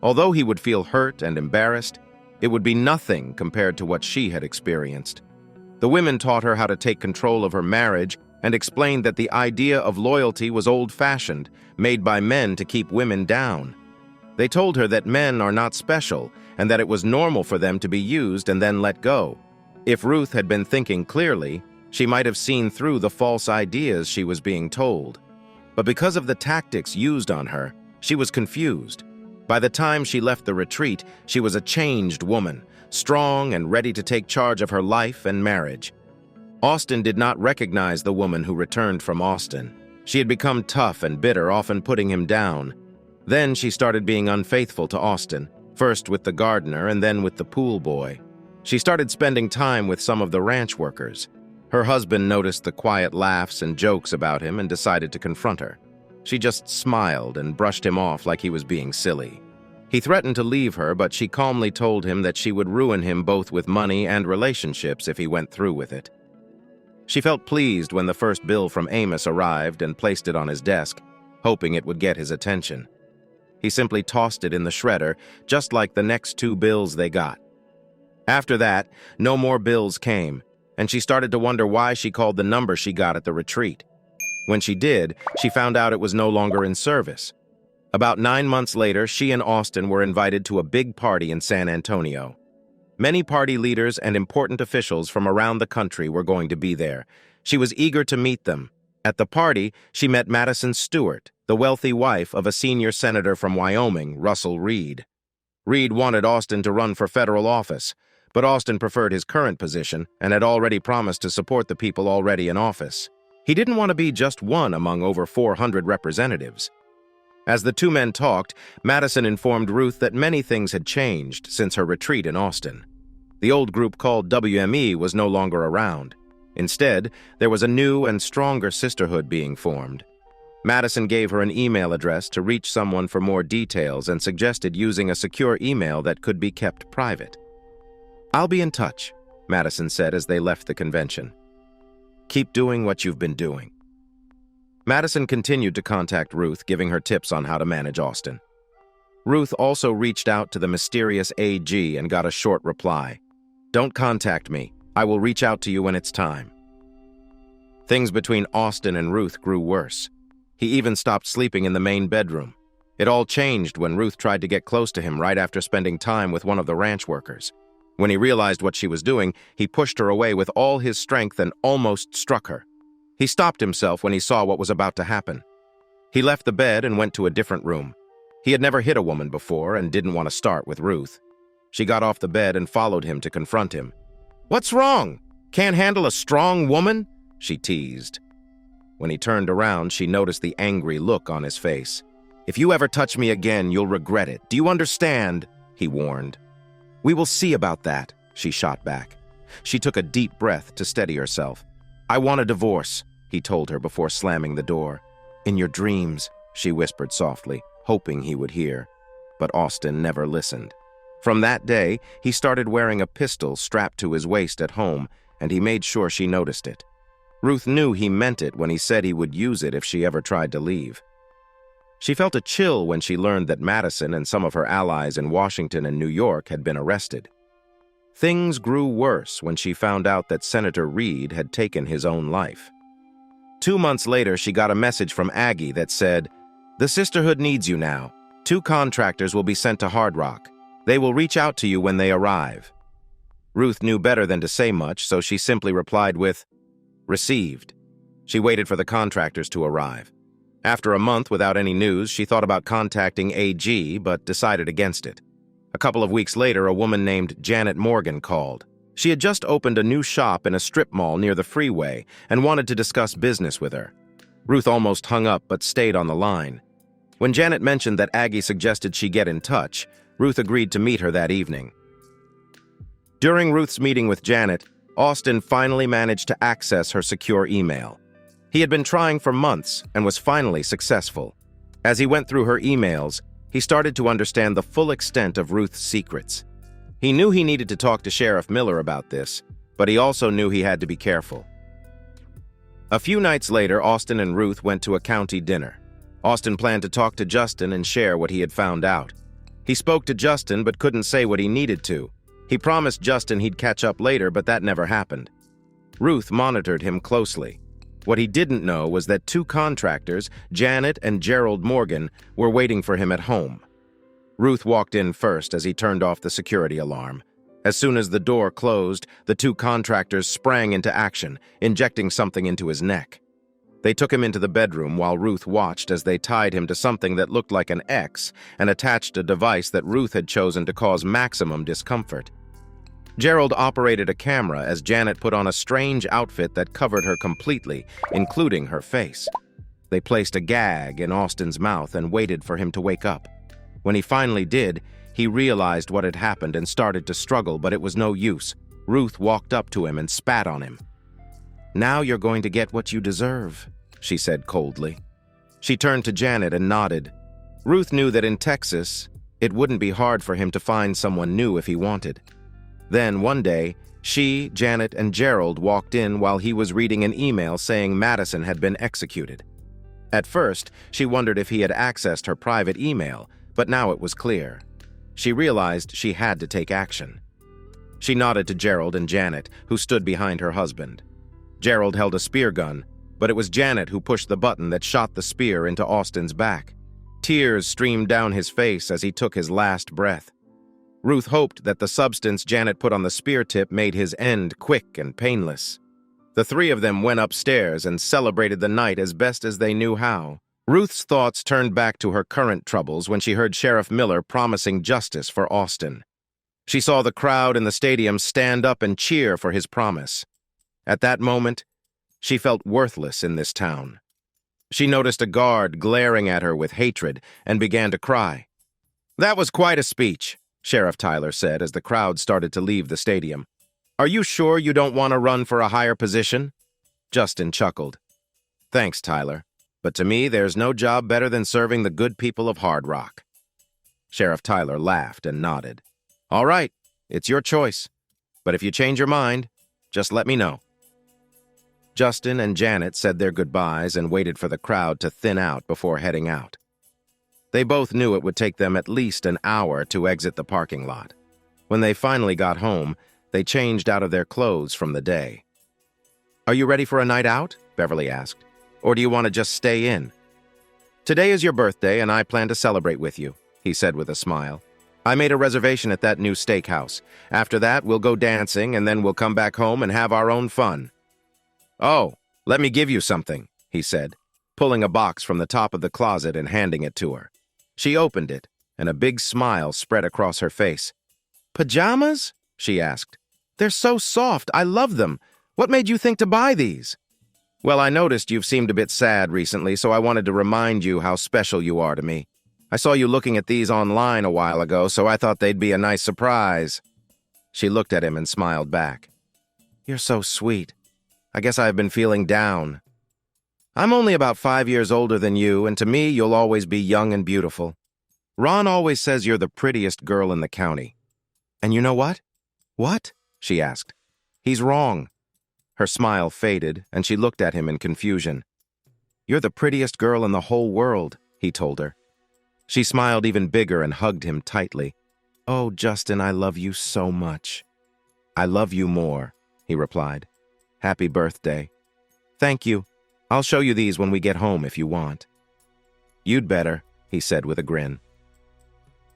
Although he would feel hurt and embarrassed, it would be nothing compared to what she had experienced. The women taught her how to take control of her marriage and explained that the idea of loyalty was old-fashioned, made by men to keep women down. They told her that men are not special and that it was normal for them to be used and then let go. If Ruth had been thinking clearly, she might have seen through the false ideas she was being told. But because of the tactics used on her, she was confused. By the time she left the retreat, she was a changed woman, strong and ready to take charge of her life and marriage. Austin did not recognize the woman who returned from Austin. She had become tough and bitter, often putting him down. Then she started being unfaithful to Austin, first with the gardener and then with the pool boy. She started spending time with some of the ranch workers. Her husband noticed the quiet laughs and jokes about him and decided to confront her. She just smiled and brushed him off like he was being silly. He threatened to leave her, but she calmly told him that she would ruin him both with money and relationships if he went through with it. She felt pleased when the first bill from Amos arrived and placed it on his desk, hoping it would get his attention. He simply tossed it in the shredder, just like the next 2 bills they got. After that, no more bills came, and she started to wonder why she called the number she got at the retreat. When she did, she found out it was no longer in service. About 9 months later, she and Austin were invited to a big party in San Antonio. Many party leaders and important officials from around the country were going to be there. She was eager to meet them. At the party, she met Madison Stewart, the wealthy wife of a senior senator from Wyoming, Russell Reed. Reed wanted Austin to run for federal office, but Austin preferred his current position and had already promised to support the people already in office. He didn't want to be just one among over 400 representatives. As the two men talked, Madison informed Ruth that many things had changed since her retreat in Austin. The old group called WME was no longer around. Instead, there was a new and stronger sisterhood being formed. Madison gave her an email address to reach someone for more details and suggested using a secure email that could be kept private. "I'll be in touch," Madison said as they left the convention. "Keep doing what you've been doing." Madison continued to contact Ruth, giving her tips on how to manage Austin. Ruth also reached out to the mysterious AG and got a short reply. "Don't contact me. I will reach out to you when it's time." Things between Austin and Ruth grew worse. He even stopped sleeping in the main bedroom. It all changed when Ruth tried to get close to him right after spending time with one of the ranch workers. When he realized what she was doing, he pushed her away with all his strength and almost struck her. He stopped himself when he saw what was about to happen. He left the bed and went to a different room. He had never hit a woman before and didn't want to start with Ruth. She got off the bed and followed him to confront him. "What's wrong? Can't handle a strong woman?" she teased. When he turned around, she noticed the angry look on his face. "If you ever touch me again, you'll regret it. Do you understand?" he warned. "We will see about that," she shot back. She took a deep breath to steady herself. "I want a divorce," he told her before slamming the door. "In your dreams," she whispered softly, hoping he would hear. But Austin never listened. From that day, he started wearing a pistol strapped to his waist at home, and he made sure she noticed it. Ruth knew he meant it when he said he would use it if she ever tried to leave. She felt a chill when she learned that Madison and some of her allies in Washington and New York had been arrested. Things grew worse when she found out that Senator Reed had taken his own life. 2 months later, she got a message from Aggie that said, "The sisterhood needs you now. 2 contractors will be sent to Hard Rock. They will reach out to you when they arrive." Ruth knew better than to say much, so she simply replied with, "Received." She waited for the contractors to arrive. After a month without any news, she thought about contacting AG, but decided against it. A couple of weeks later, a woman named Janet Morgan called. She had just opened a new shop in a strip mall near the freeway and wanted to discuss business with her. Ruth almost hung up but stayed on the line. When Janet mentioned that Aggie suggested she get in touch, Ruth agreed to meet her that evening. During Ruth's meeting with Janet, Austin finally managed to access her secure email. He had been trying for months and was finally successful. As he went through her emails, he started to understand the full extent of Ruth's secrets. He knew he needed to talk to Sheriff Miller about this, but he also knew he had to be careful. A few nights later, Austin and Ruth went to a county dinner. Austin planned to talk to Justin and share what he had found out. He spoke to Justin but couldn't say what he needed to. He promised Justin he'd catch up later, but that never happened. Ruth monitored him closely. What he didn't know was that 2 contractors, Janet and Gerald Morgan, were waiting for him at home. Ruth walked in first as he turned off the security alarm. As soon as the door closed, the 2 contractors sprang into action, injecting something into his neck. They took him into the bedroom while Ruth watched as they tied him to something that looked like an X and attached a device that Ruth had chosen to cause maximum discomfort. Gerald operated a camera as Janet put on a strange outfit that covered her completely, including her face. They placed a gag in Austin's mouth and waited for him to wake up. When he finally did, he realized what had happened and started to struggle, but it was no use. Ruth walked up to him and spat on him. "Now you're going to get what you deserve," she said coldly. She turned to Janet and nodded. Ruth knew that in Texas, it wouldn't be hard for him to find someone new if he wanted. Then, one day, she, Janet, and Gerald walked in while he was reading an email saying Madison had been executed. At first, she wondered if he had accessed her private email, but now it was clear. She realized she had to take action. She nodded to Gerald and Janet, who stood behind her husband. Gerald held a spear gun, but it was Janet who pushed the button that shot the spear into Austin's back. Tears streamed down his face as he took his last breath. Ruth hoped that the substance Janet put on the spear tip made his end quick and painless. The three of them went upstairs and celebrated the night as best as they knew how. Ruth's thoughts turned back to her current troubles when she heard Sheriff Miller promising justice for Austin. She saw the crowd in the stadium stand up and cheer for his promise. At that moment, she felt worthless in this town. She noticed a guard glaring at her with hatred and began to cry. "That was quite a speech," Sheriff Tyler said as the crowd started to leave the stadium. "Are you sure you don't want to run for a higher position?" Justin chuckled. "Thanks, Tyler, but to me there's no job better than serving the good people of Hard Rock." Sheriff Tyler laughed and nodded. "All right, it's your choice, but if you change your mind, just let me know." Justin and Janet said their goodbyes and waited for the crowd to thin out before heading out. They both knew it would take them at least an hour to exit the parking lot. When they finally got home, they changed out of their clothes from the day. "Are you ready for a night out?" Beverly asked. "Or do you want to just stay in?" "Today is your birthday, and I plan to celebrate with you," he said with a smile. "I made a reservation at that new steakhouse. After that, we'll go dancing, and then we'll come back home and have our own fun." "Oh, let me give you something," he said, pulling a box from the top of the closet and handing it to her. She opened it, and a big smile spread across her face. "Pajamas?" she asked. "They're so soft. I love them. What made you think to buy these?" "Well, I noticed you've seemed a bit sad recently, so I wanted to remind you how special you are to me. I saw you looking at these online a while ago, so I thought they'd be a nice surprise." She looked at him and smiled back. "You're so sweet. I guess I've been feeling down. I'm only about 5 years older than you, and to me, you'll always be young and beautiful. Ron always says you're the prettiest girl in the county. And you know what?" "What?" she asked. "He's wrong." Her smile faded, and she looked at him in confusion. "You're the prettiest girl in the whole world," he told her. She smiled even bigger and hugged him tightly. "Oh, Justin, I love you so much." "I love you more," he replied. "Happy birthday." "Thank you. I'll show you these when we get home if you want." "You'd better," he said with a grin.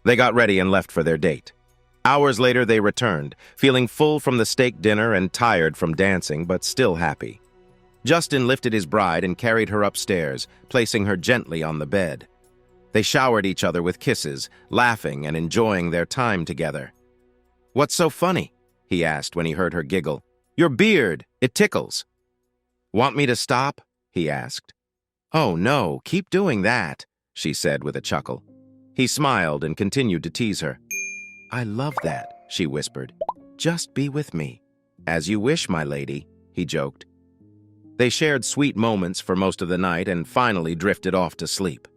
They got ready and left for their date. Hours later, they returned, feeling full from the steak dinner and tired from dancing, but still happy. Justin lifted his bride and carried her upstairs, placing her gently on the bed. They showered each other with kisses, laughing and enjoying their time together. "What's so funny?" he asked when he heard her giggle. "Your beard, it tickles." "Want me to stop?" he asked. "Oh, no, keep doing that," she said with a chuckle. He smiled and continued to tease her. "I love that," she whispered. "Just be with me." "As you wish, my lady," he joked. They shared sweet moments for most of the night and finally drifted off to sleep.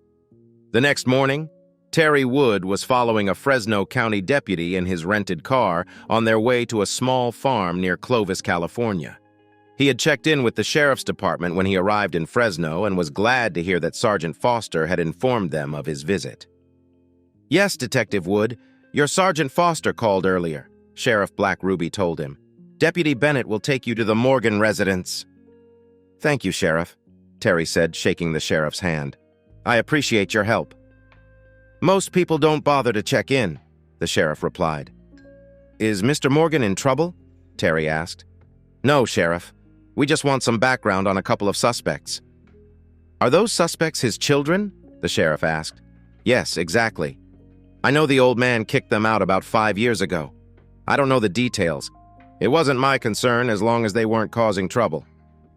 The next morning, Terry Wood was following a Fresno County deputy in his rented car on their way to a small farm near Clovis, California. He had checked in with the sheriff's department when he arrived in Fresno and was glad to hear that Sergeant Foster had informed them of his visit. "Yes, Detective Wood, your Sergeant Foster called earlier," Sheriff Black Ruby told him. "Deputy Bennett will take you to the Morgan residence." "Thank you, Sheriff," Terry said, shaking the sheriff's hand. "I appreciate your help." "Most people don't bother to check in," the sheriff replied. "Is Mr. Morgan in trouble?" Terry asked. "No, Sheriff. We just want some background on a couple of suspects." "Are those suspects his children?" the sheriff asked. "Yes, exactly. I know the old man kicked them out about 5 years ago. I don't know the details. It wasn't my concern as long as they weren't causing trouble.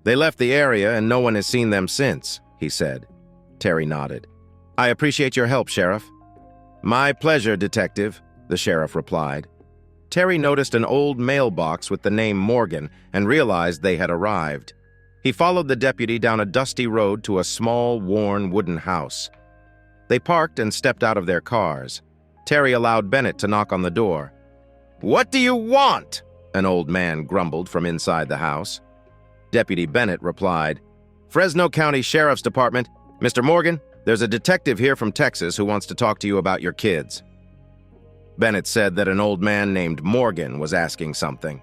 They left the area and no one has seen them since," he said. Terry nodded. "I appreciate your help, Sheriff." "My pleasure, Detective," the sheriff replied. Terry noticed an old mailbox with the name Morgan and realized they had arrived. He followed the deputy down a dusty road to a small, worn wooden house. They parked and stepped out of their cars. Terry allowed Bennett to knock on the door. "What do you want?" an old man grumbled from inside the house. Deputy Bennett replied, "Fresno County Sheriff's Department. Mr. Morgan, there's a detective here from Texas who wants to talk to you about your kids." Bennett said that an old man named Morgan was asking something.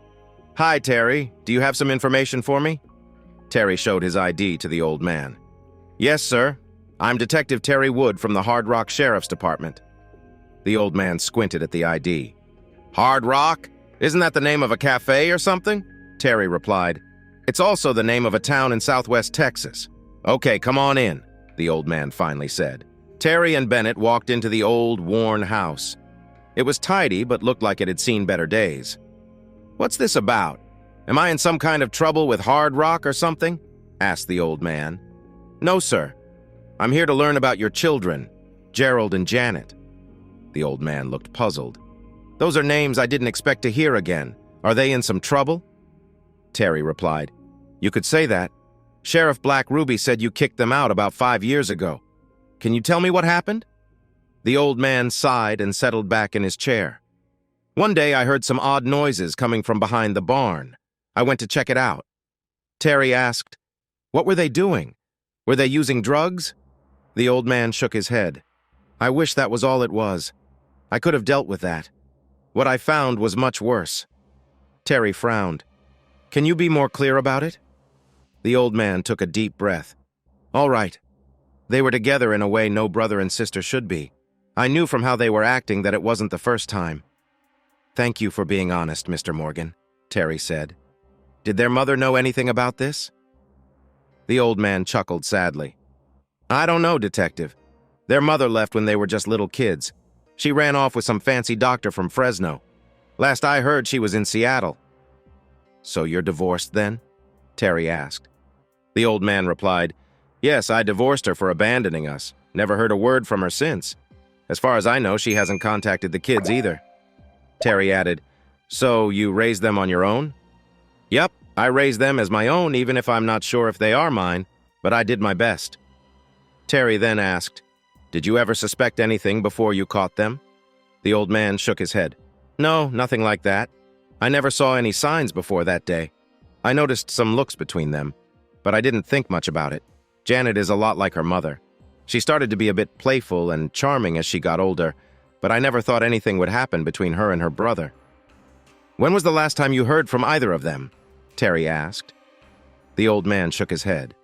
"Hi, Terry. Do you have some information for me?" Terry showed his ID to the old man. "Yes, sir. I'm Detective Terry Wood from the Hard Rock Sheriff's Department." The old man squinted at the ID. "Hard Rock? Isn't that the name of a cafe or something?" Terry replied. It's also the name of a town in southwest Texas. Okay, come on in, the old man finally said. Terry and Bennett walked into the old, worn house. It was tidy, but looked like it had seen better days. What's this about? Am I in some kind of trouble with hard rock or something? Asked the old man. No, sir. I'm here to learn about your children, Gerald and Janet. The old man looked puzzled. Those are names I didn't expect to hear again. Are they in some trouble? Terry replied, You could say that. Sheriff Black Ruby said you kicked them out about 5 years ago. Can you tell me what happened? The old man sighed and settled back in his chair. One day I heard some odd noises coming from behind the barn. I went to check it out. Terry asked, What were they doing? Were they using drugs? The old man shook his head. I wish that was all it was. I could have dealt with that. What I found was much worse. Terry frowned. Can you be more clear about it? The old man took a deep breath. All right. They were together in a way no brother and sister should be. I knew from how they were acting that it wasn't the first time. Thank you for being honest, Mr. Morgan, Terry said. Did their mother know anything about this? The old man chuckled sadly. I don't know, Detective. Their mother left when they were just little kids. She ran off with some fancy doctor from Fresno. Last I heard, she was in Seattle. So you're divorced then? Terry asked. The old man replied, Yes, I divorced her for abandoning us. Never heard a word from her since. As far as I know, she hasn't contacted the kids either. Terry added, So you raised them on your own? Yep, I raised them as my own even if I'm not sure if they are mine, but I did my best. Terry then asked, Did you ever suspect anything before you caught them? The old man shook his head. No, nothing like that. I never saw any signs before that day. I noticed some looks between them, but I didn't think much about it. Janet is a lot like her mother. She started to be a bit playful and charming as she got older, but I never thought anything would happen between her and her brother. When was the last time you heard from either of them? Terry asked. The old man shook his head.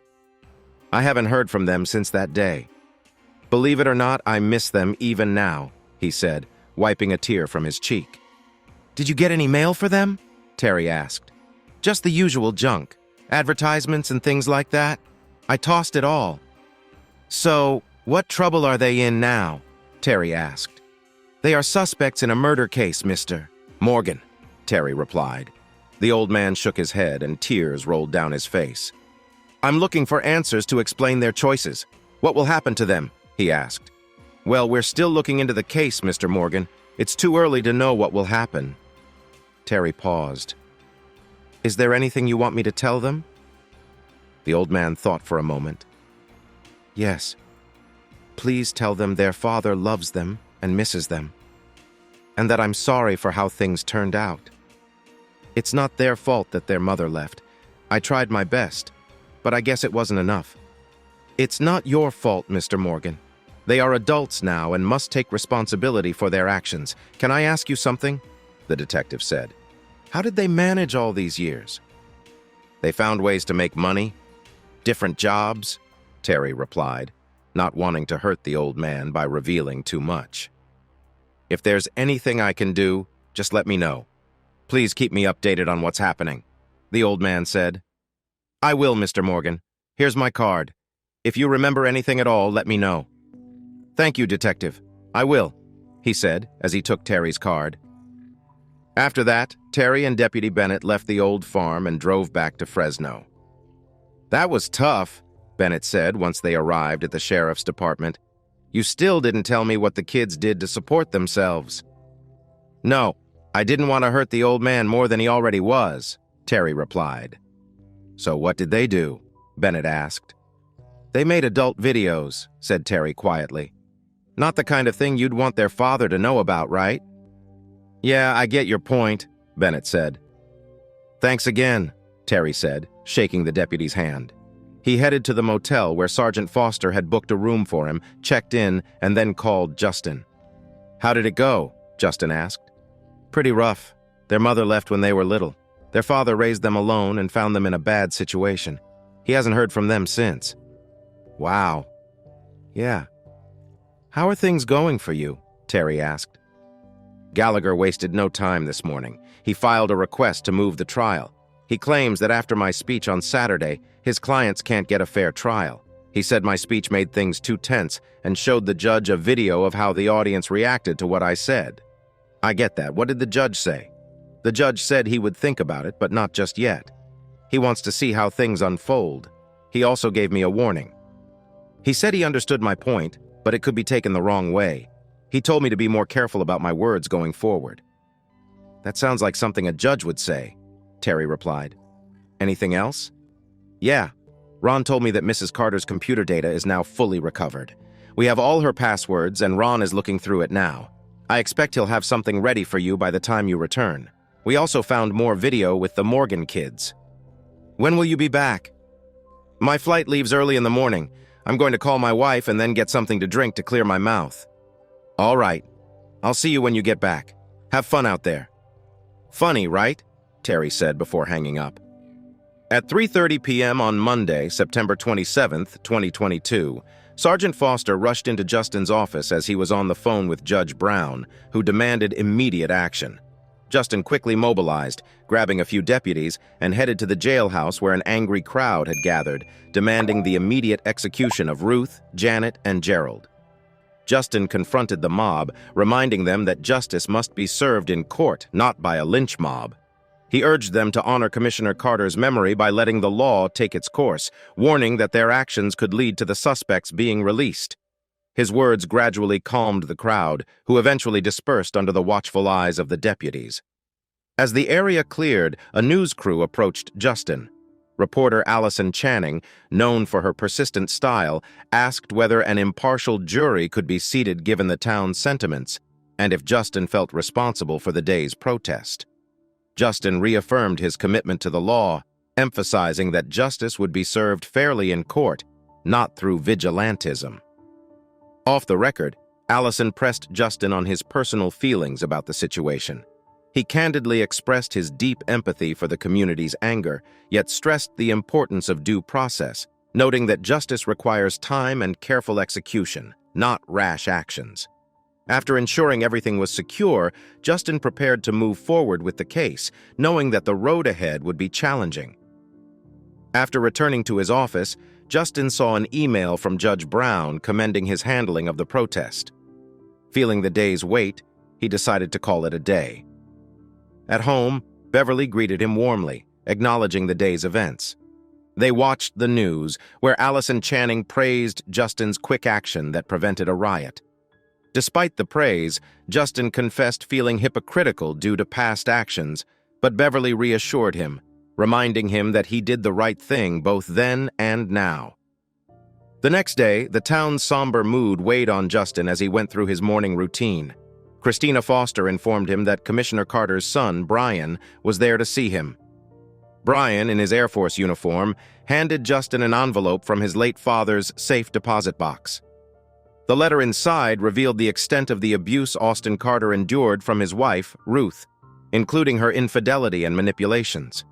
I haven't heard from them since that day. Believe it or not, I miss them even now, he said, wiping a tear from his cheek. Did you get any mail for them? Terry asked. Just the usual junk, advertisements and things like that. I tossed it all. So, what trouble are they in now? Terry asked. They are suspects in a murder case, Mr. Morgan, Terry replied. The old man shook his head and tears rolled down his face. I'm looking for answers to explain their choices. What will happen to them? He asked. Well, we're still looking into the case, Mr. Morgan. It's too early to know what will happen. Terry paused. Is there anything you want me to tell them? The old man thought for a moment. Yes. Please tell them their father loves them and misses them, and that I'm sorry for how things turned out. It's not their fault that their mother left. I tried my best, but I guess it wasn't enough. It's not your fault, Mr. Morgan. They are adults now and must take responsibility for their actions. Can I ask you something? The detective said. How did they manage all these years? They found ways to make money. Different jobs, Terry replied, not wanting to hurt the old man by revealing too much. If there's anything I can do, just let me know. Please keep me updated on what's happening, the old man said. I will, Mr. Morgan. Here's my card. If you remember anything at all, let me know. Thank you, Detective. I will, he said as he took Terry's card. After that, Terry and Deputy Bennett left the old farm and drove back to Fresno. That was tough, Bennett said once they arrived at the sheriff's department. You still didn't tell me what the kids did to support themselves. No, I didn't want to hurt the old man more than he already was, Terry replied. So what did they do? Bennett asked. They made adult videos, said Terry quietly. Not the kind of thing you'd want their father to know about, right? Yeah, I get your point, Bennett said. Thanks again, Terry said, shaking the deputy's hand. He headed to the motel where Sergeant Foster had booked a room for him, checked in, and then called Justin. How did it go? Justin asked. Pretty rough. Their mother left when they were little. Their father raised them alone and found them in a bad situation. He hasn't heard from them since. Wow. Yeah. How are things going for you? Terry asked. Gallagher wasted no time this morning. He filed a request to move the trial. He claims that after my speech on Saturday, his clients can't get a fair trial. He said my speech made things too tense and showed the judge a video of how the audience reacted to what I said. I get that. What did the judge say? The judge said he would think about it, but not just yet. He wants to see how things unfold. He also gave me a warning. He said he understood my point, but it could be taken the wrong way. He told me to be more careful about my words going forward. That sounds like something a judge would say, Terry replied. Anything else? Yeah. Ron told me that Mrs. Carter's computer data is now fully recovered. We have all her passwords, and Ron is looking through it now. I expect he'll have something ready for you by the time you return. We also found more video with the Morgan kids. When will you be back? My flight leaves early in the morning. I'm going to call my wife and then get something to drink to clear my mouth. All right. I'll see you when you get back. Have fun out there. Funny, right? Terry said before hanging up. At 3:30 p.m. on Monday, September 27th, 2022, Sergeant Foster rushed into Justin's office as he was on the phone with Judge Brown, who demanded immediate action. Justin quickly mobilized, grabbing a few deputies, and headed to the jailhouse where an angry crowd had gathered, demanding the immediate execution of Ruth, Janet, and Gerald. Justin confronted the mob, reminding them that justice must be served in court, not by a lynch mob. He urged them to honor Commissioner Carter's memory by letting the law take its course, warning that their actions could lead to the suspects being released. His words gradually calmed the crowd, who eventually dispersed under the watchful eyes of the deputies. As the area cleared, a news crew approached Justin. Reporter Allison Channing, known for her persistent style, asked whether an impartial jury could be seated given the town's sentiments, and if Justin felt responsible for the day's protest. Justin reaffirmed his commitment to the law, emphasizing that justice would be served fairly in court, not through vigilantism. Off the record, Allison pressed Justin on his personal feelings about the situation. He candidly expressed his deep empathy for the community's anger, yet stressed the importance of due process, noting that justice requires time and careful execution, not rash actions. After ensuring everything was secure, Justin prepared to move forward with the case, knowing that the road ahead would be challenging. After returning to his office, Justin saw an email from Judge Brown commending his handling of the protest. Feeling the day's weight, he decided to call it a day. At home, Beverly greeted him warmly, acknowledging the day's events. They watched the news, where Allison Channing praised Justin's quick action that prevented a riot. Despite the praise, Justin confessed feeling hypocritical due to past actions, but Beverly reassured him, reminding him that he did the right thing both then and now. The next day, the town's somber mood weighed on Justin as he went through his morning routine. Christina Foster informed him that Commissioner Carter's son, Brian, was there to see him. Brian, in his Air Force uniform, handed Justin an envelope from his late father's safe deposit box. The letter inside revealed the extent of the abuse Austin Carter endured from his wife, Ruth, including her infidelity and manipulations.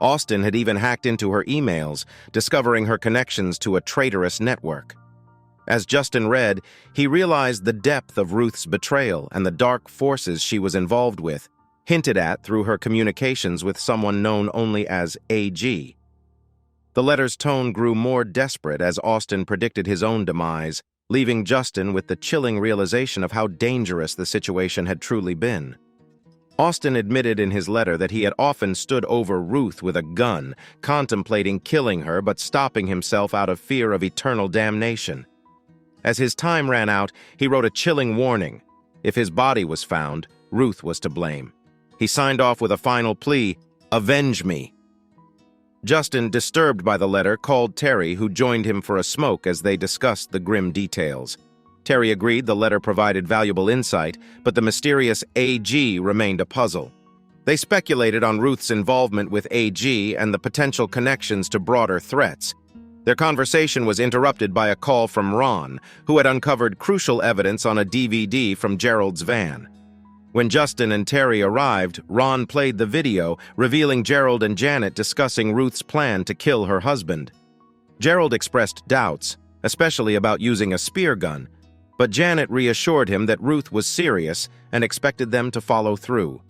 Austin had even hacked into her emails, discovering her connections to a traitorous network. As Justin read, he realized the depth of Ruth's betrayal and the dark forces she was involved with, hinted at through her communications with someone known only as AG. The letter's tone grew more desperate as Austin predicted his own demise, leaving Justin with the chilling realization of how dangerous the situation had truly been. Austin admitted in his letter that he had often stood over Ruth with a gun, contemplating killing her but stopping himself out of fear of eternal damnation. As his time ran out, he wrote a chilling warning. If his body was found, Ruth was to blame. He signed off with a final plea, "Avenge me." Justin, disturbed by the letter, called Terry, who joined him for a smoke as they discussed the grim details. Terry agreed the letter provided valuable insight, but the mysterious AG remained a puzzle. They speculated on Ruth's involvement with AG and the potential connections to broader threats. Their conversation was interrupted by a call from Ron, who had uncovered crucial evidence on a DVD from Gerald's van. When Justin and Terry arrived, Ron played the video, revealing Gerald and Janet discussing Ruth's plan to kill her husband. Gerald expressed doubts, especially about using a spear gun, but Janet reassured him that Ruth was serious and expected them to follow through.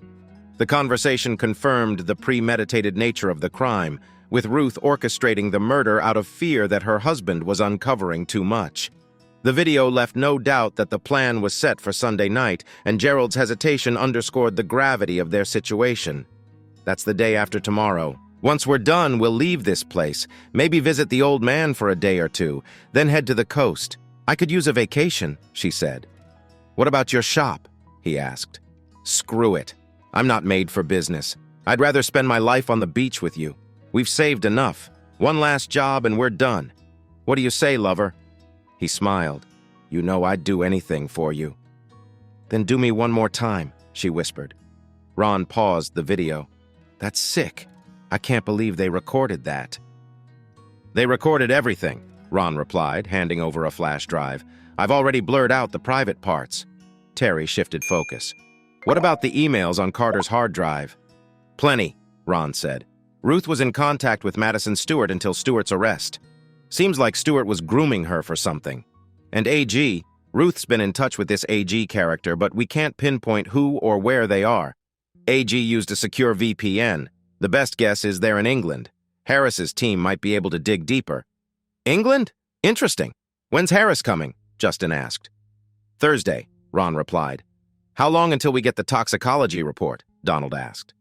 The conversation confirmed the premeditated nature of the crime, with Ruth orchestrating the murder out of fear that her husband was uncovering too much. The video left no doubt that the plan was set for Sunday night, and Gerald's hesitation underscored the gravity of their situation. That's the day after tomorrow. Once we're done, we'll leave this place, maybe visit the old man for a day or two, then head to the coast. I could use a vacation, she said. What about your shop? He asked. Screw it. I'm not made for business. I'd rather spend my life on the beach with you. We've saved enough. One last job and we're done. What do you say, lover? He smiled. You know I'd do anything for you. Then do me one more time, she whispered. Ron paused the video. That's sick. I can't believe they recorded that. They recorded everything, Ron replied, handing over a flash drive. I've already blurred out the private parts. Terry shifted focus. What about the emails on Carter's hard drive? Plenty, Ron said. Ruth was in contact with Madison Stewart until Stewart's arrest. Seems like Stewart was grooming her for something. And AG, Ruth's been in touch with this AG character, but we can't pinpoint who or where they are. AG used a secure VPN. The best guess is they're in England. Harris's team might be able to dig deeper. England? Interesting. When's Harris coming? Justin asked. Thursday, Ron replied. How long until we get the toxicology report? Donald asked.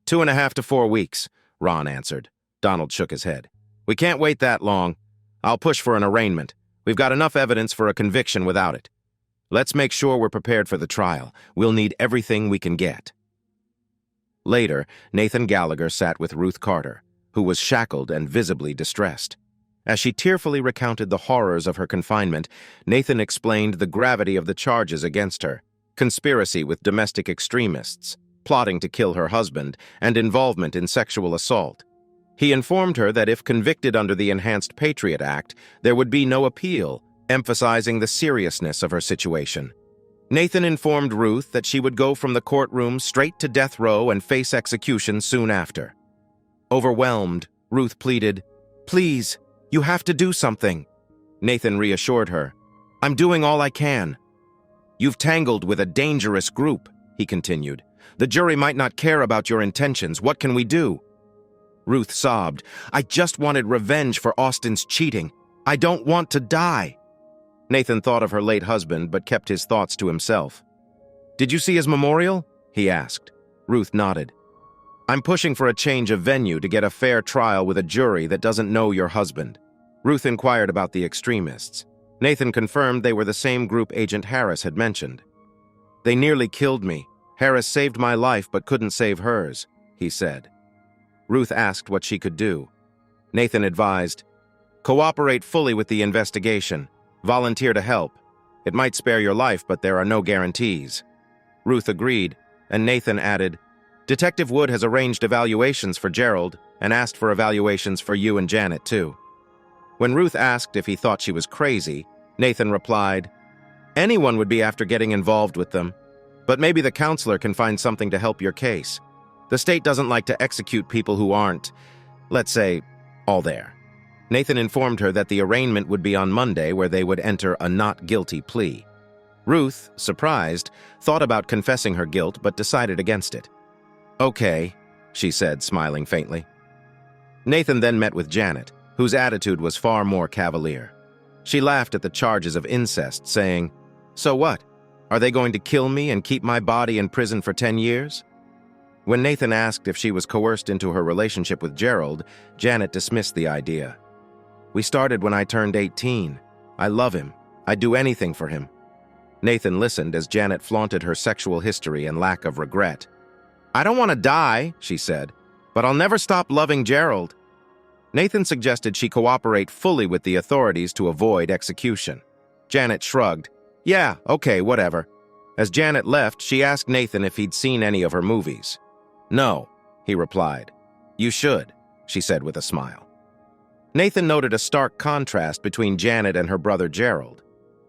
2.5 to 4 weeks, Ron answered. Donald shook his head. We can't wait that long. I'll push for an arraignment. We've got enough evidence for a conviction without it. Let's make sure we're prepared for the trial. We'll need everything we can get. Later, Nathan Gallagher sat with Ruth Carter, who was shackled and visibly distressed. As she tearfully recounted the horrors of her confinement, Nathan explained the gravity of the charges against her: conspiracy with domestic extremists, plotting to kill her husband, and involvement in sexual assault. He informed her that if convicted under the Enhanced Patriot Act, there would be no appeal, emphasizing the seriousness of her situation. Nathan informed Ruth that she would go from the courtroom straight to death row and face execution soon after. Overwhelmed, Ruth pleaded, Please, you have to do something. Nathan reassured her, I'm doing all I can. You've tangled with a dangerous group, he continued. The jury might not care about your intentions. What can we do? Ruth sobbed. I just wanted revenge for Austin's cheating. I don't want to die. Nathan thought of her late husband, but kept his thoughts to himself. Did you see his memorial? He asked. Ruth nodded. I'm pushing for a change of venue to get a fair trial with a jury that doesn't know your husband. Ruth inquired about the extremists. Nathan confirmed they were the same group Agent Harris had mentioned. They nearly killed me. Harris saved my life but couldn't save hers, he said. Ruth asked what she could do. Nathan advised, Cooperate fully with the investigation. Volunteer to help. It might spare your life, but there are no guarantees. Ruth agreed, and Nathan added, Detective Wood has arranged evaluations for Gerald and asked for evaluations for you and Janet, too. When Ruth asked if he thought she was crazy, Nathan replied, Anyone would be after getting involved with them, but maybe the counselor can find something to help your case. The state doesn't like to execute people who aren't, let's say, all there. Nathan informed her that the arraignment would be on Monday, where they would enter a not guilty plea. Ruth, surprised, thought about confessing her guilt but decided against it. Okay, she said, smiling faintly. Nathan then met with Janet, whose attitude was far more cavalier. She laughed at the charges of incest, saying, So what? Are they going to kill me and keep my body in prison for 10 years? When Nathan asked if she was coerced into her relationship with Gerald, Janet dismissed the idea. We started when I turned 18. I love him. I'd do anything for him. Nathan listened as Janet flaunted her sexual history and lack of regret. I don't want to die, she said, but I'll never stop loving Gerald. Nathan suggested she cooperate fully with the authorities to avoid execution. Janet shrugged. Yeah, okay, whatever. As Janet left, she asked Nathan if he'd seen any of her movies. No, he replied. You should, she said with a smile. Nathan noted a stark contrast between Janet and her brother Gerald.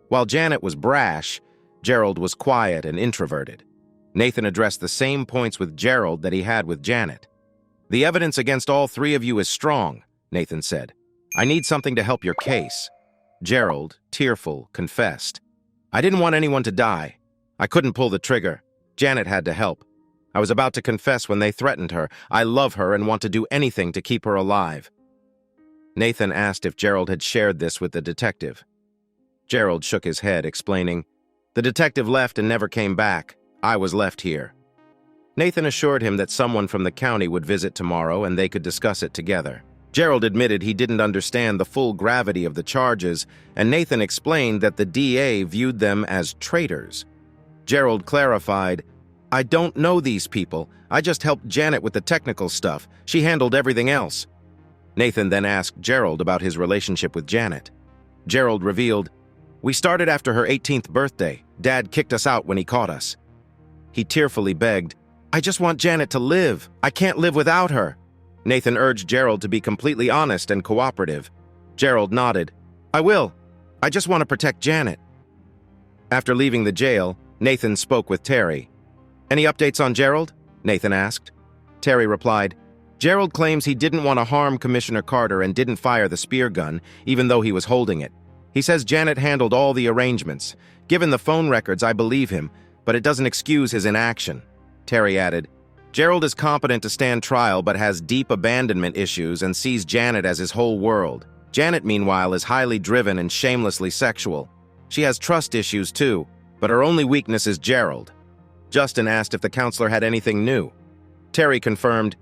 While Janet was brash, Gerald was quiet and introverted. Nathan addressed the same points with Gerald that he had with Janet. The evidence against all three of you is strong, Nathan said. I need something to help your case. Gerald, tearful, confessed. I didn't want anyone to die. I couldn't pull the trigger. Janet had to help. I was about to confess when they threatened her. I love her and want to do anything to keep her alive. Nathan asked if Gerald had shared this with the detective. Gerald shook his head, explaining, "The detective left and never came back. I was left here." Nathan assured him that someone from the county would visit tomorrow and they could discuss it together. Gerald admitted he didn't understand the full gravity of the charges, and Nathan explained that the DA viewed them as traitors. Gerald clarified, "I don't know these people. I just helped Janet with the technical stuff. She handled everything else." Nathan then asked Gerald about his relationship with Janet. Gerald revealed, "We started after her 18th birthday. Dad kicked us out when he caught us." He tearfully begged, "I just want Janet to live. I can't live without her." Nathan urged Gerald to be completely honest and cooperative. Gerald nodded, "I will. I just want to protect Janet." After leaving the jail, Nathan spoke with Terry. "Any updates on Gerald?" Nathan asked. Terry replied, "Gerald claims he didn't want to harm Commissioner Carter and didn't fire the spear gun, even though he was holding it. He says Janet handled all the arrangements. Given the phone records, I believe him, but it doesn't excuse his inaction." Terry added, "Gerald is competent to stand trial but has deep abandonment issues and sees Janet as his whole world. Janet, meanwhile, is highly driven and shamelessly sexual. She has trust issues too, but her only weakness is Gerald." Justin asked if the counselor had anything new. Terry confirmed,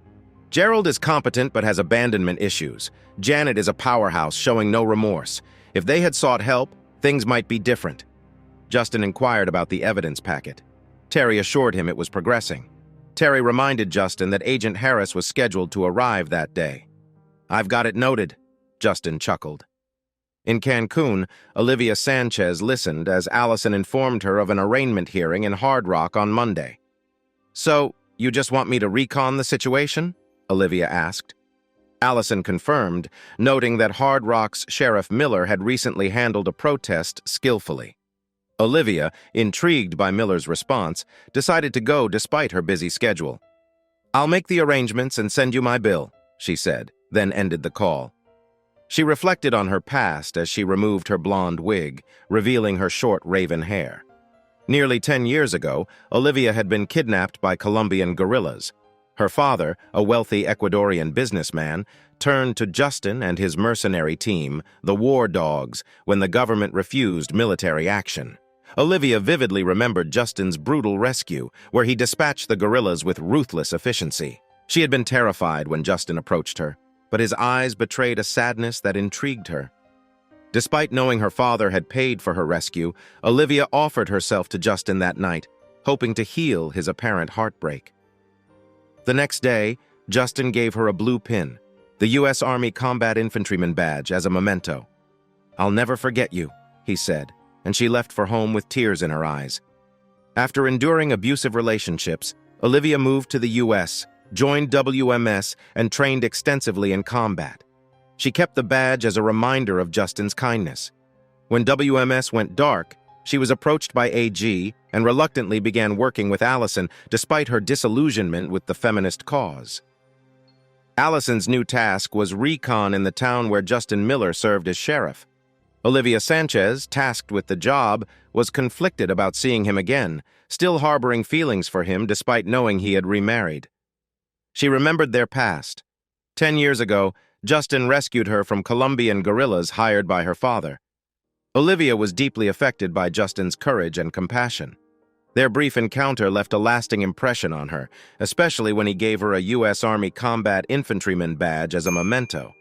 "Gerald is competent but has abandonment issues. Janet is a powerhouse showing no remorse. If they had sought help, things might be different." Justin inquired about the evidence packet. Terry assured him it was progressing. Terry reminded Justin that Agent Harris was scheduled to arrive that day. "I've got it noted," Justin chuckled. In Cancun, Olivia Sanchez listened as Allison informed her of an arraignment hearing in Hard Rock on Monday. "So, you just want me to recon the situation?" Olivia asked. Allison confirmed, noting that Hard Rock's Sheriff Miller had recently handled a protest skillfully. Olivia, intrigued by Miller's response, decided to go despite her busy schedule. "I'll make the arrangements and send you my bill," she said, then ended the call. She reflected on her past as she removed her blonde wig, revealing her short raven hair. Nearly 10 years ago, Olivia had been kidnapped by Colombian guerrillas. Her father, a wealthy Ecuadorian businessman, turned to Justin and his mercenary team, the War Dogs, when the government refused military action. Olivia vividly remembered Justin's brutal rescue, where he dispatched the guerrillas with ruthless efficiency. She had been terrified when Justin approached her, but his eyes betrayed a sadness that intrigued her. Despite knowing her father had paid for her rescue, Olivia offered herself to Justin that night, hoping to heal his apparent heartbreak. The next day, Justin gave her a blue pin, the U.S. Army Combat Infantryman badge, as a memento. "I'll never forget you," he said, and she left for home with tears in her eyes. After enduring abusive relationships, Olivia moved to the U.S., joined WMS, and trained extensively in combat. She kept the badge as a reminder of Justin's kindness. When WMS went dark, she was approached by AG and reluctantly began working with Allison despite her disillusionment with the feminist cause. Allison's new task was recon in the town where Justin Miller served as sheriff. Olivia Sanchez, tasked with the job, was conflicted about seeing him again, still harboring feelings for him despite knowing he had remarried. She remembered their past. 10 years ago, Justin rescued her from Colombian guerrillas hired by her father. Olivia was deeply affected by Justin's courage and compassion. Their brief encounter left a lasting impression on her, especially when he gave her a U.S. Army Combat Infantryman badge as a memento.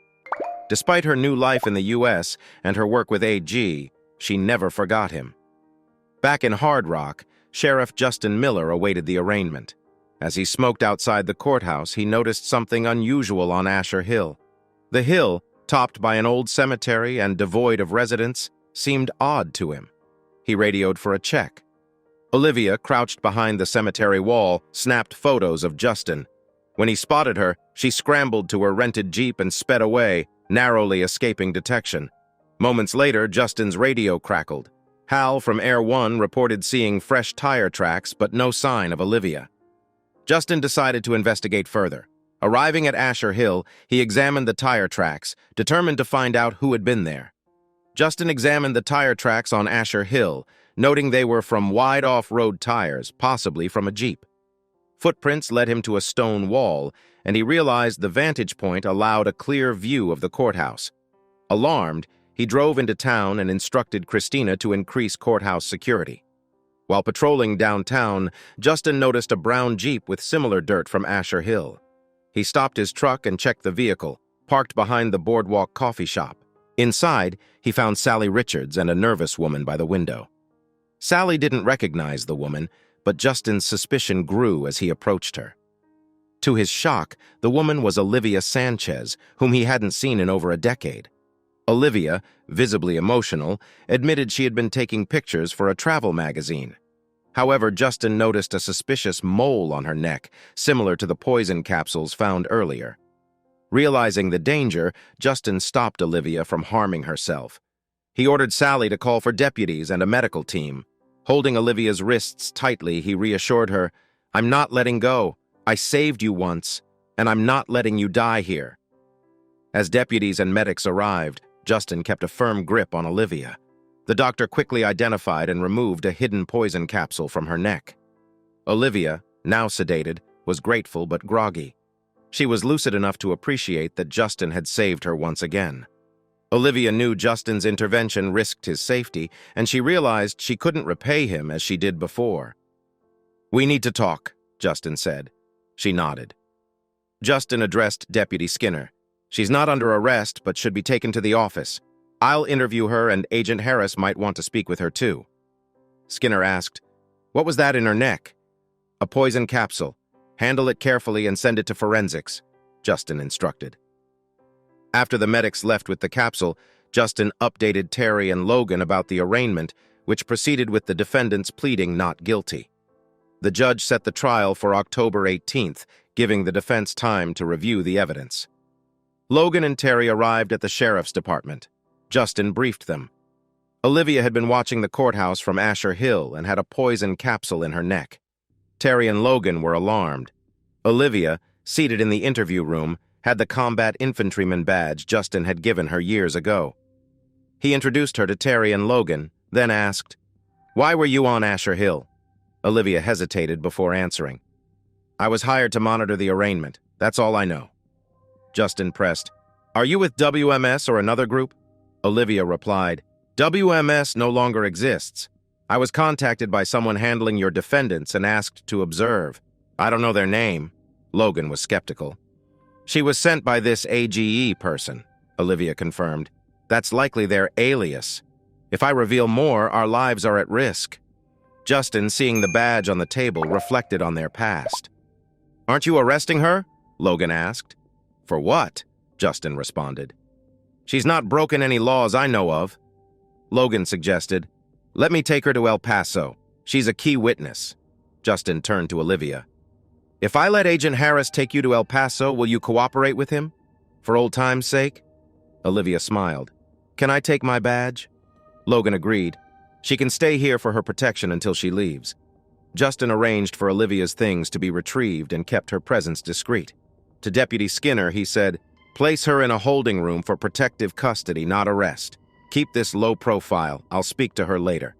Despite her new life in the U.S. and her work with AG, she never forgot him. Back in Hard Rock, Sheriff Justin Miller awaited the arraignment. As he smoked outside the courthouse, he noticed something unusual on Asher Hill. The hill, topped by an old cemetery and devoid of residents, seemed odd to him. He radioed for a check. Olivia, crouched behind the cemetery wall, snapped photos of Justin. When he spotted her, she scrambled to her rented Jeep and sped away, narrowly escaping detection. Moments later, Justin's radio crackled. Hal from Air One reported seeing fresh tire tracks, but no sign of Olivia. Justin decided to investigate further. Arriving at Asher Hill, he examined the tire tracks, determined to find out who had been there. Justin examined the tire tracks on Asher Hill, noting they were from wide off-road tires, possibly from a Jeep. Footprints led him to a stone wall, and he realized the vantage point allowed a clear view of the courthouse. Alarmed, he drove into town and instructed Christina to increase courthouse security. While patrolling downtown, Justin noticed a brown Jeep with similar dirt from Asher Hill. He stopped his truck and checked the vehicle, parked behind the Boardwalk coffee shop. Inside, he found Sally Richards and a nervous woman by the window. Sally didn't recognize the woman, but Justin's suspicion grew as he approached her. To his shock, the woman was Olivia Sanchez, whom he hadn't seen in over a decade. Olivia, visibly emotional, admitted she had been taking pictures for a travel magazine. However, Justin noticed a suspicious mole on her neck, similar to the poison capsules found earlier. Realizing the danger, Justin stopped Olivia from harming herself. He ordered Sally to call for deputies and a medical team. Holding Olivia's wrists tightly, he reassured her, "I'm not letting go. I saved you once, and I'm not letting you die here." As deputies and medics arrived, Justin kept a firm grip on Olivia. The doctor quickly identified and removed a hidden poison capsule from her neck. Olivia, now sedated, was grateful but groggy. She was lucid enough to appreciate that Justin had saved her once again. Olivia knew Justin's intervention risked his safety, and she realized she couldn't repay him as she did before. "We need to talk," Justin said. She nodded. Justin addressed Deputy Skinner. "She's not under arrest, but should be taken to the office. I'll interview her, and Agent Harris might want to speak with her too." Skinner asked, "What was that in her neck?" "A poison capsule. Handle it carefully and send it to forensics," Justin instructed. After the medics left with the capsule, Justin updated Terry and Logan about the arraignment, which proceeded with the defendants pleading not guilty. The judge set the trial for October 18th, giving the defense time to review the evidence. Logan and Terry arrived at the sheriff's department. Justin briefed them. Olivia had been watching the courthouse from Asher Hill and had a poison capsule in her neck. Terry and Logan were alarmed. Olivia, seated in the interview room, had the combat infantryman badge Justin had given her years ago. He introduced her to Terry and Logan, then asked, "Why were you on Asher Hill?" Olivia hesitated before answering. "I was hired to monitor the arraignment. That's all I know." Justin pressed, "Are you with WMS or another group?" Olivia replied, "WMS no longer exists. I was contacted by someone handling your defendants and asked to observe. I don't know their name." Logan was skeptical. "She was sent by this AGE person," Olivia confirmed. "That's likely their alias. If I reveal more, our lives are at risk." Justin, seeing the badge on the table, reflected on their past. "Aren't you arresting her?" Logan asked. "For what?" Justin responded. "She's not broken any laws I know of." Logan suggested, "Let me take her to El Paso. She's a key witness." Justin turned to Olivia. "If I let Agent Harris take you to El Paso, will you cooperate with him? For old time's sake?" Olivia smiled. "Can I take my badge?" Logan agreed. She can stay here for her protection until she leaves. Justin arranged for Olivia's things to be retrieved and kept her presence discreet. To Deputy Skinner, he said, "Place her in a holding room for protective custody, not arrest. Keep this low profile. I'll speak to her later."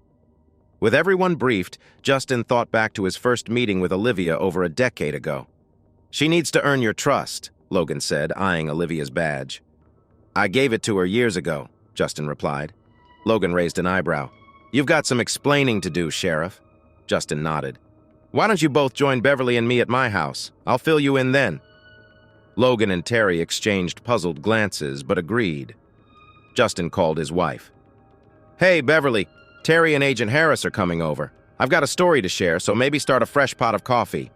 With everyone briefed, Justin thought back to his first meeting with Olivia over a decade ago. "She needs to earn your trust," Logan said, eyeing Olivia's badge. "I gave it to her years ago," Justin replied. Logan raised an eyebrow. "You've got some explaining to do, Sheriff." Justin nodded. "Why don't you both join Beverly and me at my house? I'll fill you in then." Logan and Terry exchanged puzzled glances, but agreed. Justin called his wife. "Hey, Beverly, Terry and Agent Harris are coming over. I've got a story to share, so maybe start a fresh pot of coffee."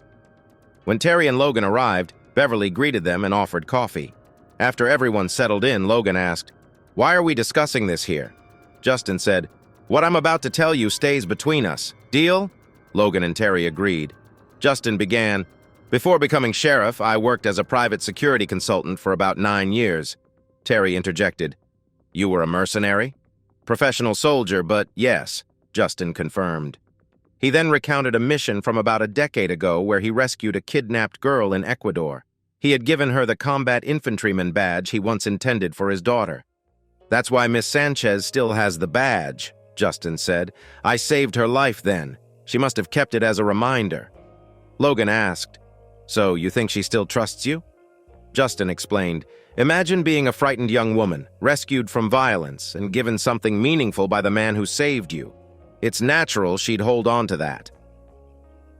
When Terry and Logan arrived, Beverly greeted them and offered coffee. After everyone settled in, Logan asked, "Why are we discussing this here?" Justin said, "What I'm about to tell you stays between us. Deal?" Logan and Terry agreed. Justin began, "Before becoming sheriff, I worked as a private security consultant for about 9 years. Terry interjected, "You were a mercenary?" "Professional soldier, but yes," Justin confirmed. He then recounted a mission from about a decade ago where he rescued a kidnapped girl in Ecuador. He had given her the combat infantryman badge he once intended for his daughter. "That's why Miss Sanchez still has the badge," Justin said. "I saved her life then. She must have kept it as a reminder." Logan asked, "So you think she still trusts you?" Justin explained, "Imagine being a frightened young woman, rescued from violence, and given something meaningful by the man who saved you. It's natural she'd hold on to that."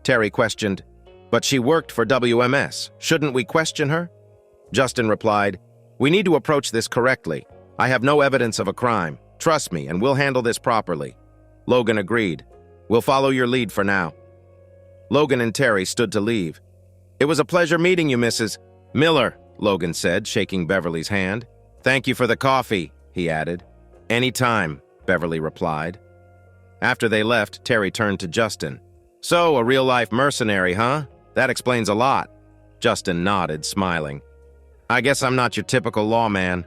Terry questioned, "But she worked for WMS. Shouldn't we question her?" Justin replied, "We need to approach this correctly. I have no evidence of a crime. Trust me, and we'll handle this properly." Logan agreed. "We'll follow your lead for now." Logan and Terry stood to leave. "It was a pleasure meeting you, Mrs. Miller," Logan said, shaking Beverly's hand. "Thank you for the coffee," he added. "Anytime," Beverly replied. After they left, Terry turned to Justin. "So, a real-life mercenary, huh? That explains a lot." Justin nodded, smiling. "I guess I'm not your typical lawman."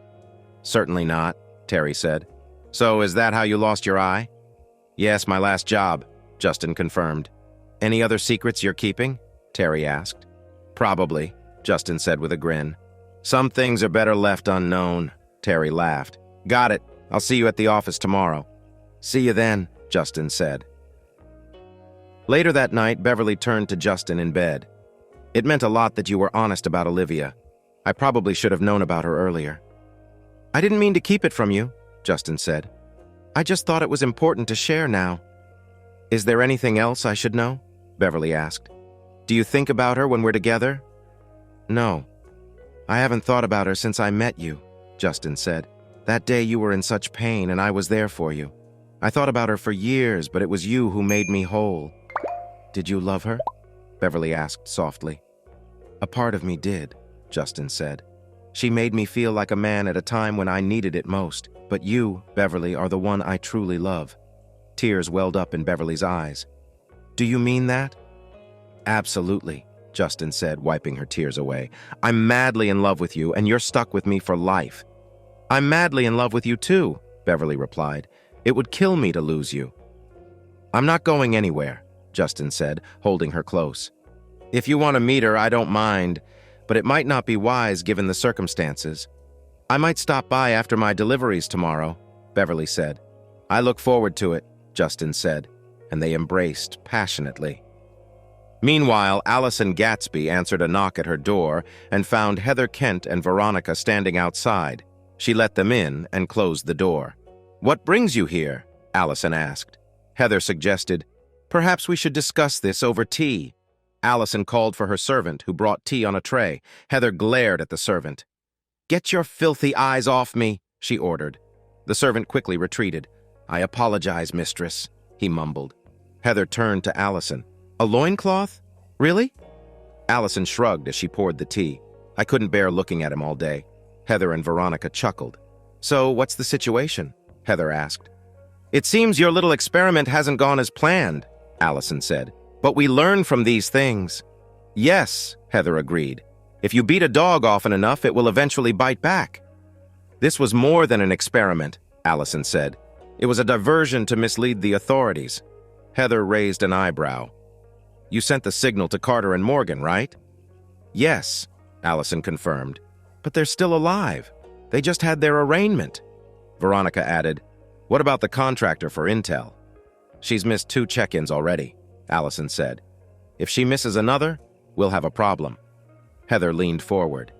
"Certainly not," Terry said. "So, is that how you lost your eye?" "Yes, my last job," Justin confirmed. "Any other secrets you're keeping?" Terry asked. "Probably," Justin said with a grin. "Some things are better left unknown," Terry laughed. "Got it. I'll see you at the office tomorrow." "See you then," Justin said. Later that night, Beverly turned to Justin in bed. "It meant a lot that you were honest about Olivia. I probably should have known about her earlier." "I didn't mean to keep it from you," Justin said. "I just thought it was important to share now." "Is there anything else I should know?" Beverly asked. "Do you think about her when we're together?" "No. I haven't thought about her since I met you," Justin said. "That day you were in such pain and I was there for you. I thought about her for years, but it was you who made me whole." "Did you love her?" Beverly asked softly. "A part of me did," Justin said. "She made me feel like a man at a time when I needed it most. But you, Beverly, are the one I truly love." Tears welled up in Beverly's eyes. "Do you mean that?" "Absolutely," Justin said, wiping her tears away. "I'm madly in love with you, and you're stuck with me for life." "I'm madly in love with you too," Beverly replied. "It would kill me to lose you." "I'm not going anywhere," Justin said, holding her close. "If you want to meet her, I don't mind, but it might not be wise given the circumstances." "I might stop by after my deliveries tomorrow," Beverly said. "I look forward to it," Justin said, and they embraced passionately. Meanwhile, Allison Gatsby answered a knock at her door and found Heather Kent and Veronica standing outside. She let them in and closed the door. "What brings you here?" Allison asked. Heather suggested, "Perhaps we should discuss this over tea." Allison called for her servant, who brought tea on a tray. Heather glared at the servant. "Get your filthy eyes off me," she ordered. The servant quickly retreated. "I apologize, mistress," he mumbled. Heather turned to Allison. "A loincloth? Really?" Allison shrugged as she poured the tea. "I couldn't bear looking at him all day." Heather and Veronica chuckled. "So, what's the situation?" Heather asked. "It seems your little experiment hasn't gone as planned," Allison said. "But we learn from these things." "Yes," Heather agreed. "If you beat a dog often enough, it will eventually bite back." "This was more than an experiment," Allison said. "It was a diversion to mislead the authorities." Heather raised an eyebrow. "You sent the signal to Carter and Morgan, right?" "Yes," Allison confirmed. "But they're still alive. They just had their arraignment." Veronica added, "What about the contractor for Intel?" "She's missed 2 check-ins already," Allison said. "If she misses another, we'll have a problem." Heather leaned forward.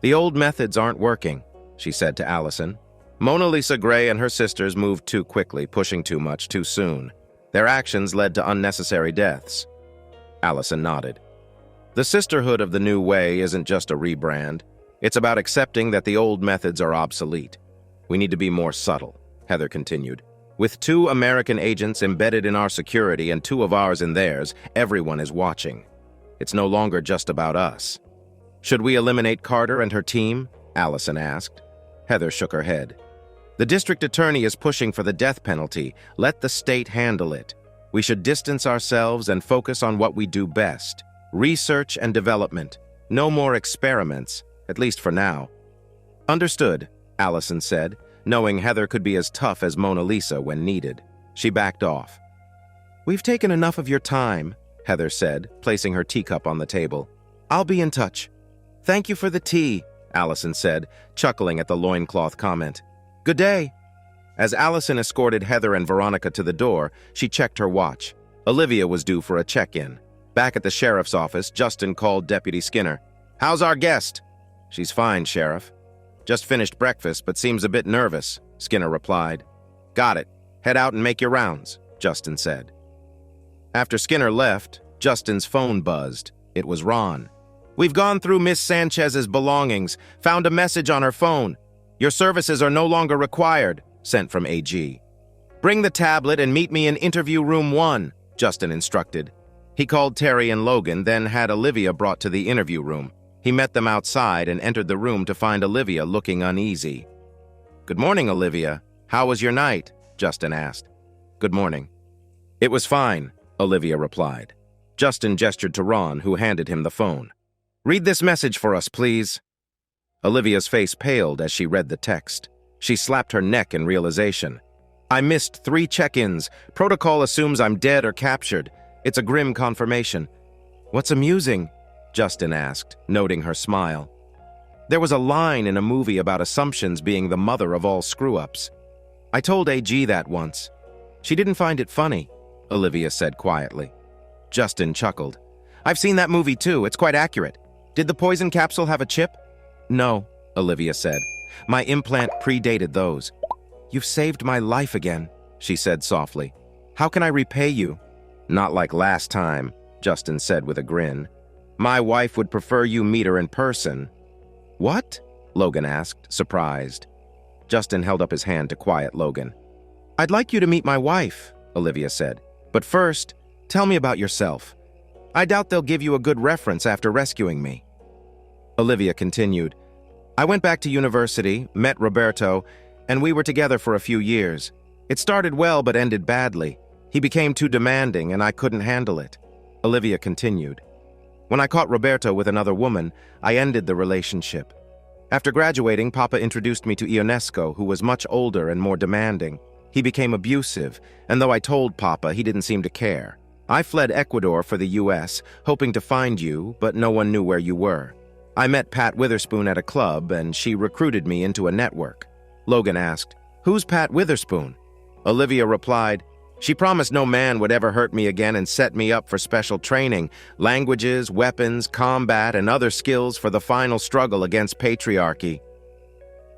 "The old methods aren't working," she said to Allison. "Mona Lisa Gray and her sisters moved too quickly, pushing too much too soon. Their actions led to unnecessary deaths." Allison nodded. "The sisterhood of the new way isn't just a rebrand. It's about accepting that the old methods are obsolete. We need to be more subtle," Heather continued. "With 2 American agents embedded in our security and 2 of ours in theirs, everyone is watching. It's no longer just about us." "Should we eliminate Carter and her team?" Allison asked. Heather shook her head. "The district attorney is pushing for the death penalty. Let the state handle it. We should distance ourselves and focus on what we do best. Research and development. No more experiments, at least for now." "Understood," Allison said, knowing Heather could be as tough as Mona Lisa when needed. She backed off. "We've taken enough of your time," Heather said, placing her teacup on the table. "I'll be in touch." "Thank you for the tea," Allison said, chuckling at the loincloth comment. "Good day." As Allison escorted Heather and Veronica to the door, she checked her watch. Olivia was due for a check-in. Back at the sheriff's office, Justin called Deputy Skinner. "How's our guest?" "She's fine, Sheriff. Just finished breakfast, but seems a bit nervous," Skinner replied. "Got it. Head out and make your rounds," Justin said. After Skinner left, Justin's phone buzzed. It was Ron. "We've gone through Miss Sanchez's belongings, found a message on her phone. Your services are no longer required," sent from AG. "Bring the tablet and meet me in interview room 1, Justin instructed. He called Terry and Logan, then had Olivia brought to the interview room. He met them outside and entered the room to find Olivia looking uneasy. "Good morning, Olivia. How was your night?" Justin asked. "Good morning." "It was fine," Olivia replied. Justin gestured to Ron, who handed him the phone. "Read this message for us, please." Olivia's face paled as she read the text. She slapped her neck in realization. "I missed 3 check-ins. Protocol assumes I'm dead or captured. It's a grim confirmation." "What's amusing?" Justin asked, noting her smile. "There was a line in a movie about assumptions being the mother of all screw-ups. I told AG that once. She didn't find it funny," Olivia said quietly. Justin chuckled. "I've seen that movie too. It's quite accurate. Did the poison capsule have a chip?" "No," Olivia said. "My implant predated those." "You've saved my life again," she said softly. "How can I repay you?" "Not like last time," Justin said with a grin. "My wife would prefer you meet her in person." "What?" Logan asked, surprised. Justin held up his hand to quiet Logan. "I'd like you to meet my wife," Olivia said. "But first, tell me about yourself. I doubt they'll give you a good reference after rescuing me." Olivia continued. "I went back to university, met Roberto, and we were together for a few years. It started well but ended badly. He became too demanding and I couldn't handle it." Olivia continued. "When I caught Roberto with another woman, I ended the relationship. After graduating, Papa introduced me to Ionesco, who was much older and more demanding. He became abusive, and though I told Papa, he didn't seem to care. I fled Ecuador for the US, hoping to find you, but no one knew where you were. I met Pat Witherspoon at a club, and she recruited me into a network." Logan asked, "Who's Pat Witherspoon?" Olivia replied, "She promised no man would ever hurt me again and set me up for special training, languages, weapons, combat, and other skills for the final struggle against patriarchy."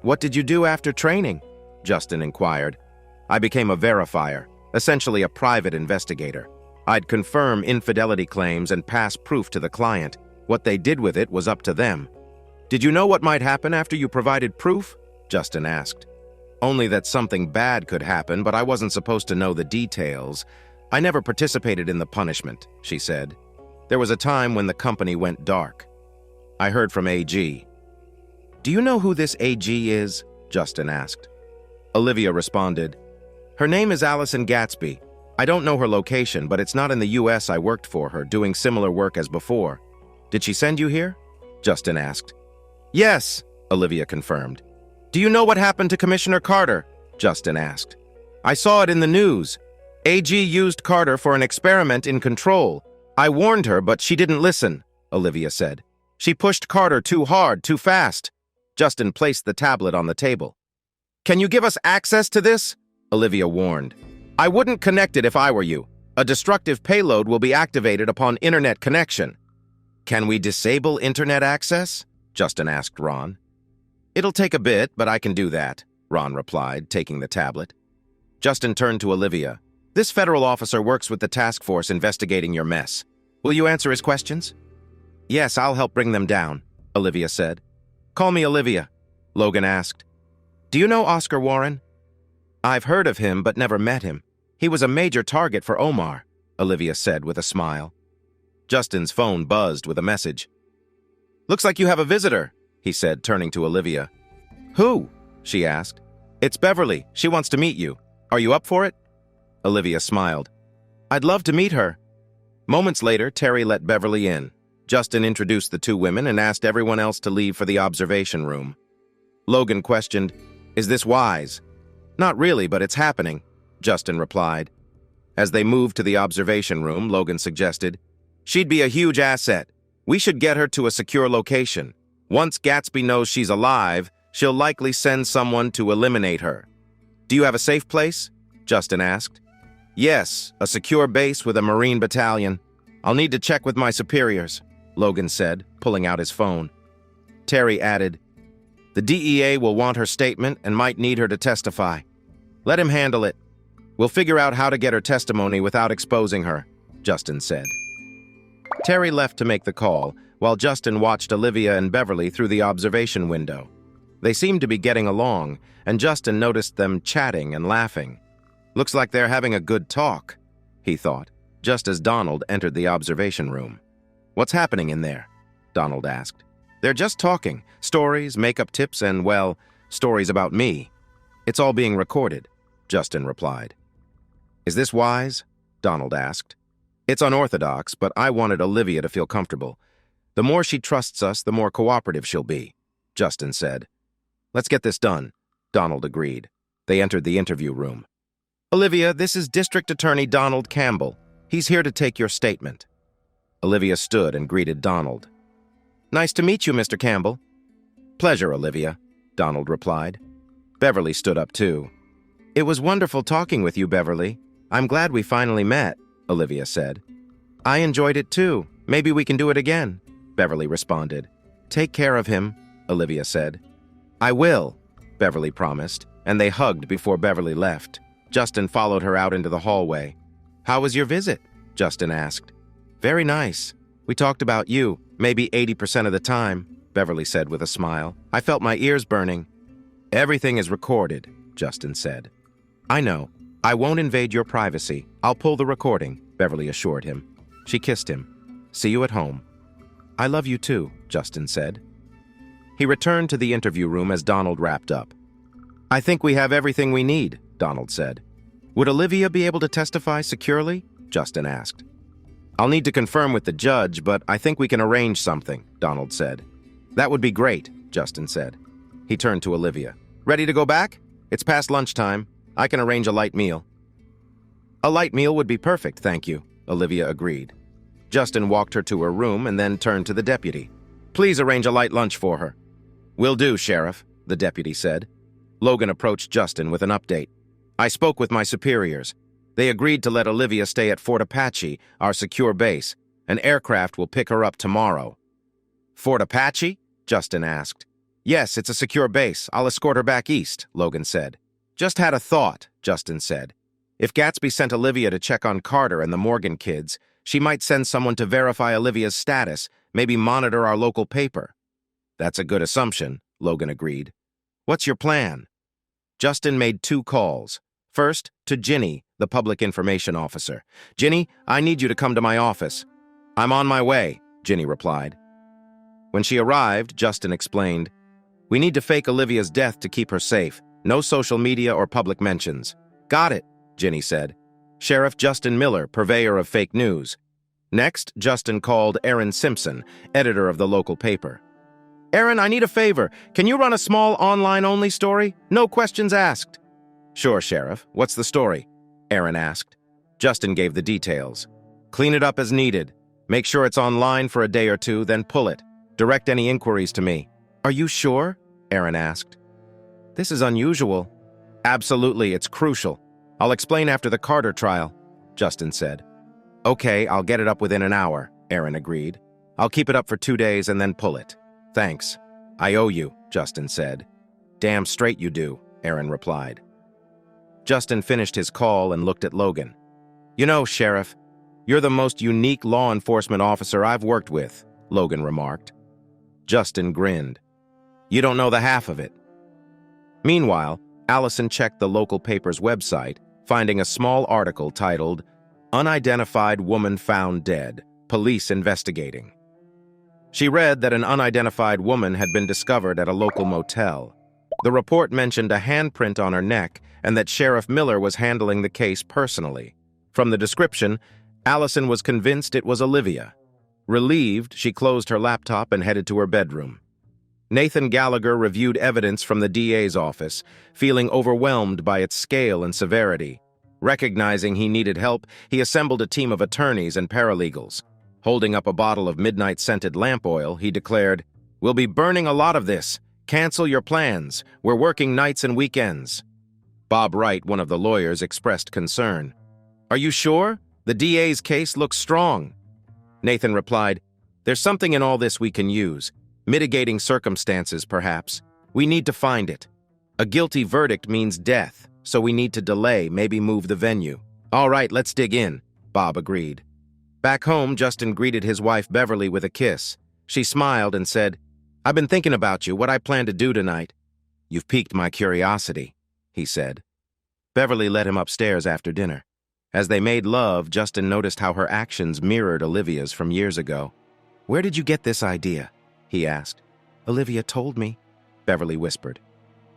"What did you do after training?" Justin inquired. "I became a verifier, essentially a private investigator. I'd confirm infidelity claims and pass proof to the client. What they did with it was up to them." "Did you know what might happen after you provided proof?" Justin asked. "Only that something bad could happen, but I wasn't supposed to know the details. I never participated in the punishment," she said. "There was a time when the company went dark. I heard from AG." "Do you know who this AG is?" Justin asked. Olivia responded, "Her name is Allison Gatsby. I don't know her location, but it's not in the US. I worked for her, doing similar work as before." "Did she send you here?" Justin asked. "Yes," Olivia confirmed. "Do you know what happened to Commissioner Carter?" Justin asked. "I saw it in the news. AG used Carter for an experiment in control. I warned her, but she didn't listen," Olivia said. "She pushed Carter too hard, too fast." Justin placed the tablet on the table. "Can you give us access to this?" Olivia warned. "I wouldn't connect it if I were you. A destructive payload will be activated upon internet connection." "Can we disable internet access?" Justin asked Ron. "It'll take a bit, but I can do that," Ron replied, taking the tablet. Justin turned to Olivia. "This federal officer works with the task force investigating your mess. Will you answer his questions?" "Yes, I'll help bring them down," Olivia said. "Call me Olivia," Logan asked. "Do you know Oscar Warren?" "I've heard of him, but never met him. He was a major target for Omar," Olivia said with a smile. Justin's phone buzzed with a message. "Looks like you have a visitor," he said, turning to Olivia. "Who?" she asked. "It's Beverly. She wants to meet you. Are you up for it?" Olivia smiled. "I'd love to meet her." Moments later, Terry let Beverly in. Justin introduced the 2 women and asked everyone else to leave for the observation room. Logan questioned, "Is this wise?" "Not really, but it's happening," Justin replied. As they moved to the observation room, Logan suggested, "She'd be a huge asset. We should get her to a secure location. Once Gatsby knows she's alive, she'll likely send someone to eliminate her." "Do you have a safe place?" Justin asked. "Yes, a secure base with a Marine battalion." I'll need to check with my superiors, Logan said, pulling out his phone. Terry added, the DEA will want her statement and might need her to testify. Let him handle it. We'll figure out how to get her testimony without exposing her, Justin said. Terry left to make the call, while Justin watched Olivia and Beverly through the observation window. They seemed to be getting along, and Justin noticed them chatting and laughing. Looks like they're having a good talk, he thought, just as Donald entered the observation room. What's happening in there? Donald asked. They're just talking. Stories, makeup tips, and, well, stories about me. It's all being recorded, Justin replied. Is this wise? Donald asked. It's unorthodox, but I wanted Olivia to feel comfortable. The more she trusts us, the more cooperative she'll be, Justin said. Let's get this done, Donald agreed. They entered the interview room. Olivia, this is District Attorney Donald Campbell. He's here to take your statement. Olivia stood and greeted Donald. Nice to meet you, Mr. Campbell. Pleasure, Olivia, Donald replied. Beverly stood up too. It was wonderful talking with you, Beverly. I'm glad we finally met, Olivia said. I enjoyed it too. Maybe we can do it again, Beverly responded. Take care of him, Olivia said. I will, Beverly promised, and they hugged before Beverly left. Justin followed her out into the hallway. How was your visit? Justin asked. Very nice. We talked about you, maybe 80% of the time, Beverly said with a smile. I felt my ears burning. Everything is recorded, Justin said. I know. I won't invade your privacy. I'll pull the recording, Beverly assured him. She kissed him. See you at home. I love you too, Justin said. He returned to the interview room as Donald wrapped up. I think we have everything we need, Donald said. Would Olivia be able to testify securely? Justin asked. I'll need to confirm with the judge, but I think we can arrange something, Donald said. That would be great, Justin said. He turned to Olivia. Ready to go back? It's past lunchtime. I can arrange a light meal. A light meal would be perfect, thank you, Olivia agreed. Justin walked her to her room and then turned to the deputy. Please arrange a light lunch for her. Will do, Sheriff, the deputy said. Logan approached Justin with an update. I spoke with my superiors. They agreed to let Olivia stay at Fort Apache, our secure base. An aircraft will pick her up tomorrow. Fort Apache? Justin asked. Yes, it's a secure base. I'll escort her back east, Logan said. Just had a thought, Justin said. If Gatsby sent Olivia to check on Carter and the Morgan kids, she might send someone to verify Olivia's status, maybe monitor our local paper. That's a good assumption, Logan agreed. What's your plan? Justin made 2 calls. First, to Ginny, the public information officer. Ginny, I need you to come to my office. I'm on my way, Ginny replied. When she arrived, Justin explained, we need to fake Olivia's death to keep her safe. No social media or public mentions. Got it, Ginny said. Sheriff Justin Miller, purveyor of fake news. Next, Justin called Aaron Simpson, editor of the local paper. Aaron, I need a favor. Can you run a small online-only story? No questions asked. Sure, Sheriff. What's the story? Aaron asked. Justin gave the details. Clean it up as needed. Make sure it's online for a day or two, then pull it. Direct any inquiries to me. Are you sure? Aaron asked. This is unusual. Absolutely, it's crucial. I'll explain after the Carter trial, Justin said. Okay, I'll get it up within an hour, Aaron agreed. I'll keep it up for 2 days and then pull it. Thanks. I owe you, Justin said. Damn straight you do, Aaron replied. Justin finished his call and looked at Logan. You know, Sheriff, you're the most unique law enforcement officer I've worked with, Logan remarked. Justin grinned. You don't know the half of it. Meanwhile, Allison checked the local paper's website, finding a small article titled, Unidentified Woman Found Dead, Police Investigating. She read that an unidentified woman had been discovered at a local motel. The report mentioned a handprint on her neck and that Sheriff Miller was handling the case personally. From the description, Allison was convinced it was Olivia. Relieved, she closed her laptop and headed to her bedroom. Nathan Gallagher reviewed evidence from the DA's office, feeling overwhelmed by its scale and severity. Recognizing he needed help, he assembled a team of attorneys and paralegals. Holding up a bottle of midnight-scented lamp oil, he declared, We'll be burning a lot of this. Cancel your plans. We're working nights and weekends. Bob Wright, one of the lawyers, expressed concern. Are you sure? The DA's case looks strong. Nathan replied, "There's something in all this we can use. Mitigating circumstances, perhaps. We need to find it. A guilty verdict means death, so we need to delay, maybe move the venue." "All right, let's dig in," Bob agreed. Back home, Justin greeted his wife Beverly with a kiss. She smiled and said, "I've been thinking about you, what I plan to do tonight." "You've piqued my curiosity," he said. Beverly led him upstairs after dinner. As they made love, Justin noticed how her actions mirrored Olivia's from years ago. "Where did you get this idea?" he asked. "Olivia told me," Beverly whispered.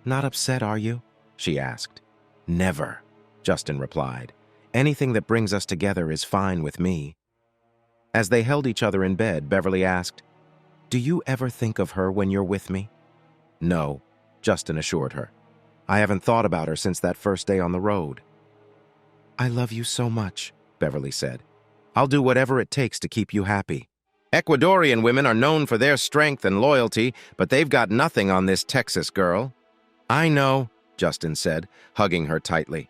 "Not upset, are you?" she asked. "Never," Justin replied. "Anything that brings us together is fine with me." As they held each other in bed, Beverly asked, "Do you ever think of her when you're with me?" "No," Justin assured her. "I haven't thought about her since that first day on the road." "I love you so much," Beverly said. "I'll do whatever it takes to keep you happy." "Ecuadorian women are known for their strength and loyalty, but they've got nothing on this Texas girl." "I know," Justin said, hugging her tightly.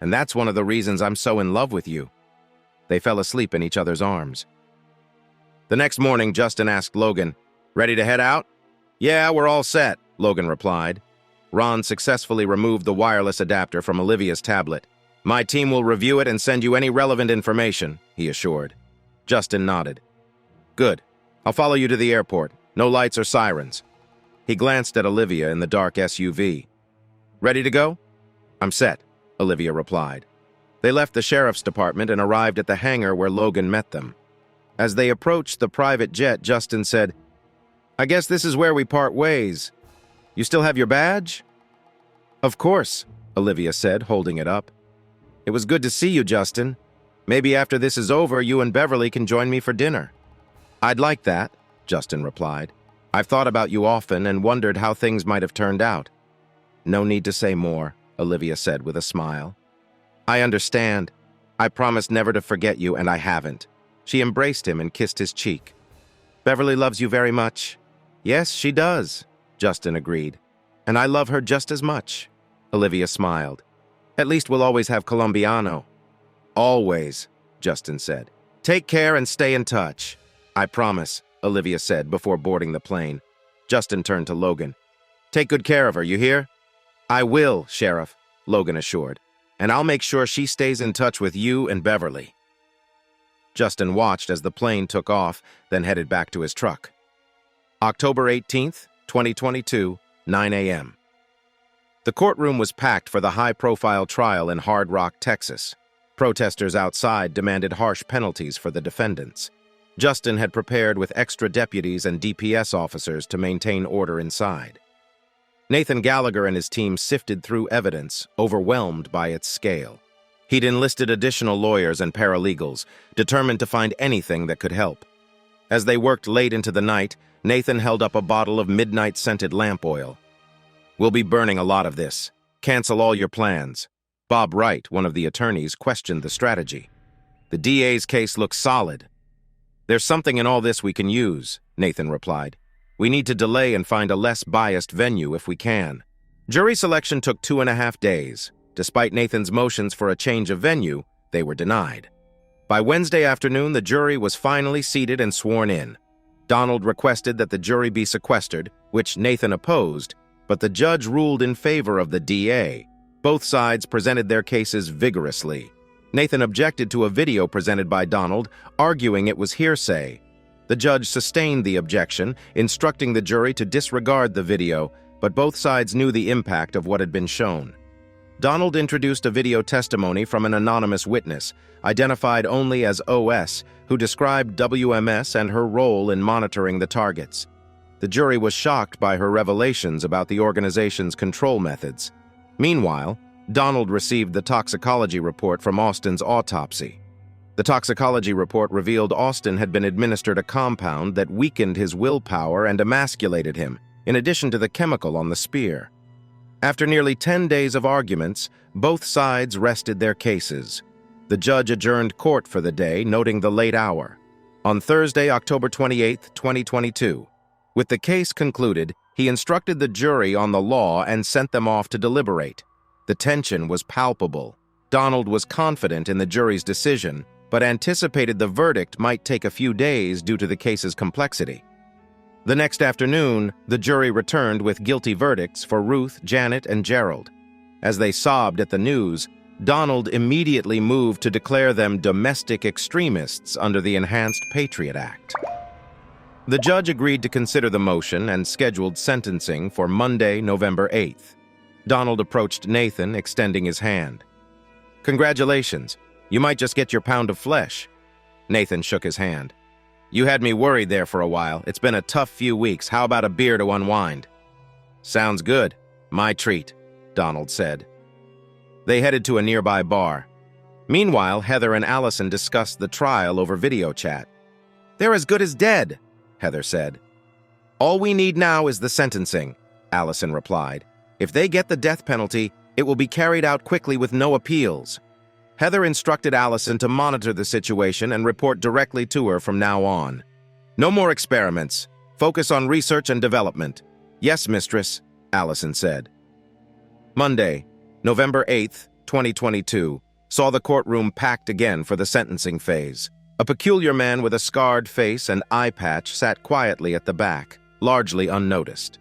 "And that's one of the reasons I'm so in love with you." They fell asleep in each other's arms. The next morning, Justin asked Logan, "Ready to head out?" "Yeah, we're all set," Logan replied. Ron successfully removed the wireless adapter from Olivia's tablet. "My team will review it and send you any relevant information," he assured. Justin nodded. "Good. I'll follow you to the airport. No lights or sirens." He glanced at Olivia in the dark SUV. "Ready to go?" "I'm set," Olivia replied. They left the sheriff's department and arrived at the hangar where Logan met them. As they approached the private jet, Justin said, "I guess this is where we part ways. You still have your badge?" "Of course," Olivia said, holding it up. "It was good to see you, Justin. Maybe after this is over, you and Beverly can join me for dinner." "I'd like that," Justin replied. "I've thought about you often and wondered how things might have turned out." "No need to say more," Olivia said with a smile. "I understand. I promised never to forget you, and I haven't." She embraced him and kissed his cheek. "Beverly loves you very much." "Yes, she does," Justin agreed. "And I love her just as much." Olivia smiled. "At least we'll always have Colombiano." "Always," Justin said. "Take care and stay in touch." "I promise," Olivia said before boarding the plane. Justin turned to Logan. "Take good care of her, you hear?" "I will, Sheriff," Logan assured. "And I'll make sure she stays in touch with you and Beverly." Justin watched as the plane took off, then headed back to his truck. October 18th, 2022, 9 a.m. The courtroom was packed for the high-profile trial in Hard Rock, Texas. Protesters outside demanded harsh penalties for the defendants. Justin had prepared with extra deputies and DPS officers to maintain order inside. Nathan Gallagher and his team sifted through evidence, overwhelmed by its scale. He'd enlisted additional lawyers and paralegals, determined to find anything that could help. As they worked late into the night, Nathan held up a bottle of midnight-scented lamp oil. "We'll be burning a lot of this. Cancel all your plans." Bob Wright, one of the attorneys, questioned the strategy. "The DA's case looks solid." "There's something in all this we can use," Nathan replied. "We need to delay and find a less biased venue if we can." Jury selection took 2.5 days. Despite Nathan's motions for a change of venue, they were denied. By Wednesday afternoon, the jury was finally seated and sworn in. Donald requested that the jury be sequestered, which Nathan opposed, but the judge ruled in favor of the DA. Both sides presented their cases vigorously. Nathan objected to a video presented by Donald, arguing it was hearsay. The judge sustained the objection, instructing the jury to disregard the video, but both sides knew the impact of what had been shown. Donald introduced a video testimony from an anonymous witness, identified only as OS, who described WMS and her role in monitoring the targets. The jury was shocked by her revelations about the organization's control methods. Meanwhile, Donald received the toxicology report from Austin's autopsy. The toxicology report revealed Austin had been administered a compound that weakened his willpower and emasculated him, in addition to the chemical on the spear. After nearly 10 days of arguments, both sides rested their cases. The judge adjourned court for the day, noting the late hour. On Thursday, October 28, 2022, with the case concluded, he instructed the jury on the law and sent them off to deliberate. The tension was palpable. Donald was confident in the jury's decision, but anticipated the verdict might take a few days due to the case's complexity. The next afternoon, the jury returned with guilty verdicts for Ruth, Janet, and Gerald. As they sobbed at the news, Donald immediately moved to declare them domestic extremists under the Enhanced Patriot Act. The judge agreed to consider the motion and scheduled sentencing for Monday, November 8th. Donald approached Nathan, extending his hand. "Congratulations. You might just get your pound of flesh." Nathan shook his hand. "You had me worried there for a while. It's been a tough few weeks. How about a beer to unwind?" "Sounds good. My treat," Donald said. They headed to a nearby bar. Meanwhile, Heather and Allison discussed the trial over video chat. "They're as good as dead," Heather said. "All we need now is the sentencing," Allison replied. "If they get the death penalty, it will be carried out quickly with no appeals." Heather instructed Allison to monitor the situation and report directly to her from now on. "No more experiments. Focus on research and development." "Yes, mistress," Allison said. Monday, November 8th, 2022, saw the courtroom packed again for the sentencing phase. A peculiar man with a scarred face and eye patch sat quietly at the back, largely unnoticed.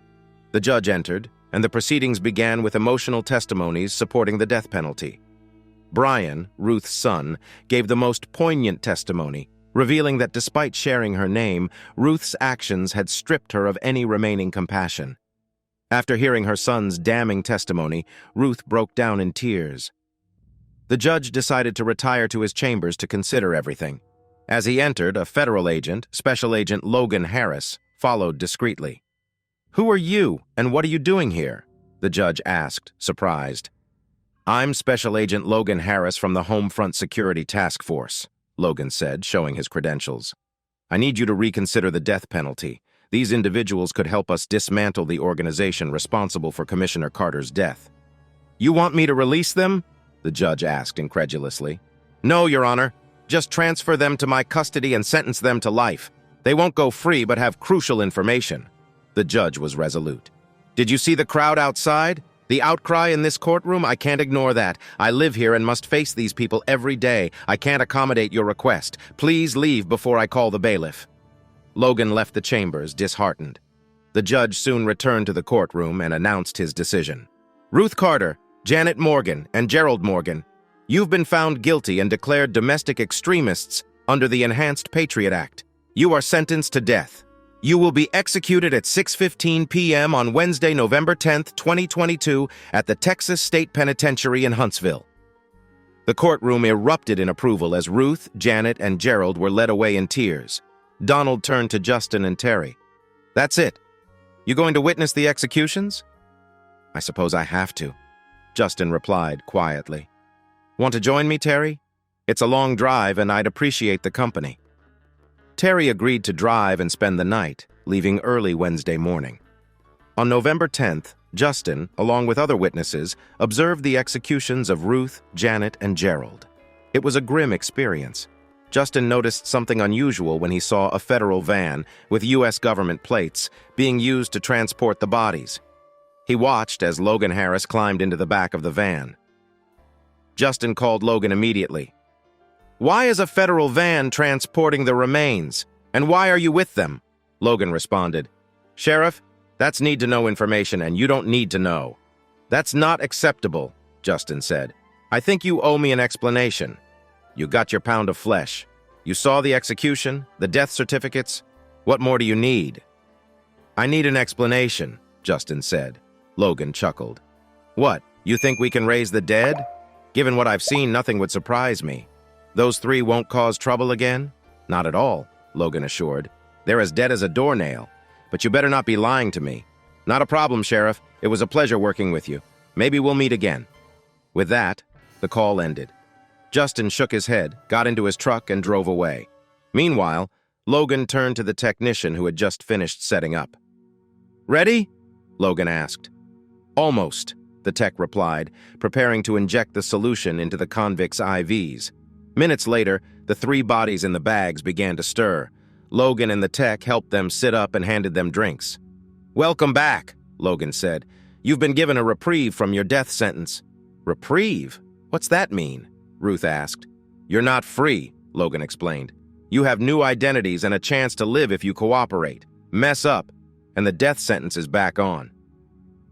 The judge entered, and the proceedings began with emotional testimonies supporting the death penalty. Brian, Ruth's son, gave the most poignant testimony, revealing that despite sharing her name, Ruth's actions had stripped her of any remaining compassion. After hearing her son's damning testimony, Ruth broke down in tears. The judge decided to retire to his chambers to consider everything. As he entered, a federal agent, Special Agent Logan Harris, followed discreetly. "Who are you, and what are you doing here?" the judge asked, surprised. "I'm Special Agent Logan Harris from the Homefront Security Task Force," Logan said, showing his credentials. "I need you to reconsider the death penalty. These individuals could help us dismantle the organization responsible for Commissioner Carter's death." "You want me to release them?" the judge asked incredulously. "No, Your Honor. Just transfer them to my custody and sentence them to life. They won't go free but have crucial information." The judge was resolute. "Did you see the crowd outside? The outcry in this courtroom? I can't ignore that. I live here and must face these people every day. I can't accommodate your request. Please leave before I call the bailiff." Logan left the chambers, disheartened. The judge soon returned to the courtroom and announced his decision. "Ruth Carter, Janet Morgan, and Gerald Morgan, you've been found guilty and declared domestic extremists under the Enhanced Patriot Act. You are sentenced to death. You will be executed at 6:15 p.m. on Wednesday, November 10th, 2022, at the Texas State Penitentiary in Huntsville." The courtroom erupted in approval as Ruth, Janet, and Gerald were led away in tears. Donald turned to Justin and Terry. "That's it. You going to witness the executions?" "I suppose I have to," Justin replied quietly. "Want to join me, Terry? It's a long drive and I'd appreciate the company." Terry agreed to drive and spend the night, leaving early Wednesday morning. On November 10th, Justin, along with other witnesses, observed the executions of Ruth, Janet, and Gerald. It was a grim experience. Justin noticed something unusual when he saw a federal van with U.S. government plates being used to transport the bodies. He watched as Logan Harris climbed into the back of the van. Justin called Logan immediately. "Why is a federal van transporting the remains? And why are you with them?" Logan responded. "Sheriff, that's need-to-know information and you don't need to know." "That's not acceptable," Justin said. "I think you owe me an explanation. You got your pound of flesh. You saw the execution, the death certificates. What more do you need?" "I need an explanation," Justin said. Logan chuckled. "What, you think we can raise the dead? Given what I've seen, nothing would surprise me. Those three won't cause trouble again?" "Not at all," Logan assured. "They're as dead as a doornail. But you better not be lying to me." "Not a problem, Sheriff. It was a pleasure working with you. Maybe we'll meet again." With that, the call ended. Justin shook his head, got into his truck, and drove away. Meanwhile, Logan turned to the technician who had just finished setting up. "Ready?" Logan asked. "Almost," the tech replied, preparing to inject the solution into the convict's IVs. Minutes later, the three bodies in the bags began to stir. Logan and the tech helped them sit up and handed them drinks. "Welcome back," Logan said. "You've been given a reprieve from your death sentence." "Reprieve? What's that mean?" Ruth asked. "You're not free," Logan explained. "You have new identities and a chance to live if you cooperate. Mess up, and the death sentence is back on."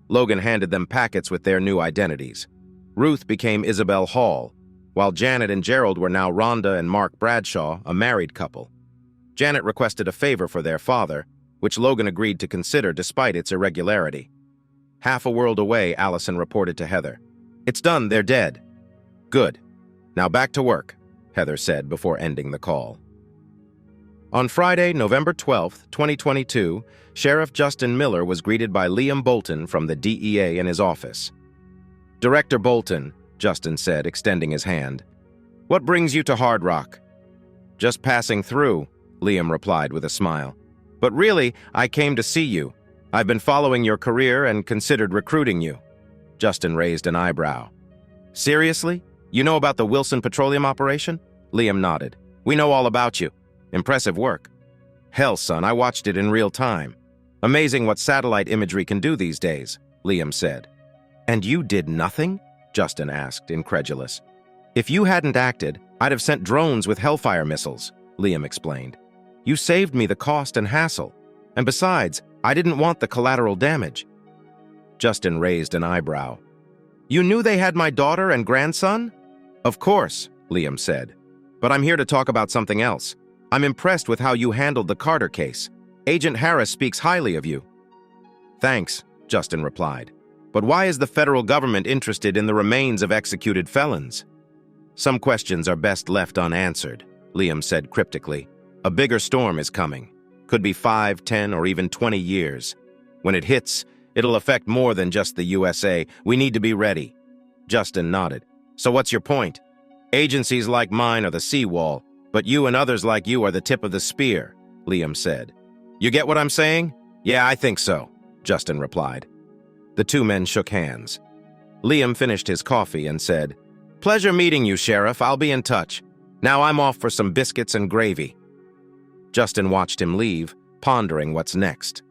Logan handed them packets with their new identities. Ruth became Isabel Hall, while Janet and Gerald were now Rhonda and Mark Bradshaw, a married couple. Janet requested a favor for their father, which Logan agreed to consider despite its irregularity. Half a world away, Allison reported to Heather. "It's done, they're dead." "Good. Now back to work," Heather said before ending the call. On Friday, November 12, 2022, Sheriff Justin Miller was greeted by Liam Bolton from the DEA in his office. "Director Bolton," Justin said, extending his hand. "What brings you to Hard Rock?" "Just passing through," Liam replied with a smile. "But really, I came to see you. I've been following your career and considered recruiting you." Justin raised an eyebrow. "Seriously? You know about the Wilson Petroleum operation?" Liam nodded. "We know all about you. Impressive work." "Hell, son, I watched it in real time. Amazing what satellite imagery can do these days," Liam said. "And you did nothing?" Justin asked, incredulous. "If you hadn't acted, I'd have sent drones with Hellfire missiles," Liam explained. "You saved me the cost and hassle. And besides, I didn't want the collateral damage." Justin raised an eyebrow. "You knew they had my daughter and grandson?" "Of course," Liam said. "But I'm here to talk about something else. I'm impressed with how you handled the Carter case. Agent Harris speaks highly of you." "Thanks," Justin replied. "But why is the federal government interested in the remains of executed felons?" "Some questions are best left unanswered," Liam said cryptically. "A bigger storm is coming. Could be 5, 10, or even 20 years. When it hits, it'll affect more than just the USA. We need to be ready." Justin nodded. "So what's your point? Agencies like mine are the seawall, but you and others like you are the tip of the spear," Liam said. "You get what I'm saying?" "Yeah, I think so," Justin replied. The two men shook hands. Liam finished his coffee and said, "Pleasure meeting you, Sheriff. I'll be in touch. Now I'm off for some biscuits and gravy." Justin watched him leave, pondering what's next.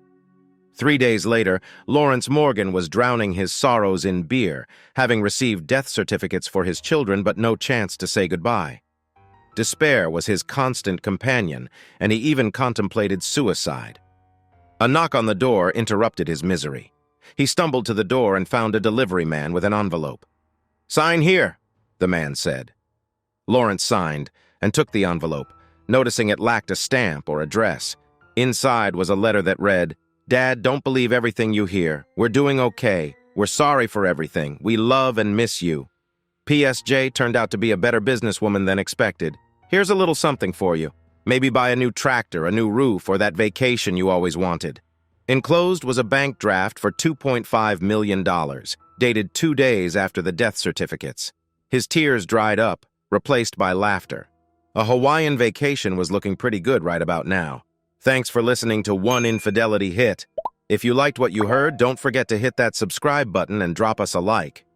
3 days later, Lawrence Morgan was drowning his sorrows in beer, having received death certificates for his children but no chance to say goodbye. Despair was his constant companion, and he even contemplated suicide. A knock on the door interrupted his misery. He stumbled to the door and found a delivery man with an envelope. "Sign here," the man said. Lawrence signed and took the envelope, noticing it lacked a stamp or address. Inside was a letter that read, "Dad, don't believe everything you hear. We're doing okay. We're sorry for everything. We love and miss you. PSJ turned out to be a better businesswoman than expected. Here's a little something for you. Maybe buy a new tractor, a new roof, or that vacation you always wanted." Enclosed was a bank draft for $2.5 million, dated 2 days after the death certificates. His tears dried up, replaced by laughter. A Hawaiian vacation was looking pretty good right about now. Thanks for listening to One Infidelity Hit. If you liked what you heard, don't forget to hit that subscribe button and drop us a like.